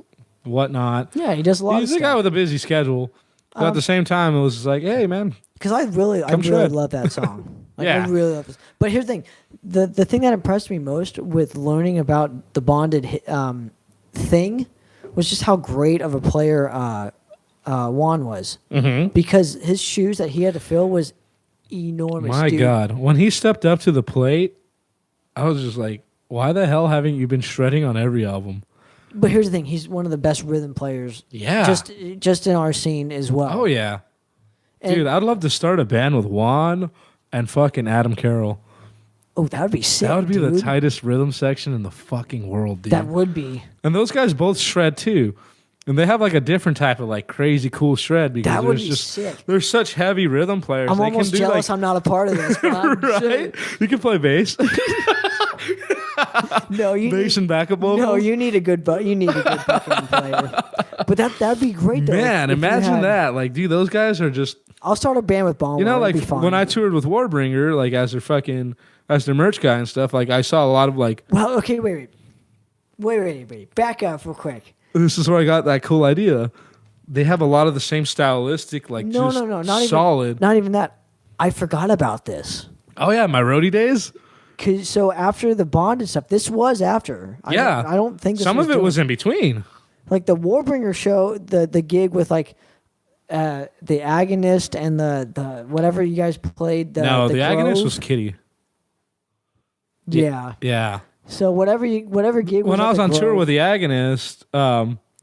whatnot. Yeah, he does a lot of He's stuff. a guy with a busy schedule. But at the same time, it was just like, hey, man. Because I really love that song. Like, Yeah. I really love this. But here's the thing. The thing that impressed me most with learning about the Bonded thing was just how great of a player Juan was. Mm-hmm. Because his shoes that he had to fill was enormous. My dude. God. When he stepped up to the plate, I was just like, why the hell haven't you been shredding on every album? But here's the thing. He's one of the best rhythm players. Yeah. Just in our scene as well. Oh, yeah. And- Dude, I'd love to start a band with Juan and fucking Adam Carroll. Oh, that would be sick. That would be dude. the tightest rhythm section in the fucking world, dude. That would be. And those guys both shred too. And they have like a different type of like crazy cool shred because That would there's be just sick. they're such heavy rhythm players. I'm They almost can do jealous like, I'm not a part of this. But I'm right? You can play bass. No, you Bass and backup vocals. No, you need a good backing player. But that'd be great though. Man, if you imagine had- that. Like, dude, those guys are just I'll start a band with Bomber. you know, That'd like be fun. when I toured with Warbringer, like as their merch guy and stuff, like I saw a lot of like Well, okay, wait. Back up real quick. this is where I got that cool idea. They have a lot of the same stylistic, like No, just not solid. even not even that. I forgot about this. Oh yeah, my roadie days. So after the Bonded stuff, this was after. I don't think this some of it doing- was in between. like the Warbringer show, the gig with like the Agonist and the whatever you guys played. The Grove. Agonist was Kitty. Yeah. Yeah. So whatever gig was When at I was the on tour Grove- with the Agonist,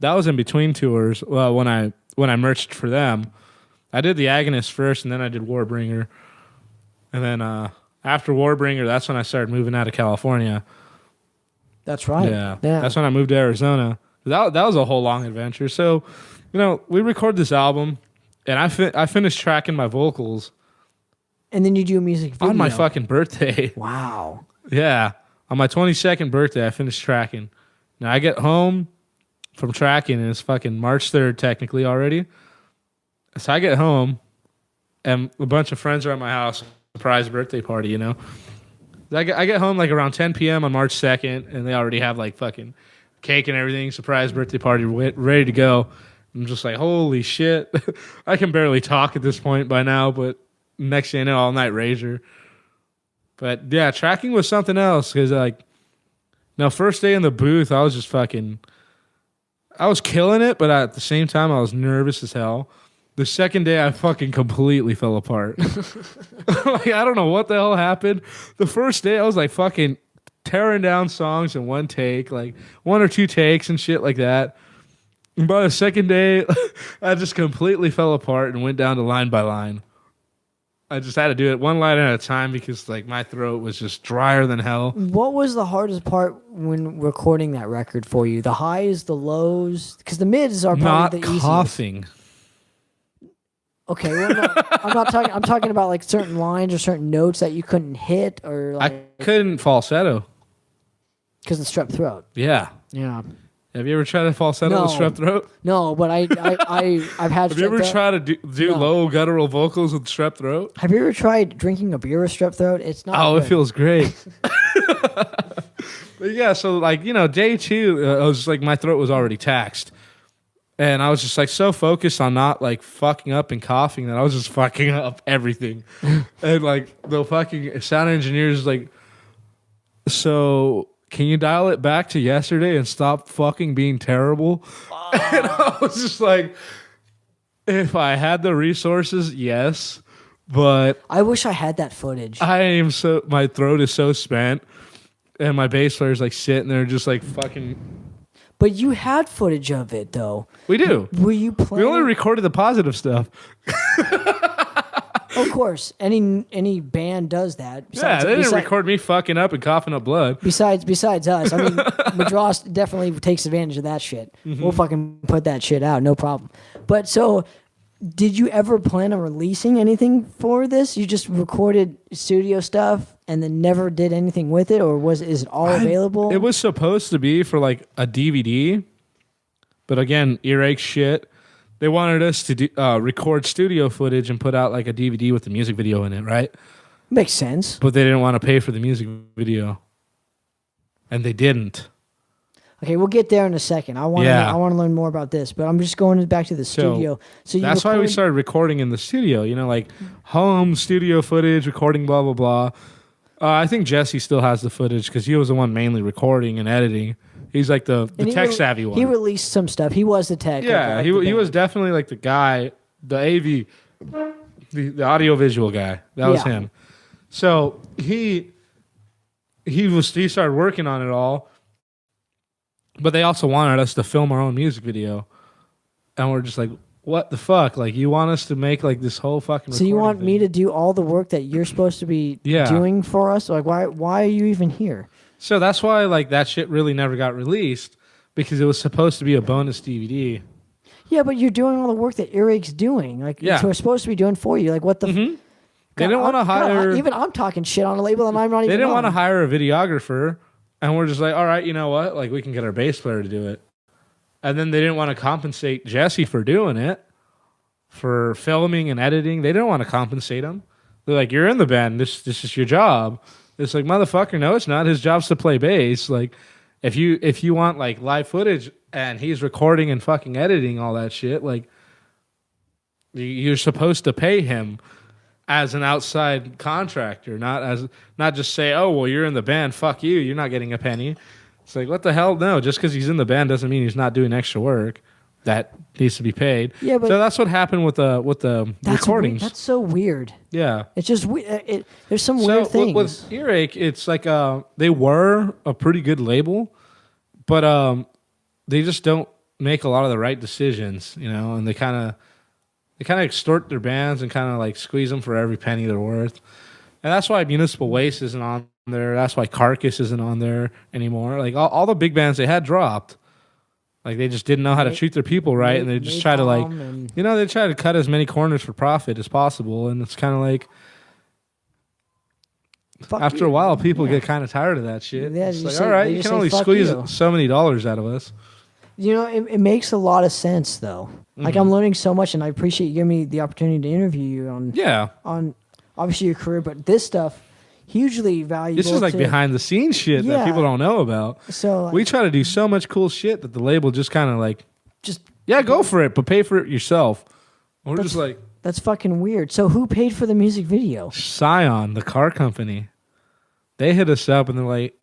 that was in between tours. Well, when I merched for them, I did the Agonist first, and then I did Warbringer, and then after Warbringer, that's when I started moving out of California. That's right. Yeah, that's when I moved to Arizona. That was a whole long adventure. So, you know, we recorded this album, and I finished tracking my vocals And then you do a music video on my fucking birthday. Wow. Yeah. On my 22nd birthday, I finished tracking. Now I get home from tracking, and it's fucking March 3rd, technically already. So I get home, and a bunch of friends are at my house. Surprise birthday party, you know? I get home like around 10 p.m. on March 2nd, and they already have like fucking cake and everything. Surprise birthday party ready to go. I'm just like, holy shit. I can barely talk at this point by now, but next thing you know, all night rager. But yeah, tracking was something else because like, first day in the booth, I was just I was killing it, but at the same time, I was nervous as hell. The second day, I fucking completely fell apart. Like, I don't know what the hell happened. The first day, I was like fucking tearing down songs in one take, like one or two takes and shit like that. And by the second day, I just completely fell apart and went down to line by line. I just had to do it one line at a time because like my throat was just drier than hell. What was the hardest part when recording that record for you? The highs, the lows? Because the mids are Not probably the easiest. coughing. Okay, well, I'm not talking. I'm talking about like certain lines or certain notes that you couldn't hit, or I like couldn't falsetto. because of strep throat. Yeah. Yeah. Have you ever tried to falsetto with No. strep throat? No, but I've had. Have you ever strep throat. tried to do No. low guttural vocals with strep throat? Have you ever tried drinking a beer with strep throat? It's not. Oh, good. it feels great. But yeah, so like, day two, I was like, my throat was already taxed. And I was just like so focused on not like fucking up and coughing that I was just fucking up everything. And like the fucking sound engineer's like, so can you dial it back to yesterday and stop fucking being terrible? And I was just like, if I had the resources, yes. But I wish I had that footage. my throat is so spent. And my bass player's like sitting there just like fucking. But you had footage of it though. We do. Were you We playing? only recorded the positive stuff. Of course, any band does that. Yeah, they didn't record me fucking up and coughing up blood. Besides us, I mean, Madras definitely takes advantage of that shit. We'll fucking put that shit out, no problem. But so, did you ever plan on releasing anything for this? You just recorded studio stuff and then never did anything with it, or is it all available? It was supposed to be for like a DVD, but again, earache shit. They wanted us to record studio footage and put out like a DVD with the music video in it, right? Makes sense. But they didn't want to pay for the music video, and they didn't. Okay, we'll get there in a second. I want to learn more about this, but I'm just going back to the studio. So that's why we started recording in the studio. You know, like home studio footage, recording, blah blah blah. I think Jesse still has the footage because he was the one mainly recording and editing. He's like the tech savvy one. He released some stuff. He was the tech. Yeah, he was definitely like the guy, the AV, the audio visual guy. That was him. So he started working on it all, but they also wanted us to film our own music video, and we're just like, what the fuck? Like, you want us to make like this whole fucking? So you want thing? me to do all the work that you're supposed to be doing for us? Like, why are you even here? So that's why like that shit really never got released, because it was supposed to be a bonus DVD. Yeah, but you're doing all the work that Eric's doing. Like, so we're supposed to be doing for you. Like, what the? They didn't want to hire. Even I'm talking shit on a label and I'm not even. They didn't want to hire a videographer, and we're just like, all right, you know what? Like, we can get our bass player to do it. And then they didn't want to compensate Jesse for doing it, for filming and editing. They didn't want to compensate him. They're like, you're in the band. This is your job. It's like, motherfucker, no, it's not. His job's to play bass. Like, if you want like live footage and he's recording and fucking editing all that shit, like, you're supposed to pay him as an outside contractor, not just say, oh, well, you're in the band, fuck you, you're not getting a penny. It's like, what the hell? No, just because he's in the band doesn't mean he's not doing extra work that needs to be paid. Yeah, but so that's what happened with the recordings. That's so weird. Yeah, it's just there's some weird things. With Earache, it's like they were a pretty good label, but they just don't make a lot of the right decisions, you know, and they kind of extort their bands and kind of like squeeze them for every penny they're worth. And that's why Municipal Waste isn't on there. That's why Carcass isn't on there anymore. Like all the big bands they had dropped. Like, they just didn't know how to treat their people right, and they just try to, like, you know, they try to cut as many corners for profit as possible, and it's kind of like, after a while, people get kind of tired of that shit. Yeah, it's like, all right, you can only squeeze so many dollars out of us. You know, it makes a lot of sense, though. Like, I'm learning so much, and I appreciate you giving me the opportunity to interview you on obviously your career, but this stuff, hugely valuable. This is like behind the scenes shit that people don't know about. So we try to do so much cool shit that the label just kind of like, go for it, but pay for it yourself. We're just like, that's fucking weird. So who paid for the music video? Scion, the car company. They hit us up and they're like,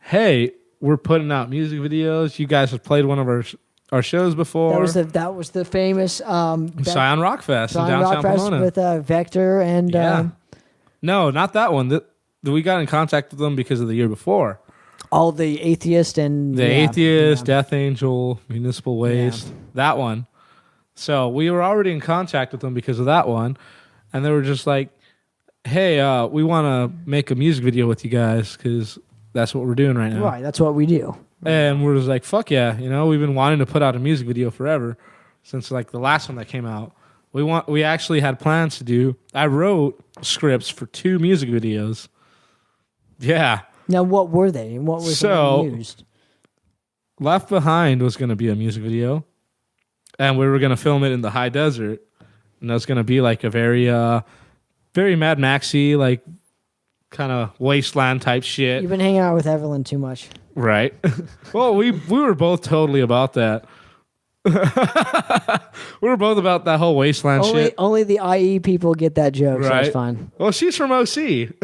hey, we're putting out music videos. You guys have played one of our shows before. That was the famous Scion Rock Fest in downtown Pomona with Vector and no, not that one. We got in contact with them because of the year before. All the Atheist and... Death Angel, Municipal Waste, that one. So we were already in contact with them because of that one. And they were just like, hey, we want to make a music video with you guys because that's what we're doing right now. Right, that's what we do. And we're just like, fuck yeah. You know, we've been wanting to put out a music video forever since like the last one that came out. We actually had plans to do... I wrote scripts for 2 music videos. Yeah. Now, what were they? And what was used? Left Behind was going to be a music video, and we were going to film it in the high desert, and that was going to be like a very Mad Maxy, like kind of wasteland type shit. You've been hanging out with Evelyn too much, right? Well, we were both totally about that. We were both about that whole wasteland shit. Only the IE people get that joke, right? So it's fine. Well, she's from OC.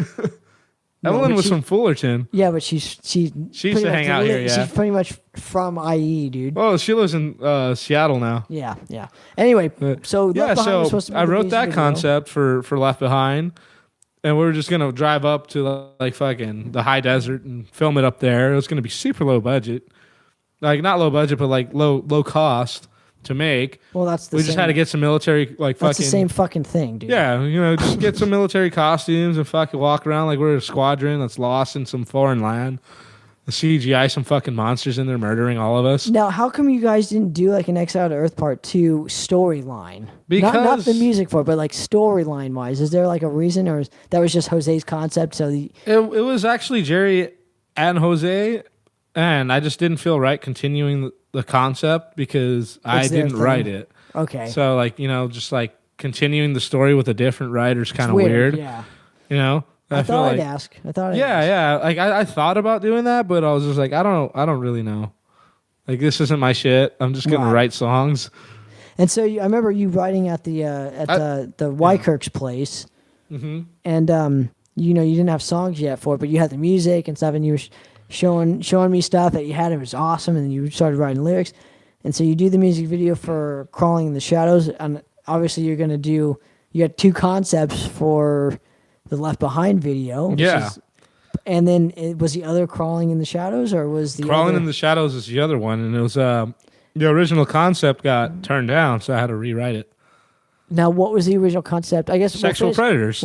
Evelyn was from Fullerton. Yeah, but she used to hang out here, yeah. She's pretty much from IE, dude. Oh, she lives in Seattle now. Yeah. Anyway, so Left Behind was supposed to be I wrote that concept for Left Behind, and we were just gonna drive up to like fucking the high desert and film it up there. It was gonna be super low budget, like not low budget, but like low cost. to make. Well, that's the we same. just had to get some military like That's fucking the same fucking thing, dude. Yeah, just get some military costumes and fucking walk around like we're a squadron that's lost in some foreign land. The CGI, some fucking monsters in there murdering all of us. Now, how come you guys didn't do like an Exile to Earth Part 2 storyline? Because not the music for it, but like storyline wise. Is there like a reason, or that was just Jose's concept? So it was actually Jerry and Jose, and I just didn't feel right continuing the concept because I didn't write it. Okay. So like, just like continuing the story with a different writer is kind of weird. Yeah. I thought I'd like, ask. I thought. Yeah. Like I thought about doing that, but I was just like, I don't really know. Like this isn't my shit. I'm just gonna write songs. And so I remember you writing at the Wykirk's place, and you didn't have songs yet for it, but you had the music and stuff, and you were showing me stuff that you had. It was awesome, and you started writing lyrics, and so you do the music video for Crawling in the Shadows, and obviously you had two concepts for the Left Behind video. Yeah. And then was the other Crawling in the Shadows, or was the Crawling in the Shadows is the other one, and it was the original concept got turned down, so I had to rewrite it. Now, what was the original concept? I guess sexual predators.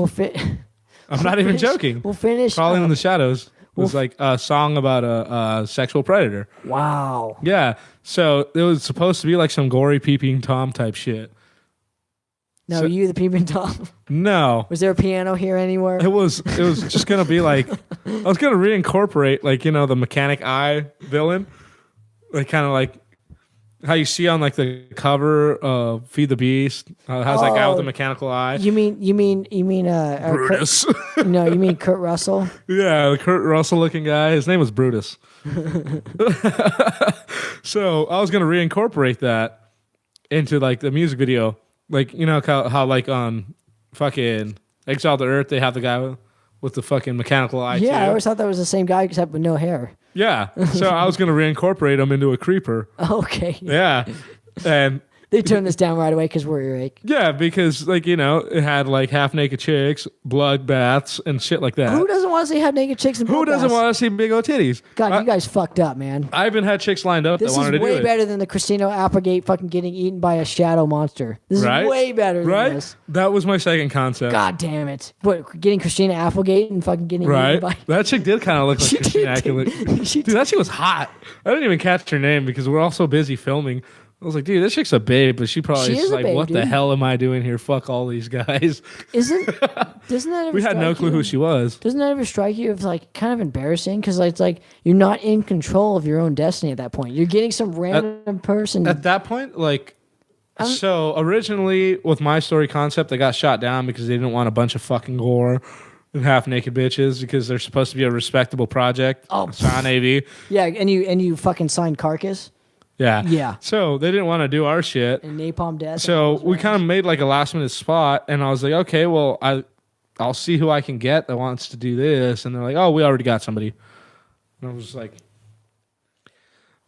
I'm not even joking. We'll finish. Crawling in the Shadows was like a song about a sexual predator. Wow. Yeah, so it was supposed to be like some gory peeping Tom type shit. No, you the peeping Tom? No. Was there a piano here anywhere? It was just gonna be like I was gonna reincorporate like the Mechanic Eye villain, like kind of like how you see on like the cover of Feed the Beast. How's that guy with the mechanical eye? You mean Brutus? No, you mean Kurt Russell? Yeah, the Kurt Russell looking guy. His name was Brutus. So I was gonna reincorporate that into like the music video. Like, how like on fucking Exile to Earth, they have the guy with the fucking mechanical eye. Yeah, too. I always thought that was the same guy except with no hair. Yeah. So I was going to reincorporate him into a creeper. Okay. Yeah. And they turned this down right away because we're earache. Yeah, because it had like half naked chicks, blood baths, and shit like that. Who doesn't want to see half naked chicks and blood Who doesn't baths? want to see big old titties? God, you guys fucked up, man. I even had chicks lined up that wanted to do it. This is way better than the Christina Applegate fucking getting eaten by a shadow monster. This is way better than this. That was my second concept. God damn it. What, getting Christina Applegate and fucking getting eaten by... That chick did kind of look like Christina Applegate. Dude, that chick was hot. I didn't even catch her name because we're all so busy filming. I was like, dude, this chick's a babe, but she probably is like, what the hell am I doing here? Fuck all these guys. Doesn't that ever We had no clue who she was. Doesn't that ever strike you as like kind of embarrassing? Because it's like you're not in control of your own destiny at that point. You're getting some random person. At that point, so originally with my story concept, they got shot down because they didn't want a bunch of fucking gore and half naked bitches because they're supposed to be a respectable project. Oh, Sean AV. Yeah, and you fucking signed Carcass. Yeah. Yeah. So they didn't want to do our shit. And Napalm Death. So we kind of made like a last minute spot, and I was like, okay, well, I'll see who I can get that wants to do this. And they're like, oh, we already got somebody. And I was like,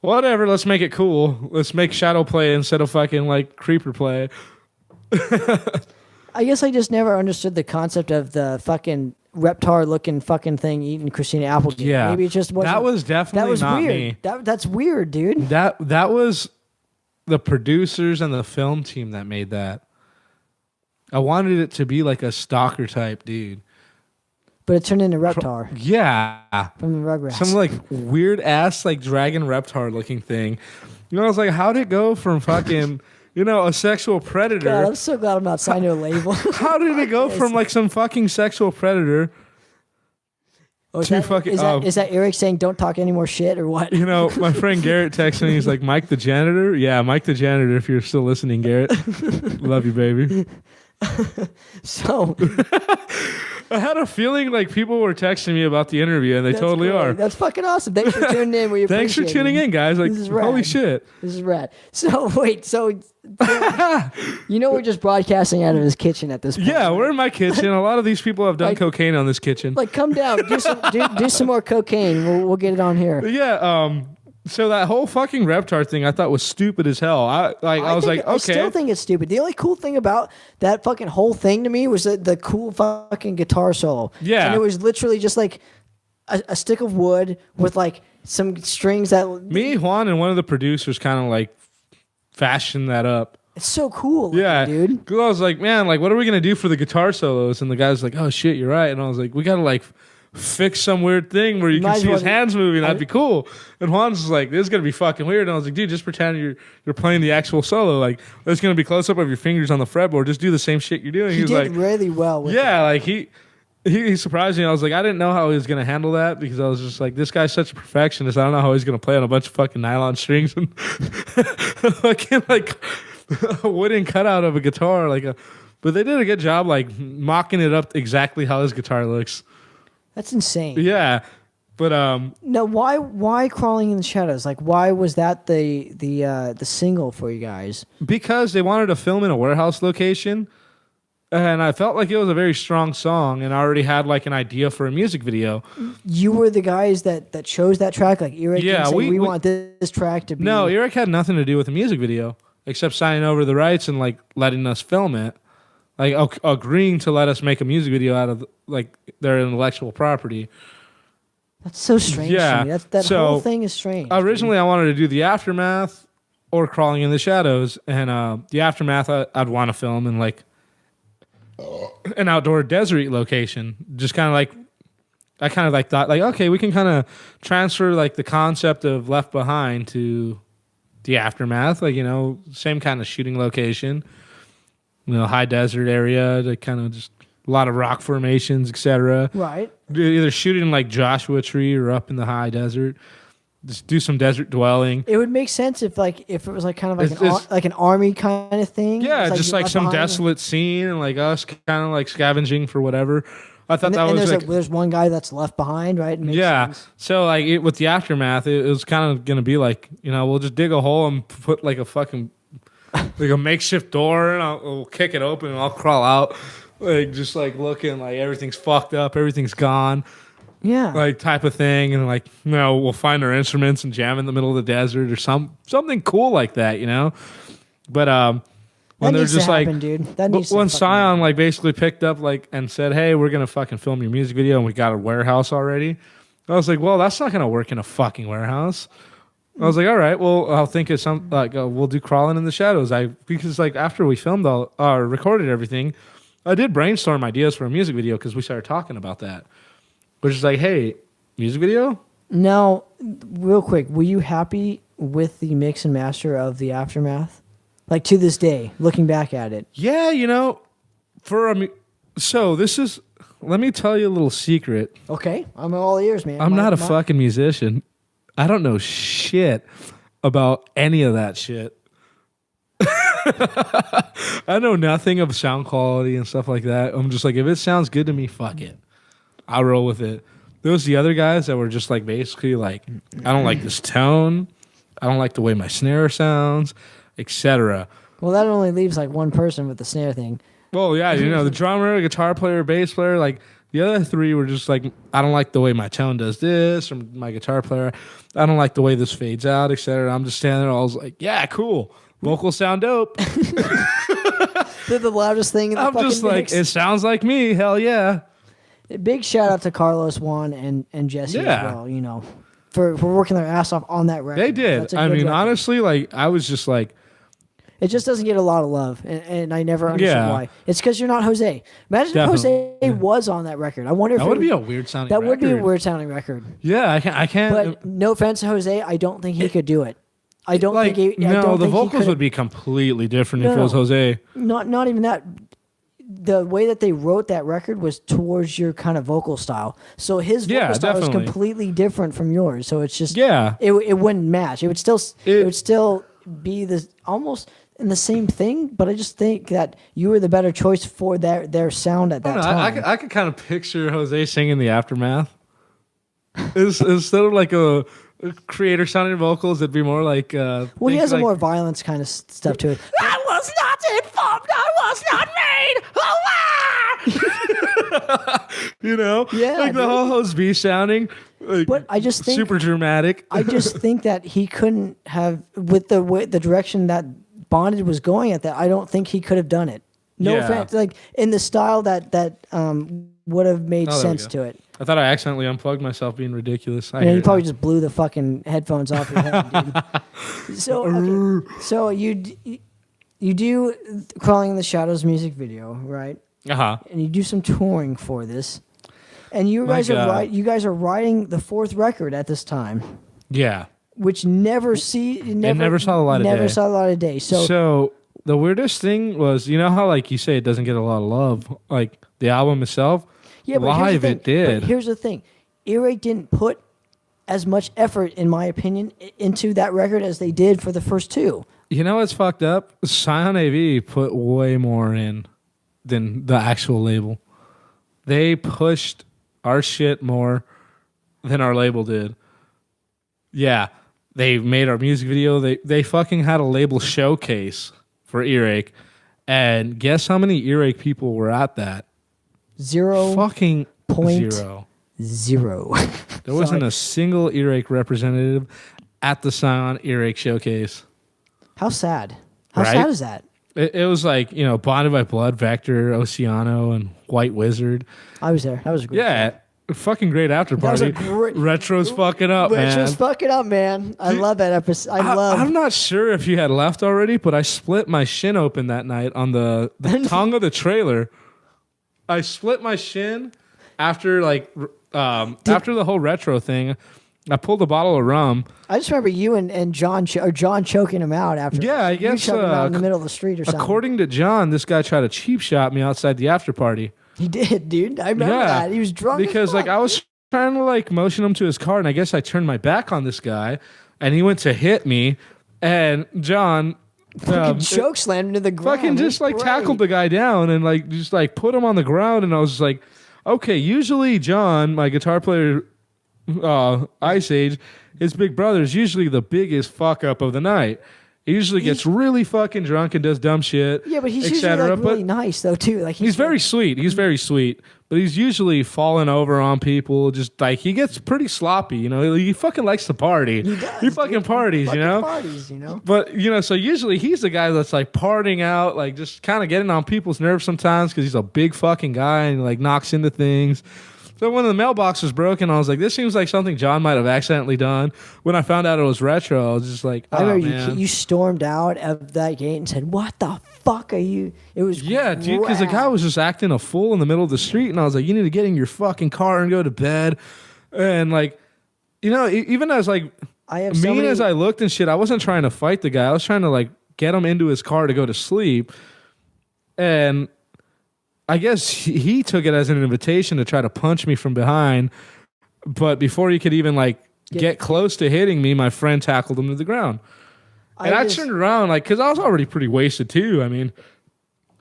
whatever, let's make it cool. Let's make shadow play instead of fucking like creeper play. I guess I just never understood the concept of the fucking reptar looking fucking thing eating Christina Applegate. Yeah. Maybe it just wasn't. That was definitely not weird. me. That's weird, dude. That was the producers and the film team that made that. I wanted it to be like a stalker type dude. But it turned into Reptar. Yeah. From the Rugrats. Some like weird ass like dragon reptar looking thing. I was like, how'd it go from fucking a sexual predator? God, I'm so glad I'm not signed to a label. How did it go from like some fucking sexual predator is to fucking... Is that Eric saying don't talk any more shit or what? My friend Garrett texted me. He's like, Mike the janitor? Yeah, Mike the janitor, if you're still listening, Garrett. Love you, baby. So... I had a feeling like people were texting me about the interview, and they totally cool. are. That's fucking awesome. Thanks for tuning in. We Thanks for tuning in, guys. Like, holy shit. This is rad. So, wait. So, we're just broadcasting out of his kitchen at this point. Yeah, we're in my kitchen. A lot of these people have done cocaine on this kitchen. Like, come down. Do some more cocaine. We'll get it on here. Yeah, so that whole fucking Reptar thing I thought was stupid as hell. I was like, okay. I still think it's stupid. The only cool thing about that fucking whole thing to me was the cool fucking guitar solo. Yeah. And it was literally just like a stick of wood with like some strings that... Me, Juan, and one of the producers kind of like fashion that up. It's so cool. Yeah, dude. Because I was like, man, like, what are we gonna do for the guitar solos? And the guy's like, oh shit, you're right. And I was like, we gotta like fix some weird thing where you can see his hands moving. That'd be cool. And Juan's like, this is gonna be fucking weird. And I was like, dude, just pretend you're playing the actual solo. Like, there's gonna be close up of your fingers on the fretboard. Just do the same shit you're doing. He was did like, really well with it. like he surprised me. I was like, I didn't know how he was gonna handle that because I was just like, this guy's such a perfectionist. I don't know how he's gonna play on a bunch of fucking nylon strings and fucking like a wooden cutout of a guitar. But they did a good job like mocking it up exactly how his guitar looks. That's insane. Yeah, but no, why Crawling in the Shadows? Like, why was that the single for you guys? Because they wanted to film in a warehouse location, and I felt like it was a very strong song, and I already had like an idea for a music video. You were the guys that chose that track, like Eric. Yeah, and say, we want this track to be. No, Eric had nothing to do with the music video except signing over the rights and like letting us film it. Like agreeing to let us make a music video out of like their intellectual property. That's so strange. Yeah, to me. That whole thing is strange. Originally, I wanted to do the Aftermath or Crawling in the Shadows, and the Aftermath I'd want to film in like an outdoor desert location. Just kind of like I kind of like thought like, okay, we can kind of transfer like the concept of Left Behind to the Aftermath, like, you know, same kind of shooting location. You know, high desert area to kind of just a lot of rock formations, etc. Right. Either shooting in like Joshua Tree or up in the high desert. Just do some desert dwelling. It would make sense if it was like kind of like an army kind of thing. Yeah, just like some desolate scene and like us kind of like scavenging for whatever. I thought that was like there's one guy that's left behind, right? It makes sense. So like with the Aftermath, it was kind of gonna be like, you know, we'll just dig a hole and put like a fucking like a makeshift door, and we'll kick it open, and I'll crawl out, like just like looking like everything's fucked up, everything's gone, like type of thing, and like, you know, we'll find our instruments and jam in the middle of the desert or something cool like that, you know. But when they're just like, when Scion like basically picked up like and said, hey, we're gonna fucking film your music video, and we got a warehouse already, I was like, well, that's not gonna work in a fucking warehouse. I was like, all right, well, I'll think of some, like, we'll do Crawling in the Shadows. Because, like, after we filmed recorded everything, I did brainstorm ideas for a music video because we started talking about that. Which is like, hey, music video? Now, real quick, were you happy with the mix and master of the Aftermath? Like, to this day, looking back at it. Yeah, you know, so this is, let me tell you a little secret. Okay, I'm all ears, man. I'm not a fucking musician. I don't know shit about any of that shit. I know nothing of sound quality and stuff like that. I'm just like, if it sounds good to me, fuck it. I'll roll with it. There was the other guys that were just like, basically like, I don't like this tone. I don't like the way my snare sounds, etc. Well, that only leaves like one person with the snare thing. Well, yeah, you know, the drummer, guitar player, bass player, like, the other three were just like, I don't like the way my tone does this, or my guitar player, I don't like the way this fades out, etc. I'm just standing there, I was like, yeah, cool. Vocals sound dope. They're the loudest thing in the fucking just like, mix. it sounds like me, hell yeah. Big shout out to Carlos, Juan, and Jesse as well, you know, for working their ass off on that record. They did. I mean, honestly, like, I was just like, it just doesn't get a lot of love, and I never understood why. It's because you're not Jose. Imagine if Jose was on that record. I wonder if that would be a weird sounding record. That would be a weird sounding record. Yeah, I can't. But no offense to Jose, I don't think he could do it. I don't like, think he. No, the vocals would be completely different if it was Jose. Not even that. The way that they wrote that record was towards your kind of vocal style. So his vocal style is completely different from yours. So it's just it wouldn't match. It would still be the almost in the same thing, but I just think that you were the better choice for their sound at that time. I could kind of picture Jose singing the Aftermath. Instead of like a creator sounding vocals, it'd be more like well, he has a more violence kind of stuff to it. I was not informed, I was not made. You know, like the whole Jose B sounding. Like, but I just think super dramatic. I just think that he couldn't have, with the direction that Bonded was going at that. I don't think he could have done it. No offense, like in the style that would have made sense to it. I thought I accidentally unplugged myself being ridiculous. Yeah, you probably just blew the fucking headphones off your head, dude. So you do Crawling in the Shadows music video, right? Uh-huh. And you do some touring for this. And you My guys God. you guys are writing the 4th record at this time, Yeah. which never It never saw the light of day. Never saw the light of day. So the weirdest thing was, you know how like you say it doesn't get a lot of love, like the album itself. Yeah, but here's the live thing. it did. But here's the thing: Earache didn't put as much effort, in my opinion, into that record as they did for the first 2. You know what's fucked up? Scion AV put way more in than the actual label. They pushed our shit more than our label did. Yeah, they made our music video. They fucking had a label showcase for Earache, and guess how many Earache people were at that? 0.0. Fucking zero. There wasn't a single Earache representative at the Scion Earache showcase. How sad. How Right? sad is that? It was like, you know, Bonded by Blood, Vector, Oceano, and White Wizard. I was there. That was a great. Yeah, fucking great after That was party. a great. Retro's fucking up, man. Retro's fucking up, man. I love that episode. I'm not sure if you had left already, but I split my shin open that night on the tongue of the trailer. I split my shin after after the whole Retro thing. I pulled a bottle of rum. I just remember you and John choking him out after. Yeah, I you guess choking him out in the middle of the street or something. According to John, this guy tried to cheap shot me outside the after party. He did, dude. I remember that. He was drunk because as like fuck. I was trying to like motion him to his car, and I guess I turned my back on this guy, and he went to hit me, and John fucking choke slammed into the ground. fucking just like Great. tackled the guy down and like just like put him on the ground, and I was just like, okay, usually John, my guitar player, Ice Age, his big brother is usually the biggest fuck up of the night. He usually gets really fucking drunk and does dumb shit. Yeah, but he's et usually cetera, like really but nice though too. Like he's very sweet. He's very sweet, but he's usually falling over on people. Just like he gets pretty sloppy, you know. He fucking likes to party. He does. He fucking dude. parties, Fucking you know. Parties, you know. But you know, so usually he's the guy that's like partying out, like just kind of getting on people's nerves sometimes because he's a big fucking guy and like knocks into things. So when the mailbox was broken, I was like, this seems like something John might have accidentally done. When I found out it was Retro, I was just like, I oh, remember man. you stormed out of that gate and said, "What the fuck are you?" It was Yeah, dude, because the guy rad. was just acting a fool in the middle of the street, and I was like, you need to get in your fucking car and go to bed. And like, you know, even as like I have mean so many, as I looked and shit, I wasn't trying to fight the guy. I was trying to like get him into his car to go to sleep. And I guess he took it as an invitation to try to punch me from behind. But before he could even like get close to hitting me, my friend tackled him to the ground. And I turned around like, because I was already pretty wasted too. I mean,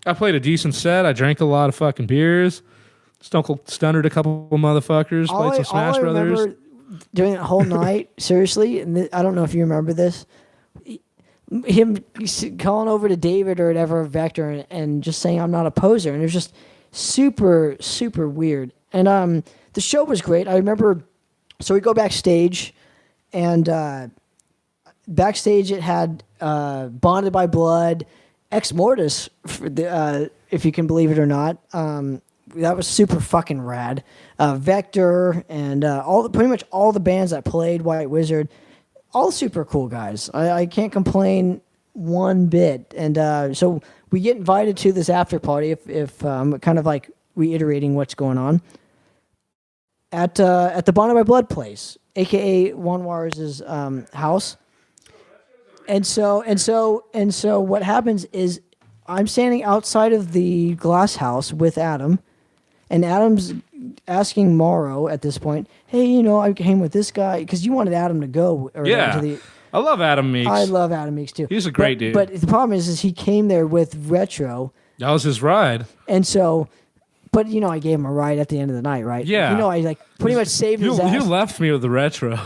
I played a decent set. I drank a lot of fucking beers. Stunnered a couple of motherfuckers. Played some Smash Brothers. Remember during that whole night, seriously, and I don't know if you remember this, him calling over to David or whatever, Vector, and just saying, "I'm not a poser." And it was just super, super weird. And the show was great. I remember, so we go backstage, and backstage it had Bonded by Blood, Ex Mortis, if you can believe it or not. That was super fucking rad. Vector and pretty much all the bands that played, White Wizard, all super cool guys. I can't complain one bit. And so we get invited to this after party, if kind of like reiterating what's going on, at the Bonded by Blood place, aka Juan Juarez's house. And so what happens is I'm standing outside of the glass house with Adam, and Adam's asking Mauro at this point, "Hey, you know, I came with this guy," because you wanted Adam to go. Yeah. I love Adam Meeks. I love Adam Meeks too. He's a great dude. But the problem is he came there with Retro, That was his ride. and so, but you know, I gave him a ride at the end of the night, right? Yeah. You know, I like pretty much saved his You ass. left me with the Retro.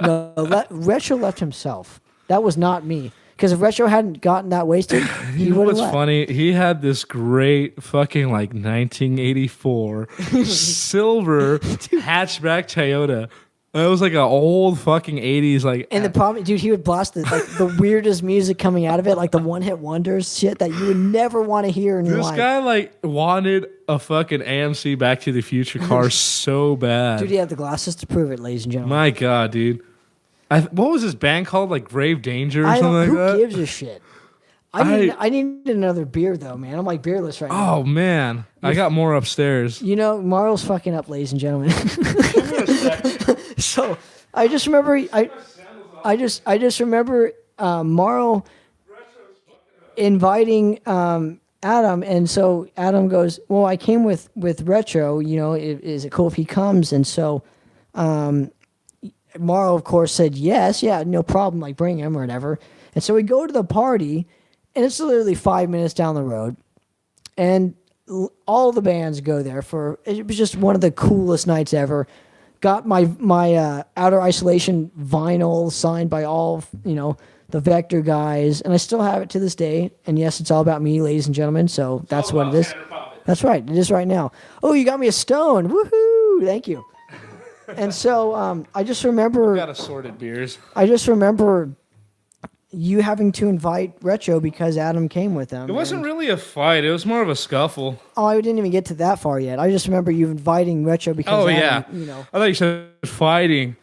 No, Retro left himself. That was not me. Because if Retro hadn't gotten that wasted, he You know would have what's left. funny? He had this great fucking like 1984 silver hatchback Toyota It was like an old fucking 80s like. And the problem, dude, he would blast the weirdest music coming out of it, like the one-hit wonders shit that you would never want to hear in your This life. guy like wanted a fucking AMC Back to the Future car so bad. Dude, he had the glasses to prove it, ladies and gentlemen. My God, dude. What was this band called? Like Grave Danger or something like who that? gives a shit? I need another beer though, man. I'm like beerless right now. Oh man, I got more upstairs. You know, Mauro's fucking up, ladies and gentlemen. So I just remember I just remember Mauro inviting Adam, and so Adam goes, well, I came with Retro, you know, is it cool if he comes? And so Mauro, of course, said yes, yeah, no problem, like bring him or whatever. And so we go to the party, and it's literally 5 minutes down the road, and all the bands go there for. It was just one of the coolest nights ever. Got my Outer Isolation vinyl signed by all, you know, the Vector guys, and I still have it to this day. And yes, it's all about me, ladies and gentlemen. So that's what it is. That's right. It is right now. Oh, you got me a stone. Woohoo! Thank you. And so I just remember. Got assorted beers. I just remember you having to invite Retro because Adam came with them. It wasn't really a fight. It was more of a scuffle. Oh, I didn't even get to that far yet. I just remember you inviting Retro because Adam, you know. I thought you said fighting.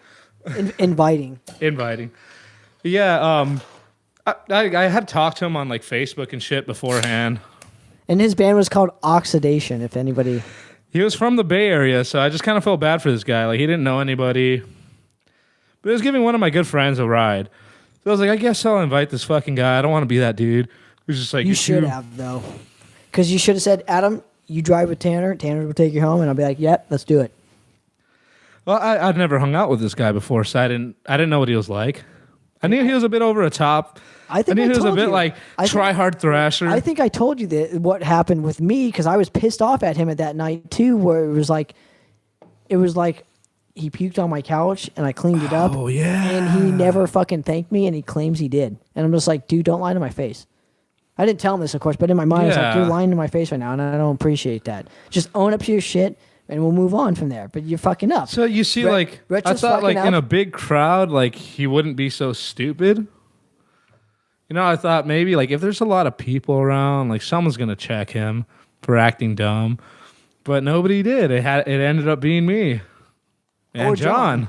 Inviting. Inviting. Yeah, I had talked to him on like Facebook and shit beforehand. And his band was called Oxidation, if anybody. He was from the Bay Area, so I just kind of felt bad for this guy. Like, he didn't know anybody. But he was giving one of my good friends a ride. So I was like, I guess I'll invite this fucking guy. I don't want to be that dude. He was just like... You should have, though. Because you should have said, Adam, you drive with Tanner. Tanner will take you home. And I'll be like, yep, let's do it. Well, I'd never hung out with this guy before, so I didn't know what he was like. I knew he was a bit over the top. I knew he was a bit like try-hard thrasher. I think I told you that what happened with me because I was pissed off at him at that night, too, where it was like he puked on my couch and I cleaned it up. Oh, yeah. And he never fucking thanked me and he claims he did. And I'm just like, dude, don't lie to my face. I didn't tell him this, of course, but in my mind, I was like, you're lying to my face right now and I don't appreciate that. Just own up to your shit and we'll move on from there. But you're fucking up. So you see, I thought like in a big crowd, like he wouldn't be so stupid. You know, I thought maybe like if there's a lot of people around, like someone's going to check him for acting dumb. But nobody did. It ended up being me. And John.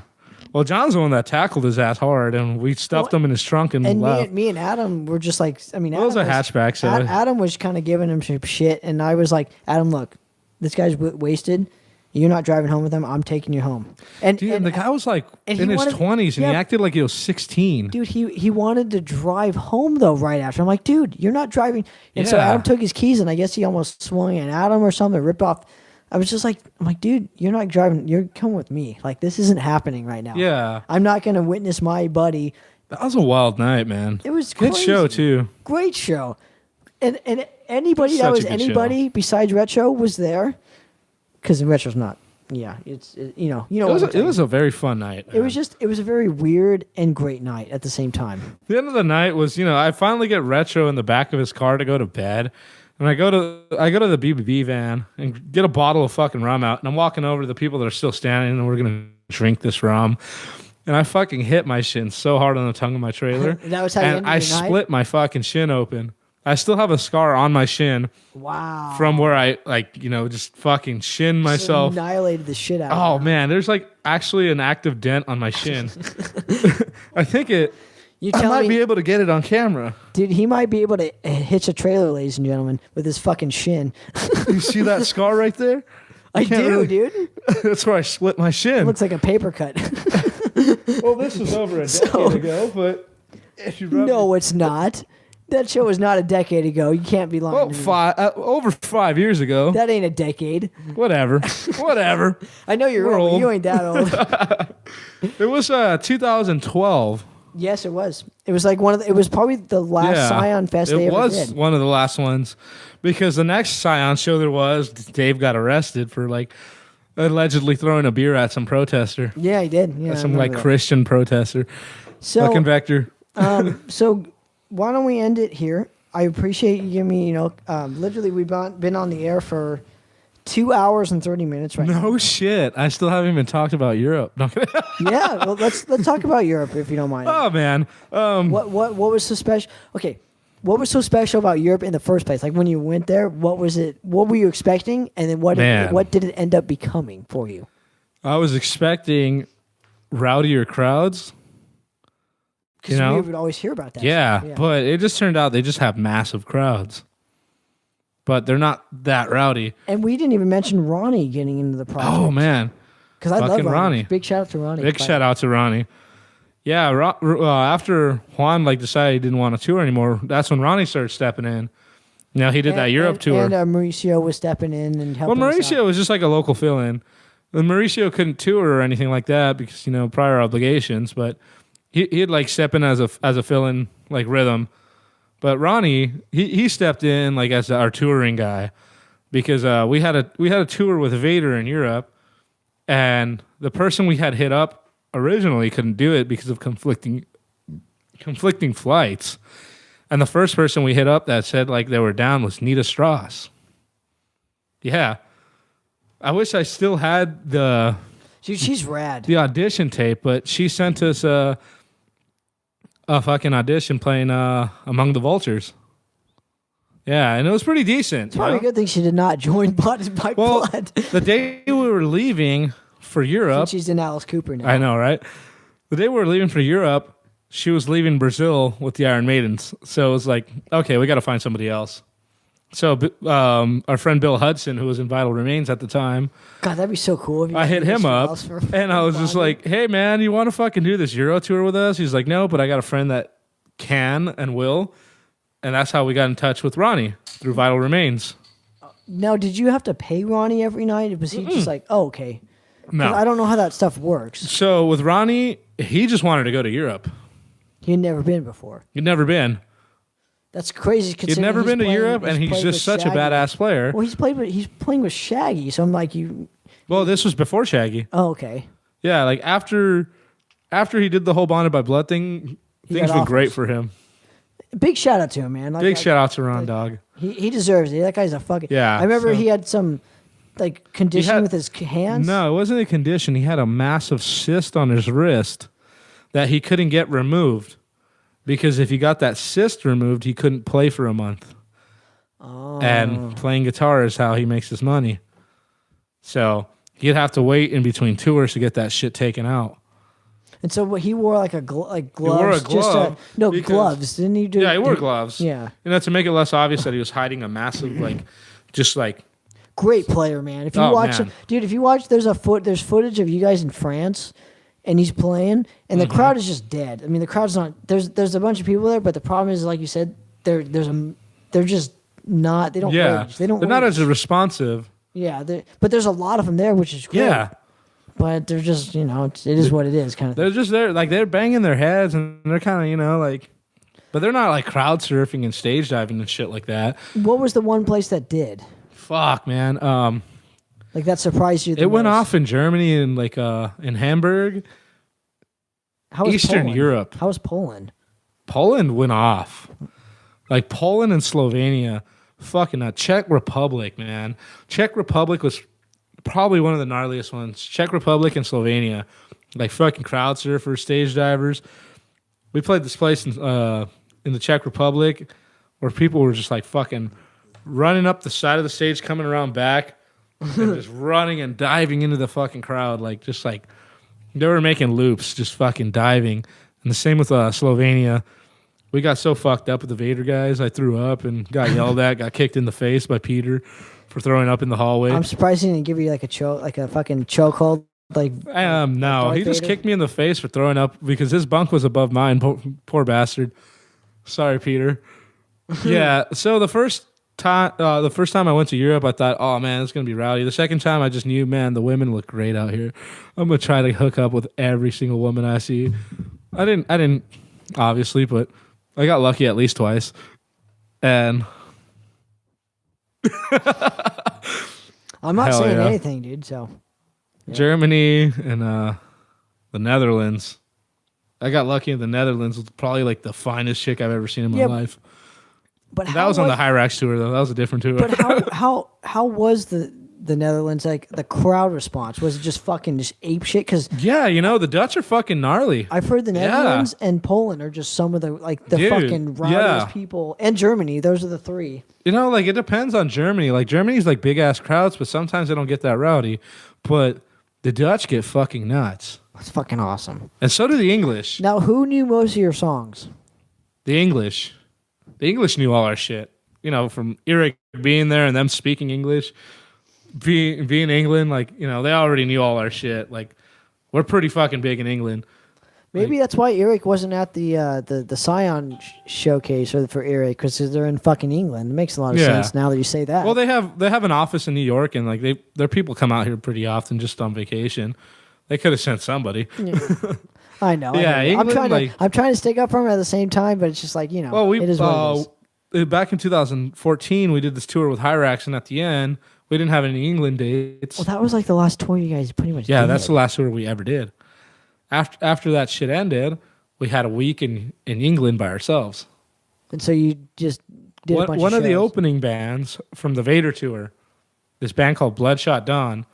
Well, John's the one that tackled his ass hard, and we stuffed him in his trunk and left. Me and Adam were just like, I mean, it was a hatchback. So Adam was kind of giving him some shit, and I was like, Adam, look, this guy's wasted. You're not driving home with him. I'm taking you home. And the guy was like in his 20s, and he acted like he was 16. Dude, he wanted to drive home though right after. I'm like, dude, you're not driving. And so Adam took his keys, and I guess he almost swung at Adam or something, ripped off. I was just like, I'm like, dude, you're not driving. You're coming with me. Like, this isn't happening right now. Yeah. I'm not going to witness my buddy. That was a wild night, man. It was good crazy. show, too. Great show. And anybody that was anybody besides Retro was there. Because Retro's not. Yeah. It was a very fun night. It was a very weird and great night at the same time. The end of the night was, I finally get Retro in the back of his car to go to bed. And I go to the BBB van and get a bottle of fucking rum out, and I'm walking over to the people that are still standing, and we're gonna drink this rum. And I fucking hit my shin so hard on the tongue of my trailer. That was how you ended I your split my fucking shin open. I still have a scar on my shin. Wow. From where I just fucking shin myself. Annihilated the shit out. Oh man, there's like actually an active dent on my shin. I think I might be able to get it on camera. Dude, he might be able to hitch a trailer, ladies and gentlemen, with his fucking shin. You see that scar right there? I do, dude. That's where I split my shin. It looks like a paper cut. Well, this was over a decade ago, but if you No, it's not. That show was not a decade ago. You can't be lying. Well, over 5 years ago. That ain't a decade. Whatever. I know you're old. You ain't that old. It was 2012. Yes, it was. It was like it was probably the last Scion Fest they ever did. It was one of the last ones because the next Scion show there was, Dave got arrested for like allegedly throwing a beer at some protester. Yeah, he did. Yeah, some like Christian protester. So, fucking Vector. So why don't we end it here? I appreciate you giving me, literally we've been on the air for 2 hours and 30 minutes right now. No shit. I still haven't even talked about Europe. No. Yeah, well, let's talk about Europe if you don't mind. Oh man. What was so special? Okay, what was so special about Europe in the first place? Like when you went there, what was it? What were you expecting, and then what did it end up becoming for you? I was expecting rowdier crowds. Because we would always hear about that. Yeah, but it just turned out they just have massive crowds. But they're not that rowdy. And we didn't even mention Ronnie getting into the project. Oh, man. Because I love Ronnie. Big shout out to Ronnie. Big shout out to Ronnie. Yeah, after Juan decided he didn't want to tour anymore, that's when Ronnie started stepping in. He did that Europe tour. And Mauricio was stepping in and helping. Well, Mauricio was just like a local fill-in. And Mauricio couldn't tour or anything like that because, prior obligations. But he'd like step in as a fill-in like rhythm. But Ronnie, he stepped in like as our touring guy because we had a tour with Vader in Europe, and the person we had hit up originally couldn't do it because of conflicting flights. And the first person we hit up that said like they were down was Nita Strauss. Yeah. I wish I still had she's rad. The audition tape, but she sent us a fucking audition playing Among the Vultures. Yeah, and it was pretty decent. It's probably a good thing she did not join Blood by Blood. The day we were leaving for Europe... She's in Alice Cooper now. I know, right? The day we were leaving for Europe, she was leaving Brazil with the Iron Maidens. So it was like, okay, we got to find somebody else. So our friend Bill Hudson, who was in Vital Remains at the time... God, that'd be so cool. If you I hit him up, and I was just like, hey, man, you want to fucking do this Euro tour with us? He's like, no, but I got a friend that can and will. And that's how we got in touch with Ronnie, through Vital Remains. Now, did you have to pay Ronnie every night? Was he just like, oh, okay? No. I don't know how that stuff works. So with Ronnie, he just wanted to go to Europe. He had never been before. He'd never been. That's crazy. He'd never been to Europe, and he's just such a badass player. Well, he's playing with Shaggy, so I'm like, you... Well, this was before Shaggy. Oh, okay. Yeah, like after he did the whole Bonded by Blood thing, things went great for him. Big shout out to him, man. Big shout out to Ron Dog. He deserves it. That guy's a fucking... Yeah. I remember he had some condition with his hands. No, it wasn't a condition. He had a massive cyst on his wrist that he couldn't get removed. Because if he got that cyst removed, he couldn't play for a month. Oh. And playing guitar is how he makes his money. So he'd have to wait in between tours to get that shit taken out. And so he wore like gloves. He wore a glove. Gloves. Didn't he do? Yeah, he wore gloves. Yeah. To make it less obvious that he was hiding a massive, Great player, man. If you watch, dude, there's footage of you guys in France. And he's playing, and the crowd is just dead. I mean, the crowd's not. There's a bunch of people there, but the problem is, like you said, they're just not. They don't rage. They're not as responsive. Yeah, but there's a lot of them there, which is great. Yeah, but they're just it is what it is, kind of. They're just there, like they're banging their heads, and they're kind of but they're not like crowd surfing and stage diving and shit like that. What was the one place that did? Fuck, man. Like that surprised you? It went off in Germany and in Hamburg. How was Eastern Poland? Europe. How was Poland? Poland went off. Like Poland and Slovenia. Fucking Czech Republic, man. Czech Republic was probably one of the gnarliest ones. Czech Republic and Slovenia. Like fucking crowd surfers, stage divers. We played this place in the Czech Republic where people were just like fucking running up the side of the stage, coming around back. And just running and diving into the fucking crowd, they were making loops, just fucking diving. And the same with Slovenia. We got so fucked up with the Vader guys, I threw up and got yelled at, got kicked in the face by Peter for throwing up in the hallway. I'm surprised he didn't give you a fucking chokehold. No, he just kicked me in the face for throwing up because his bunk was above mine. Poor bastard. Sorry, Peter. Yeah. So the first time I went to Europe, I thought, oh man, it's gonna be rowdy. The second time, I just knew, man, the women look great out here. I'm gonna try to hook up with every single woman I see. I didn't, obviously, but I got lucky at least twice. And I'm not saying anything, dude. So Germany and the Netherlands. I got lucky in the Netherlands with probably the finest chick I've ever seen in my life. But that was on the Hyrax tour, though. That was a different tour. But how was the the Netherlands, like the crowd response was just fucking just ape shit. Because Yeah, the Dutch are fucking gnarly. I've heard the Netherlands and Poland are just some of the Dude, fucking rowdiest people, and Germany. Those are the three. It depends on Germany. Like Germany's like big ass crowds, but sometimes they don't get that rowdy. But the Dutch get fucking nuts. That's fucking awesome. And so do the English. Now, who knew most of your songs? The English. The English knew all our shit. From Eric being there and them speaking English, being England, they already knew all our shit. Like, we're pretty fucking big in England. Maybe that's why Eric wasn't at the Scion showcase for Eric, because they're in fucking England. It makes a lot of sense now that you say that. Well, they have an office in New York, and like their people come out here pretty often just on vacation. They could have sent somebody. Yeah. I know. Yeah, I know. England, I'm trying to stick up for him at the same time, but it's just like, Well, it is what it is. Back in 2014, we did this tour with Hyrax, and at the end, we didn't have any England dates. Well, that was like the last tour you guys pretty much did. Yeah, that's the last tour we ever did. After that shit ended, we had a week in England by ourselves. And so you just did a bunch One of the shows. opening bands from the Vader tour, this band called Bloodshot Dawn,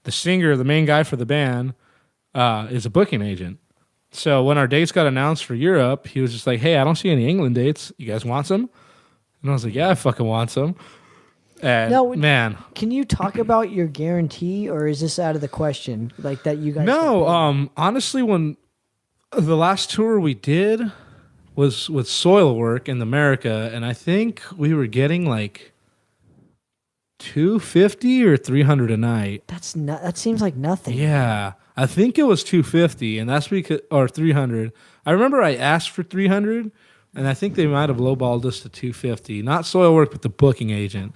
the singer, the main guy for the band, is a booking agent. So when our dates got announced for Europe, he was just like, "Hey, I don't see any England dates. You guys want some?" And I was like, "Yeah, I fucking want some." And Now, man, Can you talk about your guarantee, or is this out of the question? Like that you guys? no. Honestly, when the last tour we did was with Soilwork in America, and I think we were getting like $250 or $300 a night. That seems like nothing. Yeah, I think it was $250, and that's because or $300. I remember I asked for $300, and I think they might have lowballed us to $250. Not Soilwork, but the booking agent.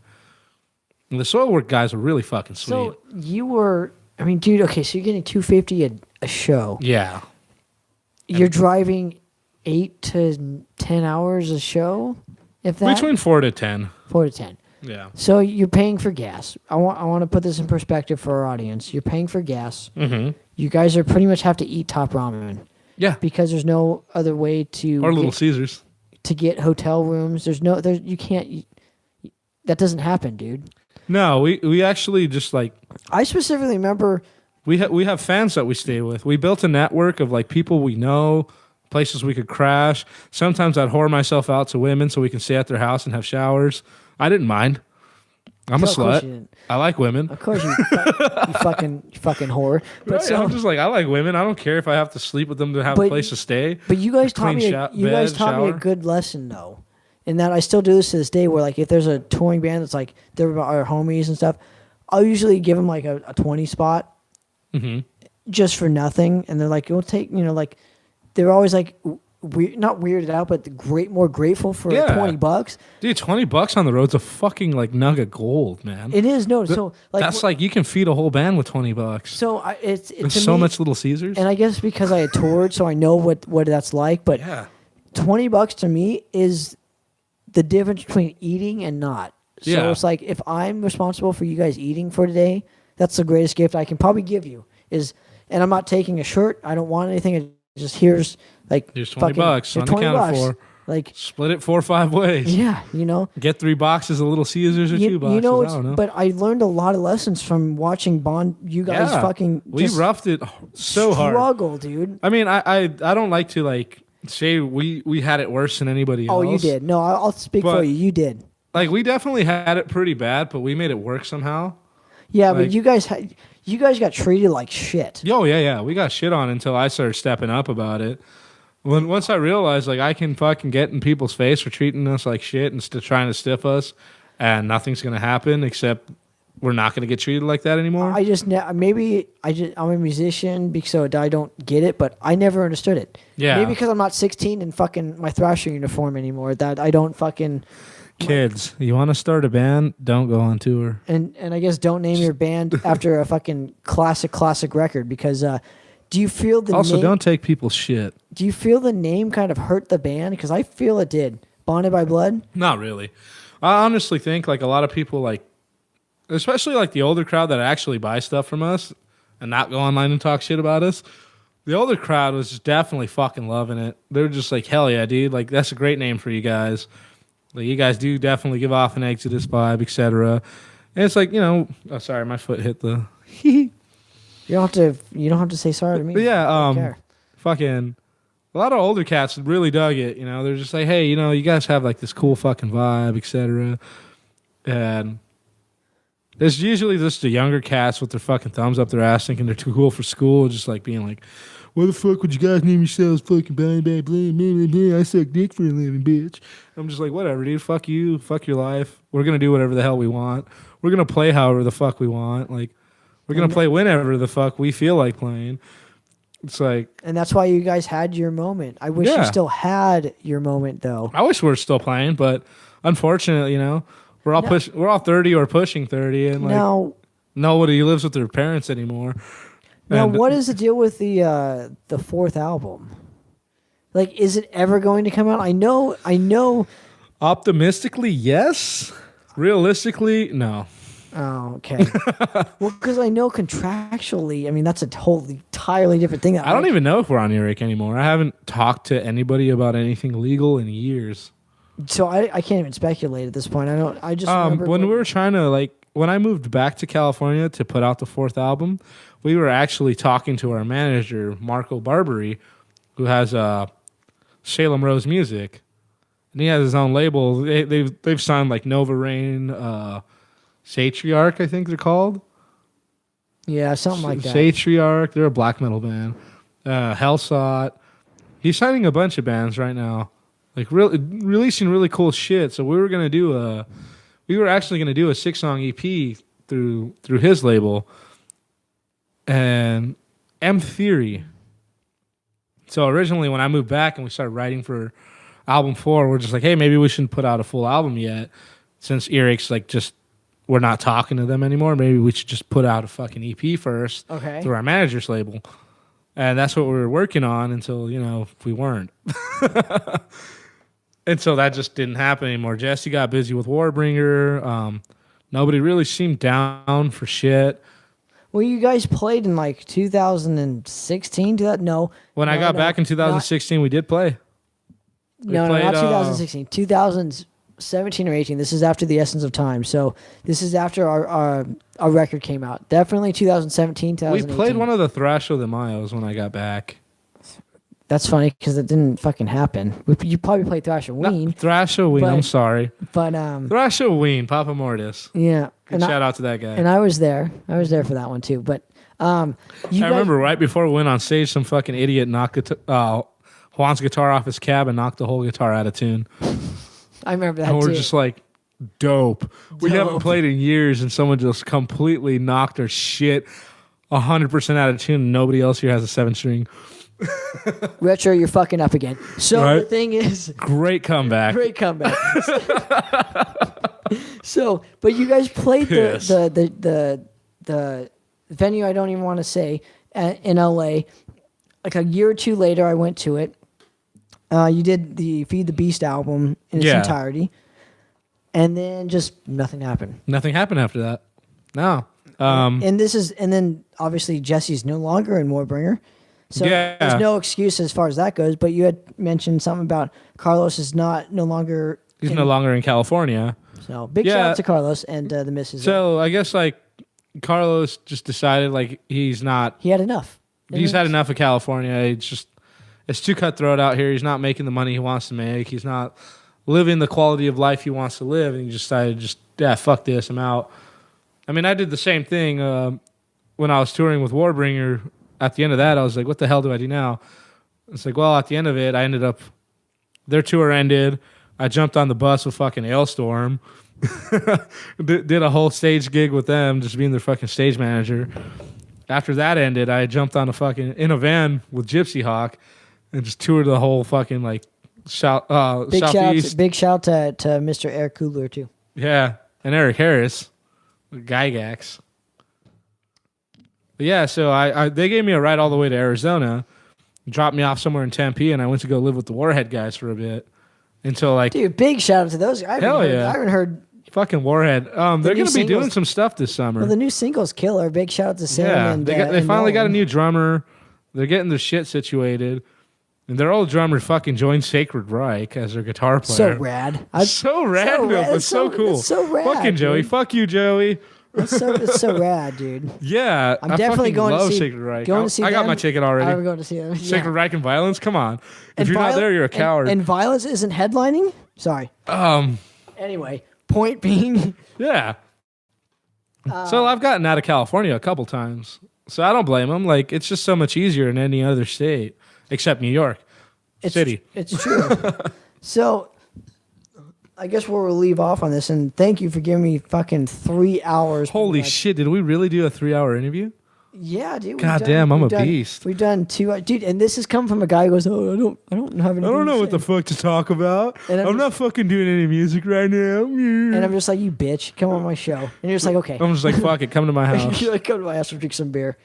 And the Soilwork guys were really fucking sweet. So you were, dude. Okay, so you're getting $250 a show. Yeah, You're driving 8 to 10 hours a show, if that. between 4 to 10. 4 to 10. Yeah. So you're paying for gas. I want to put this in perspective for our audience. You're paying for gas. Mm-hmm. You guys are pretty much have to eat top ramen Yeah. because there's no other way to Or Little Caesars. to get hotel rooms. You can't. That doesn't happen, dude. No, we actually just like I specifically remember. we have fans that we stay with. We built a network of like people we know, places we could crash. Sometimes I'd whore myself out to women so we can stay at their house and have showers. I didn't mind. I'm a Of course you slut. didn't. I like women. Of course you fucking whore. But Right, so, I'm just like I like women. I don't care if I have to sleep with them to have a But- place to stay. But you guys taught Clean me. You guys bed, taught me a shower. good lesson though, in that I still do this to this day. Where like if there's a touring band that's like they're our homies and stuff, I'll usually give them like a 20 spot, Mm-hmm. just for nothing, and they're like, "We'll take," like they're always like not weirded out, but more grateful for Yeah. $20. Dude, $20 on the road's a fucking like nug of gold, man. It is so like That's like you can feed a whole band with $20. so it's There's to so me- much Little Caesars. and I guess because I had toured, so I know what that's like. But Yeah. $20 to me is the difference between eating and not. So Yeah. it's like if I'm responsible for you guys eating for today, that's the greatest gift I can probably give you. And I'm not taking a shirt. I don't want anything. It just here's like Here's $20 fucking- on here's the $20 counter for. Like Split it 4 or 5 ways. yeah, Get 3 boxes of Little Caesars or 2 boxes. I don't know. But I learned a lot of lessons from watching Bond. You guys Yeah. fucking We just roughed it so hard. struggle, dude. I mean, I don't like to like say we had it worse than anybody else. Oh, you did. No, I'll speak for But- you. You did. Like we definitely had it pretty bad, but we made it work somehow. Yeah, Like- but you guys got treated like shit. Yeah. We got shit on until I started stepping up about it. Once I realized like I can fucking get in people's face for treating us like shit and trying to stiff us, and nothing's gonna happen except we're not gonna get treated like that anymore. I'm a musician so I don't get it, but I never understood it. Yeah. Maybe because I'm not 16 and fucking my Thrasher uniform anymore. That I don't fucking Kids, you want to start a band? Don't go on tour. and I guess don't name your band after a fucking classic record because do you feel the Also, name, don't take people's shit. do you feel the name kind of hurt the band? Because I feel it did. Bonded by Blood. Not really. I honestly think like a lot of people like, especially like the older crowd that actually buy stuff from us and not go online and talk shit about us. The older crowd was just definitely fucking loving it. They're just like, hell yeah, dude. Like that's a great name for you guys. Like you guys do definitely give off an Exodus vibe, etc. And it's like, oh, sorry, my foot hit the. You don't have to say sorry to me. But yeah, I don't care. fucking. A lot of older cats really dug it. They're just like, hey, you guys have like this cool fucking vibe, etc. And there's usually just the younger cats with their fucking thumbs up their ass, thinking they're too cool for school, just like being like, "What the fuck would you guys name yourselves? Fucking blah blah blah blah blah. I suck dick for a living, bitch." I'm just like, whatever, dude. Fuck you. Fuck your life. We're gonna do whatever the hell we want. We're gonna play however the fuck we want. Like, we're gonna play whenever the fuck we feel like playing. It's like, and that's why you guys had your moment. I wish you still had your moment, though. I wish we were still playing, but unfortunately, we're all we're all 30 or pushing 30, and like nobody lives with their parents anymore. Now, what is the deal with the fourth album? Like, is it ever going to come out? I know. Optimistically, yes. Realistically, no. Oh, okay. Well, because I know contractually, I mean, that's a totally, entirely different thing. I don't even know if we're on ERIC anymore. I haven't talked to anybody about anything legal in years. So I can't even speculate at this point. I just remember when we were trying to, when I moved back to California to put out the fourth album, we were actually talking to our manager, Marco Barbary, who has Salem Rose Music. And he has his own label. They've signed like Nova Rain, Satriarch, I think they're called. Yeah, something like that. Satriarch, they're a black metal band. Hellsought. He's signing a bunch of bands right now, like releasing really cool shit. So we were actually gonna do a 6-song EP through his label, and M Theory. So originally, when I moved back and we started writing for album 4, we're just like, hey, maybe we shouldn't put out a full album yet, since ERIC's like just. We're not talking to them anymore. Maybe we should just put out a fucking EP first through our manager's label. And that's what we were working on until, we weren't. And so that just didn't happen anymore. Jesse got busy with Warbringer. Nobody really seemed down for shit. Well, you guys played in like 2016? When I got back in 2016, we did play. Not 2016. 2017 or 18. This is after the Essence of Time. So this is after our record came out. Definitely 2017, 2018. We played one of the Thrasho de Mayos when I got back. That's funny because it didn't fucking happen. You probably played Thrashoween. Thrashoween, I'm sorry. But Thrashoween, Papa Mortis. Yeah. Good shout out to that guy. And I was there. I was there for that one too. But I remember right before we went on stage, some fucking idiot knocked Juan's guitar off his cab and knocked the whole guitar out of tune. I remember that and too. We're just like, dope. We haven't played in years, and someone just completely knocked our shit 100% out of tune, and nobody else here has a 7-string. Retro, you're fucking up again. So the thing is, great comeback. So, but you guys played the venue. I don't even want to say in LA. Like a year or two later, I went to it. You did the Feed the Beast album in its entirety, and then just nothing happened. Nothing happened after that. No. And then obviously Jesse's no longer in Warbringer. So there's no excuse as far as that goes. But you had mentioned something about Carlos is no longer. He's no longer in California. So big shout out to Carlos and the missus. So I guess like Carlos just decided like he's not. He had enough. He's had enough of California. It's too cutthroat out here. He's not making the money he wants to make. He's not living the quality of life he wants to live. And he decided fuck this. I'm out. I mean, I did the same thing when I was touring with Warbringer. At the end of that, I was like, what the hell do I do now? It's like, well, at the end of it, I ended up, their tour ended. I jumped on the bus with fucking Ailstorm. Did a whole stage gig with them, just being their fucking stage manager. After that ended, I jumped on in a van with Gypsy Hawk and just toured the whole fucking like southeast. Big shout to Mr. Eric Kugler too. Yeah, and Eric Harris, Gygax. But yeah, so they gave me a ride all the way to Arizona, dropped me off somewhere in Tempe, and I went to go live with the Warhead guys for a bit until like. Dude, big shout out to those guys. I haven't heard. Fucking Warhead. They're going to be doing some stuff this summer. Well, the new single's killer. Big shout out to Sam. Yeah, and they finally got a new drummer. They're getting their shit situated. And their old drummer fucking joined Sacred Reich as their guitar player. So rad. So random, but so cool. That's so rad. Fucking Joey. Dude. Fuck you, Joey. It's so rad, dude. Yeah. I'm definitely going love to see. Sacred Reich. Going to see I got them. my ticket already. I'm going to see them. Sacred Yeah. Reich and Violence? Come on. If And you're not there, you're a coward. And Violence isn't headlining? Sorry. Anyway, point being. Yeah. So I've gotten out of California a couple times. So I don't blame them. Like, it's just so much easier in any other state except New York City. It's true. So I guess we'll leave off on this, and thank you for giving me fucking 3 hours. Holy shit, did we really do a 3-hour interview? Yeah, dude. God damn, I'm a beast. We've done 2, dude, and this has come from a guy who goes, "Oh, I don't have anything. I don't know to what the say." fuck to talk about. And I'm not fucking doing any music right now. And I'm just like, "You bitch, come on my show." And you're just like, "Okay." I'm just like, fuck it, come to my house. You're like, "Come to my house and drink some beer."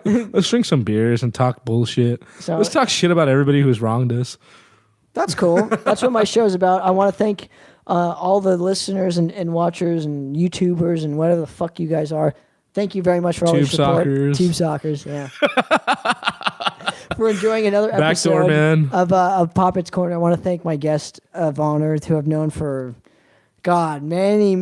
Let's drink some beers and talk bullshit. So- Let's talk shit about everybody who's wronged us. That's cool. That's what my show's about. I want to thank all the listeners and watchers and YouTubers and whatever the fuck you guys are. Thank you very much for all your Tube support. Sockers. Tube Sockers, yeah. For enjoying another Backdoor episode Man. of Poppitt's Corner. I want to thank my guest of honor who I've known for, God, many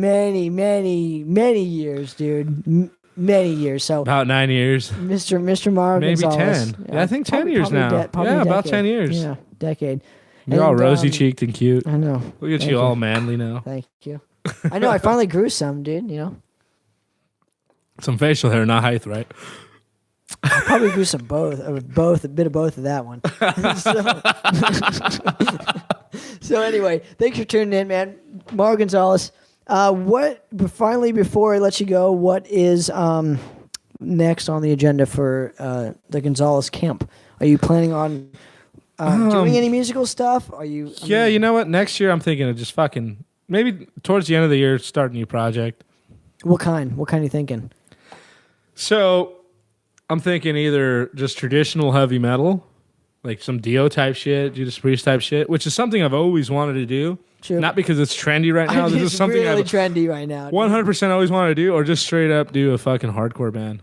years, dude. Many years. So About 9 years. Mr. Mauro Maybe Gonzalez. 10. Yeah, I think 10 years now. Probably Yeah, a about decade. 10 years. Yeah, decade. You're all And, rosy-cheeked and cute. I know. Look at Thank you all manly now. Thank you. I know. I finally grew some, dude. You know, Some facial hair, not height, right? I probably grew some both, a bit of both of that one. So anyway, thanks for tuning in, man. Mauro Gonzalez. Before I let you go, what is next on the agenda for the Gonzales camp? Are you planning on doing any musical stuff? Are you? Yeah, you know what? Next year I'm thinking of just fucking, maybe towards the end of the year, start a new project. What kind? What kind are you thinking? So I'm thinking either just traditional heavy metal, like some Dio type shit, Judas Priest type shit, which is something I've always wanted to do. Sure. Not because it's trendy right now. This It's is something really I've trendy right now. 100% always wanted to do, or just straight up do a fucking hardcore band.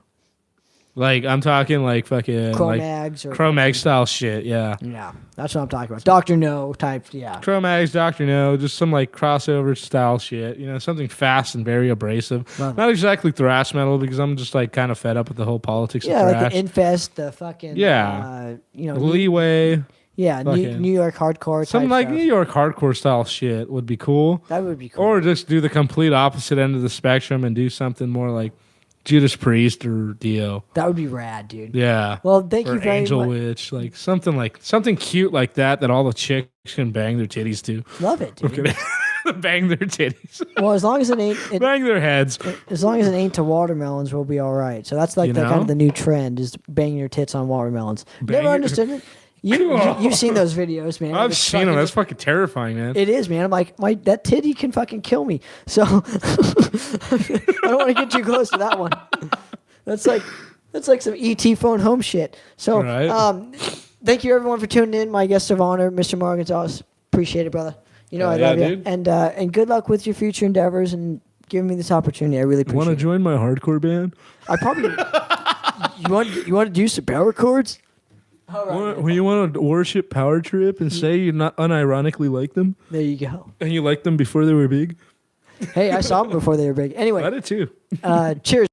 Like, I'm talking like fucking Cro-Mags or Cro-Mag style shit, yeah. Yeah, that's what I'm talking about. Dr. No type, yeah. Cro-Mags, Dr. No, just some like crossover style shit, you know, something fast and very abrasive. Love it. Not exactly thrash metal because I'm just like kind of fed up with the whole politics Yeah, of like thrash. the Infest, the fucking Leeway, yeah, fucking- New York hardcore. some type like stuff. New York hardcore style shit would be cool. That would be cool. Or just do the complete opposite end of the spectrum and do something more like Judas Priest or Dio. That would be rad, dude. Yeah. Well, thank Or you very Angel much. Witch, like something cute like that all the chicks can bang their titties to. Love it, dude. Okay. Bang their titties. Well, as long as it ain't, Bang their heads. as long as it ain't to watermelons, we'll be all right. So that's like You the kind know? of the new trend is banging your tits on watermelons. Bang Never your- understood it. You've seen those videos, man. I've It's seen them. fucking- That's fucking terrifying, man. It is, man. I'm like, that titty can fucking kill me. So I don't want to get too close to that one. That's like some ET phone home shit. So, Right. thank you everyone for tuning in. My guest of honor, Mr. Mauro Gonzalez. Appreciate it, brother. You know I Yeah, love you. dude. And good luck with your future endeavors and giving me this opportunity. I really appreciate Want to it. join my hardcore band? I probably you want to do some power chords? All right. When you want to worship Power Trip and say you not unironically like them, There you go. and you liked them before they were big? Hey, I saw them before they were big. Anyway, I did too. cheers.